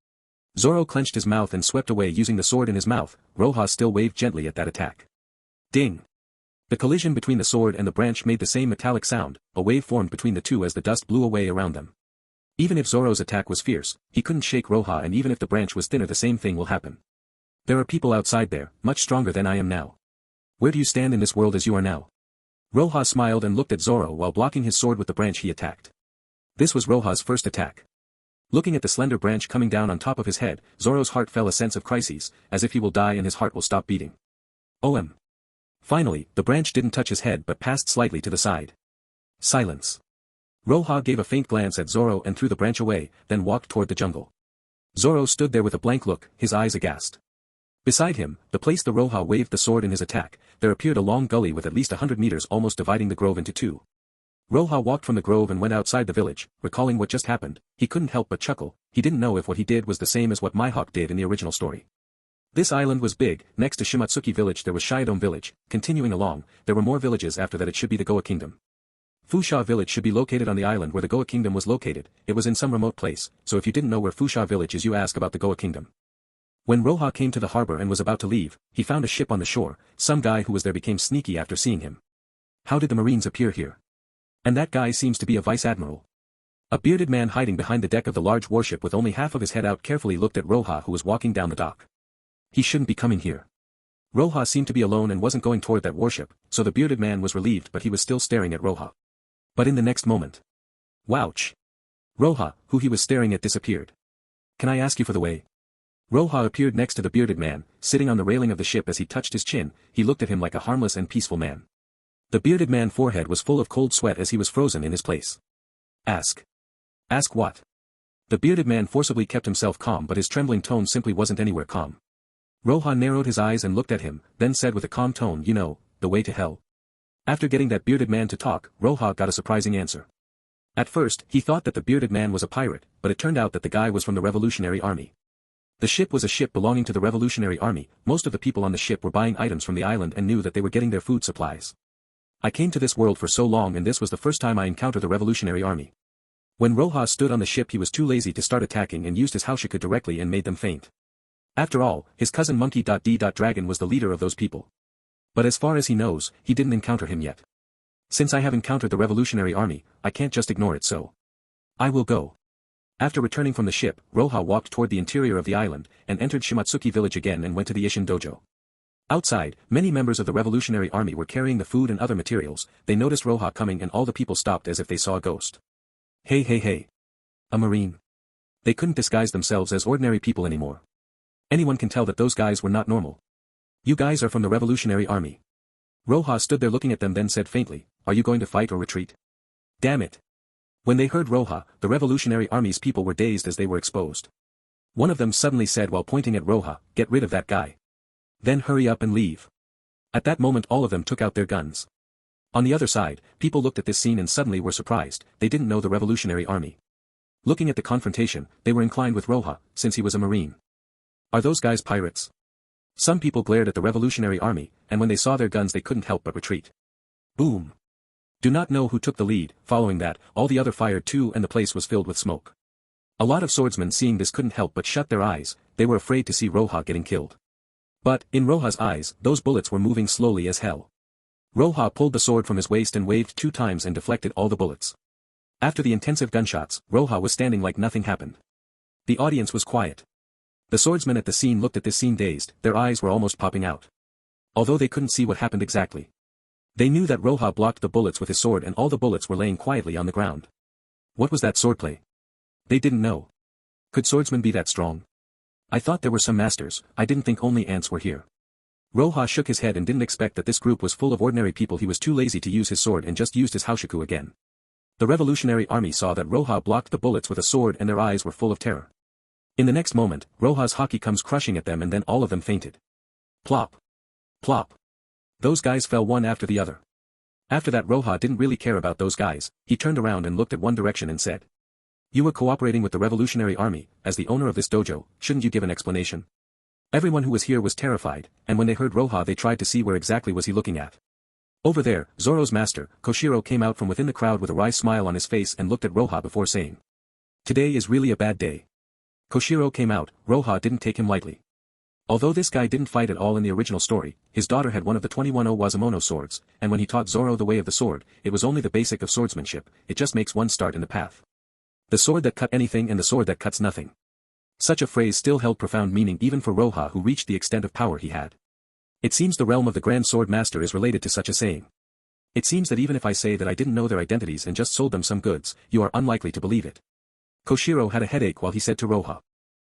Speaker 2: Zoro clenched his mouth and swept away using the sword in his mouth, Roja still waved gently at that attack. Ding! The collision between the sword and the branch made the same metallic sound, a wave formed between the two as the dust blew away around them. Even if Zoro's attack was fierce, he couldn't shake Roja, and even if the branch was thinner the same thing will happen. There are people outside there, much stronger than I am now. Where do you stand in this world as you are now? Roja smiled and looked at Zoro while blocking his sword with the branch he attacked. This was Roja's first attack. Looking at the slender branch coming down on top of his head, Zoro's heart fell a sense of crises, as if he will die and his heart will stop beating. OM. Finally, the branch didn't touch his head but passed slightly to the side. Silence. Roja gave a faint glance at Zoro and threw the branch away, then walked toward the jungle. Zoro stood there with a blank look, his eyes aghast. Beside him, the place the Roja waved the sword in his attack, there appeared a long gully with at least 100 meters almost dividing the grove into two. Roja walked from the grove and went outside the village, recalling what just happened. He couldn't help but chuckle. He didn't know if what he did was the same as what Mihawk did in the original story. This island was big. Next to Shimatsuki village there was Shiodome village. Continuing along, there were more villages. After that it should be the Goa kingdom. Fusha village should be located on the island where the Goa kingdom was located. It was in some remote place, so if you didn't know where Fusha village is you ask about the Goa kingdom. When Roja came to the harbor and was about to leave, he found a ship on the shore. Some guy who was there became sneaky after seeing him. How did the Marines appear here? And that guy seems to be a vice admiral. A bearded man hiding behind the deck of the large warship with only half of his head out carefully looked at Roja who was walking down the dock. He shouldn't be coming here. Roja seemed to be alone and wasn't going toward that warship, so the bearded man was relieved but he was still staring at Roja. But in the next moment. Wouch! Roja, who he was staring at, disappeared. Can I ask you for the way? Roja appeared next to the bearded man, sitting on the railing of the ship. As he touched his chin, he looked at him like a harmless and peaceful man. The bearded man's forehead was full of cold sweat as he was frozen in his place. Ask. Ask what? The bearded man forcibly kept himself calm but his trembling tone simply wasn't anywhere calm. Roja narrowed his eyes and looked at him, then said with a calm tone, you know, the way to hell. After getting that bearded man to talk, Roja got a surprising answer. At first, he thought that the bearded man was a pirate, but it turned out that the guy was from the Revolutionary Army. The ship was a ship belonging to the Revolutionary Army. Most of the people on the ship were buying items from the island and knew that they were getting their food supplies. I came to this world for so long and this was the first time I encountered the Revolutionary Army. When Roja stood on the ship he was too lazy to start attacking and used his Haushiku directly and made them faint. After all, his cousin Monkey D. Dragon was the leader of those people. But as far as he knows, he didn't encounter him yet. Since I have encountered the Revolutionary Army, I can't just ignore it, so I will go. After returning from the ship, Roja walked toward the interior of the island, and entered Shimatsuki village again and went to the Isshin dojo. Outside, many members of the Revolutionary Army were carrying the food and other materials. They noticed Roja coming and all the people stopped as if they saw a ghost. Hey hey hey. A Marine. They couldn't disguise themselves as ordinary people anymore. Anyone can tell that those guys were not normal. You guys are from the Revolutionary Army. Roja stood there looking at them then said faintly, are you going to fight or retreat? Damn it. When they heard Roja, the Revolutionary Army's people were dazed as they were exposed. One of them suddenly said while pointing at Roja, get rid of that guy. Then hurry up and leave. At that moment all of them took out their guns. On the other side, people looked at this scene and suddenly were surprised. They didn't know the Revolutionary Army. Looking at the confrontation, they were inclined with Roja, since he was a Marine. Are those guys pirates? Some people glared at the Revolutionary Army, and when they saw their guns they couldn't help but retreat. Boom. Do not know who took the lead. Following that, all the other fired too and the place was filled with smoke. A lot of swordsmen seeing this couldn't help but shut their eyes. They were afraid to see Roja getting killed. But, in Roja's eyes, those bullets were moving slowly as hell. Roja pulled the sword from his waist and waved 2 times and deflected all the bullets. After the intensive gunshots, Roja was standing like nothing happened. The audience was quiet. The swordsmen at the scene looked at this scene dazed, their eyes were almost popping out. Although they couldn't see what happened exactly. They knew that Roja blocked the bullets with his sword and all the bullets were laying quietly on the ground. What was that swordplay? They didn't know. Could swordsmen be that strong? I thought there were some masters, I didn't think only ants were here. Roja shook his head and didn't expect that this group was full of ordinary people. He was too lazy to use his sword and just used his Haushiku again. The Revolutionary Army saw that Roja blocked the bullets with a sword and their eyes were full of terror. In the next moment, Roja's haki comes crushing at them and then all of them fainted. Plop. Plop. Those guys fell one after the other. After that Roja didn't really care about those guys. He turned around and looked at one direction and said. You were cooperating with the Revolutionary Army. As the owner of this dojo, shouldn't you give an explanation? Everyone who was here was terrified, and when they heard Roja they tried to see where exactly was he looking at. Over there, Zoro's master, Koshiro came out from within the crowd with a wry smile on his face and looked at Roja before saying. Today is really a bad day. Koshiro came out. Roja didn't take him lightly. Although this guy didn't fight at all in the original story, his daughter had one of the 21 Owazamono swords, and when he taught Zoro the way of the sword, it was only the basic of swordsmanship, it just makes one start in the path. The sword that cut anything and the sword that cuts nothing. Such a phrase still held profound meaning even for Roja, who reached the extent of power he had. It seems the realm of the Grand Sword Master is related to such a saying. It seems that even if I say that I didn't know their identities and just sold them some goods, you are unlikely to believe it. Koshiro had a headache while he said to Roja.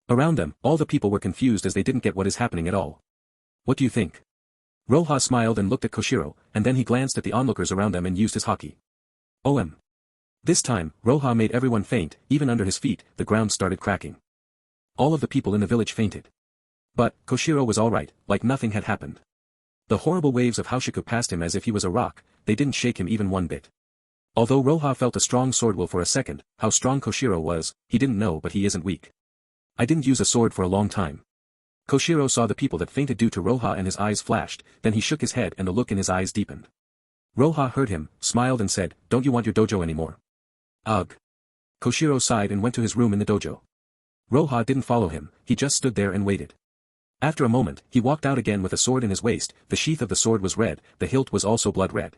Speaker 2: Around them, all the people were confused as they didn't get what is happening at all. What do you think? Roja smiled and looked at Koshiro, and then he glanced at the onlookers around them and used his haki. OM. This time, Roja made everyone faint, even under his feet, the ground started cracking. All of the people in the village fainted. But, Koshiro was alright, like nothing had happened. The horrible waves of Haushiku passed him as if he was a rock, they didn't shake him even one bit. Although Roja felt a strong sword will for a second, how strong Koshiro was, he didn't know, but he isn't weak. I didn't use a sword for a long time. Koshiro saw the people that fainted due to Roja and his eyes flashed, then he shook his head and the look in his eyes deepened. Roja heard him, smiled and said, "Don't you want your dojo anymore?" Ugh. Koshiro sighed and went to his room in the dojo. Roja didn't follow him, he just stood there and waited. After a moment, he walked out again with a sword in his waist, the sheath of the sword was red, the hilt was also blood red.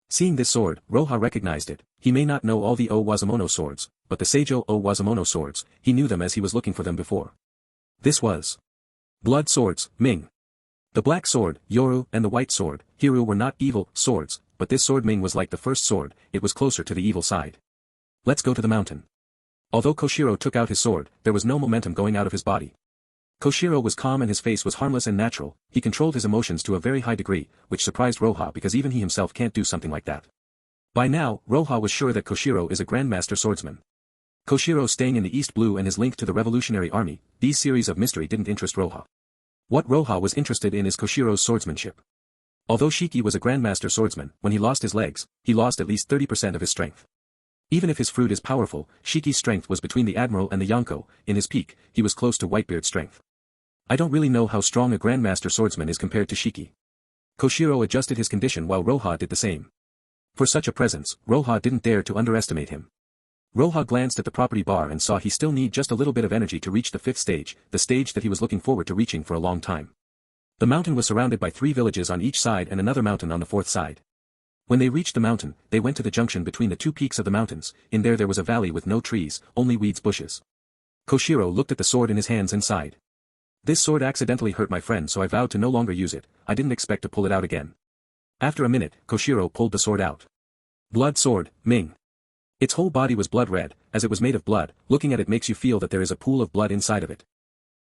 Speaker 2: Seeing this sword, Roja recognized it. He may not know all the Owazamono swords, but the Seijo Owazamono swords, he knew them as he was looking for them before. This was blood swords, Ming. The black sword, Yoru, and the white sword, Hiru were not evil swords, but this sword Ming was like the first sword, it was closer to the evil side. Let's go to the mountain. Although Koshiro took out his sword, there was no momentum going out of his body. Koshiro was calm and his face was harmless and natural, he controlled his emotions to a very high degree, which surprised Roja because even he himself can't do something like that. By now, Roja was sure that Koshiro is a grandmaster swordsman. Koshiro staying in the East Blue and his link to the Revolutionary Army, these series of mystery didn't interest Roja. What Roja was interested in is Koshiro's swordsmanship. Although Shiki was a grandmaster swordsman, when he lost his legs, he lost at least 30% of his strength. Even if his fruit is powerful, Shiki's strength was between the Admiral and the Yonko, in his peak, he was close to Whitebeard's strength. I don't really know how strong a grandmaster swordsman is compared to Shiki. Koshiro adjusted his condition while Roja did the same. For such a presence, Roja didn't dare to underestimate him. Roja glanced at the property bar and saw he still need just a little bit of energy to reach the 5th stage, the stage that he was looking forward to reaching for a long time. The mountain was surrounded by 3 villages on each side and another mountain on the 4th side. When they reached the mountain, they went to the junction between the 2 peaks of the mountains, in there was a valley with no trees, only weeds bushes. Koshiro looked at the sword in his hands and sighed. This sword accidentally hurt my friend so I vowed to no longer use it, I didn't expect to pull it out again. After a minute, Koshiro pulled the sword out. Blood sword, Ming. Its whole body was blood red, as it was made of blood, looking at it makes you feel that there is a pool of blood inside of it.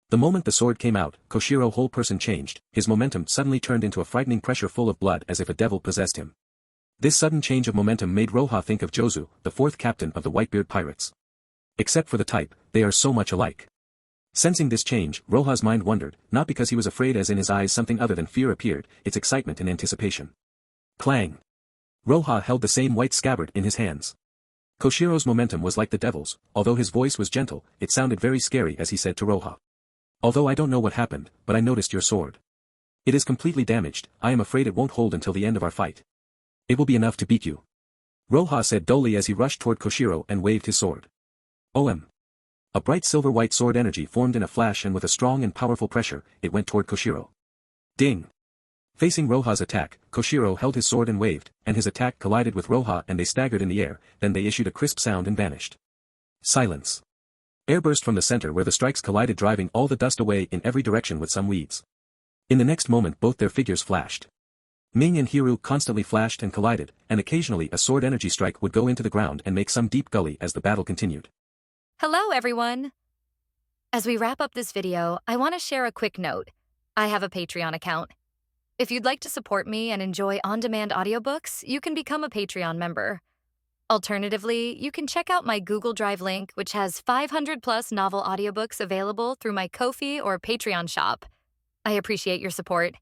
Speaker 2: The moment the sword came out, Koshiro's whole person changed, his momentum suddenly turned into a frightening pressure full of blood as if a devil possessed him. This sudden change of momentum made Roja think of Jozu, the 4th captain of the Whitebeard pirates. Except for the type, they are so much alike. Sensing this change, Roja's mind wondered, not because he was afraid as in his eyes something other than fear appeared, it's excitement and anticipation. Clang! Roja held the same white scabbard in his hands. Koshiro's momentum was like the devil's, although his voice was gentle, it sounded very scary as he said to Roja. Although I don't know what happened, but I noticed your sword. It is completely damaged, I am afraid it won't hold until the end of our fight. It will be enough to beat you. Roja said dully as he rushed toward Koshiro and waved his sword. OM. A bright silver-white sword energy formed in a flash and with a strong and powerful pressure, it went toward Koshiro. Ding! Facing Roja's attack, Koshiro held his sword and waved, and his attack collided with Roja and they staggered in the air, then they issued a crisp sound and vanished. Silence. Air burst from the center where the strikes collided driving all the dust away in every direction with some weeds. In the next moment both their figures flashed. Ming and Hiru constantly flashed and collided, and occasionally a sword energy strike would go into the ground and make some deep gully as the battle continued.
Speaker 3: Hello everyone! As we wrap up this video, I want to share a quick note. I have a Patreon account. If you'd like to support me and enjoy on-demand audiobooks, you can become a Patreon member. Alternatively, you can check out my Google Drive link, which has 500+ novel audiobooks available through my Ko-fi or Patreon shop. I appreciate your support.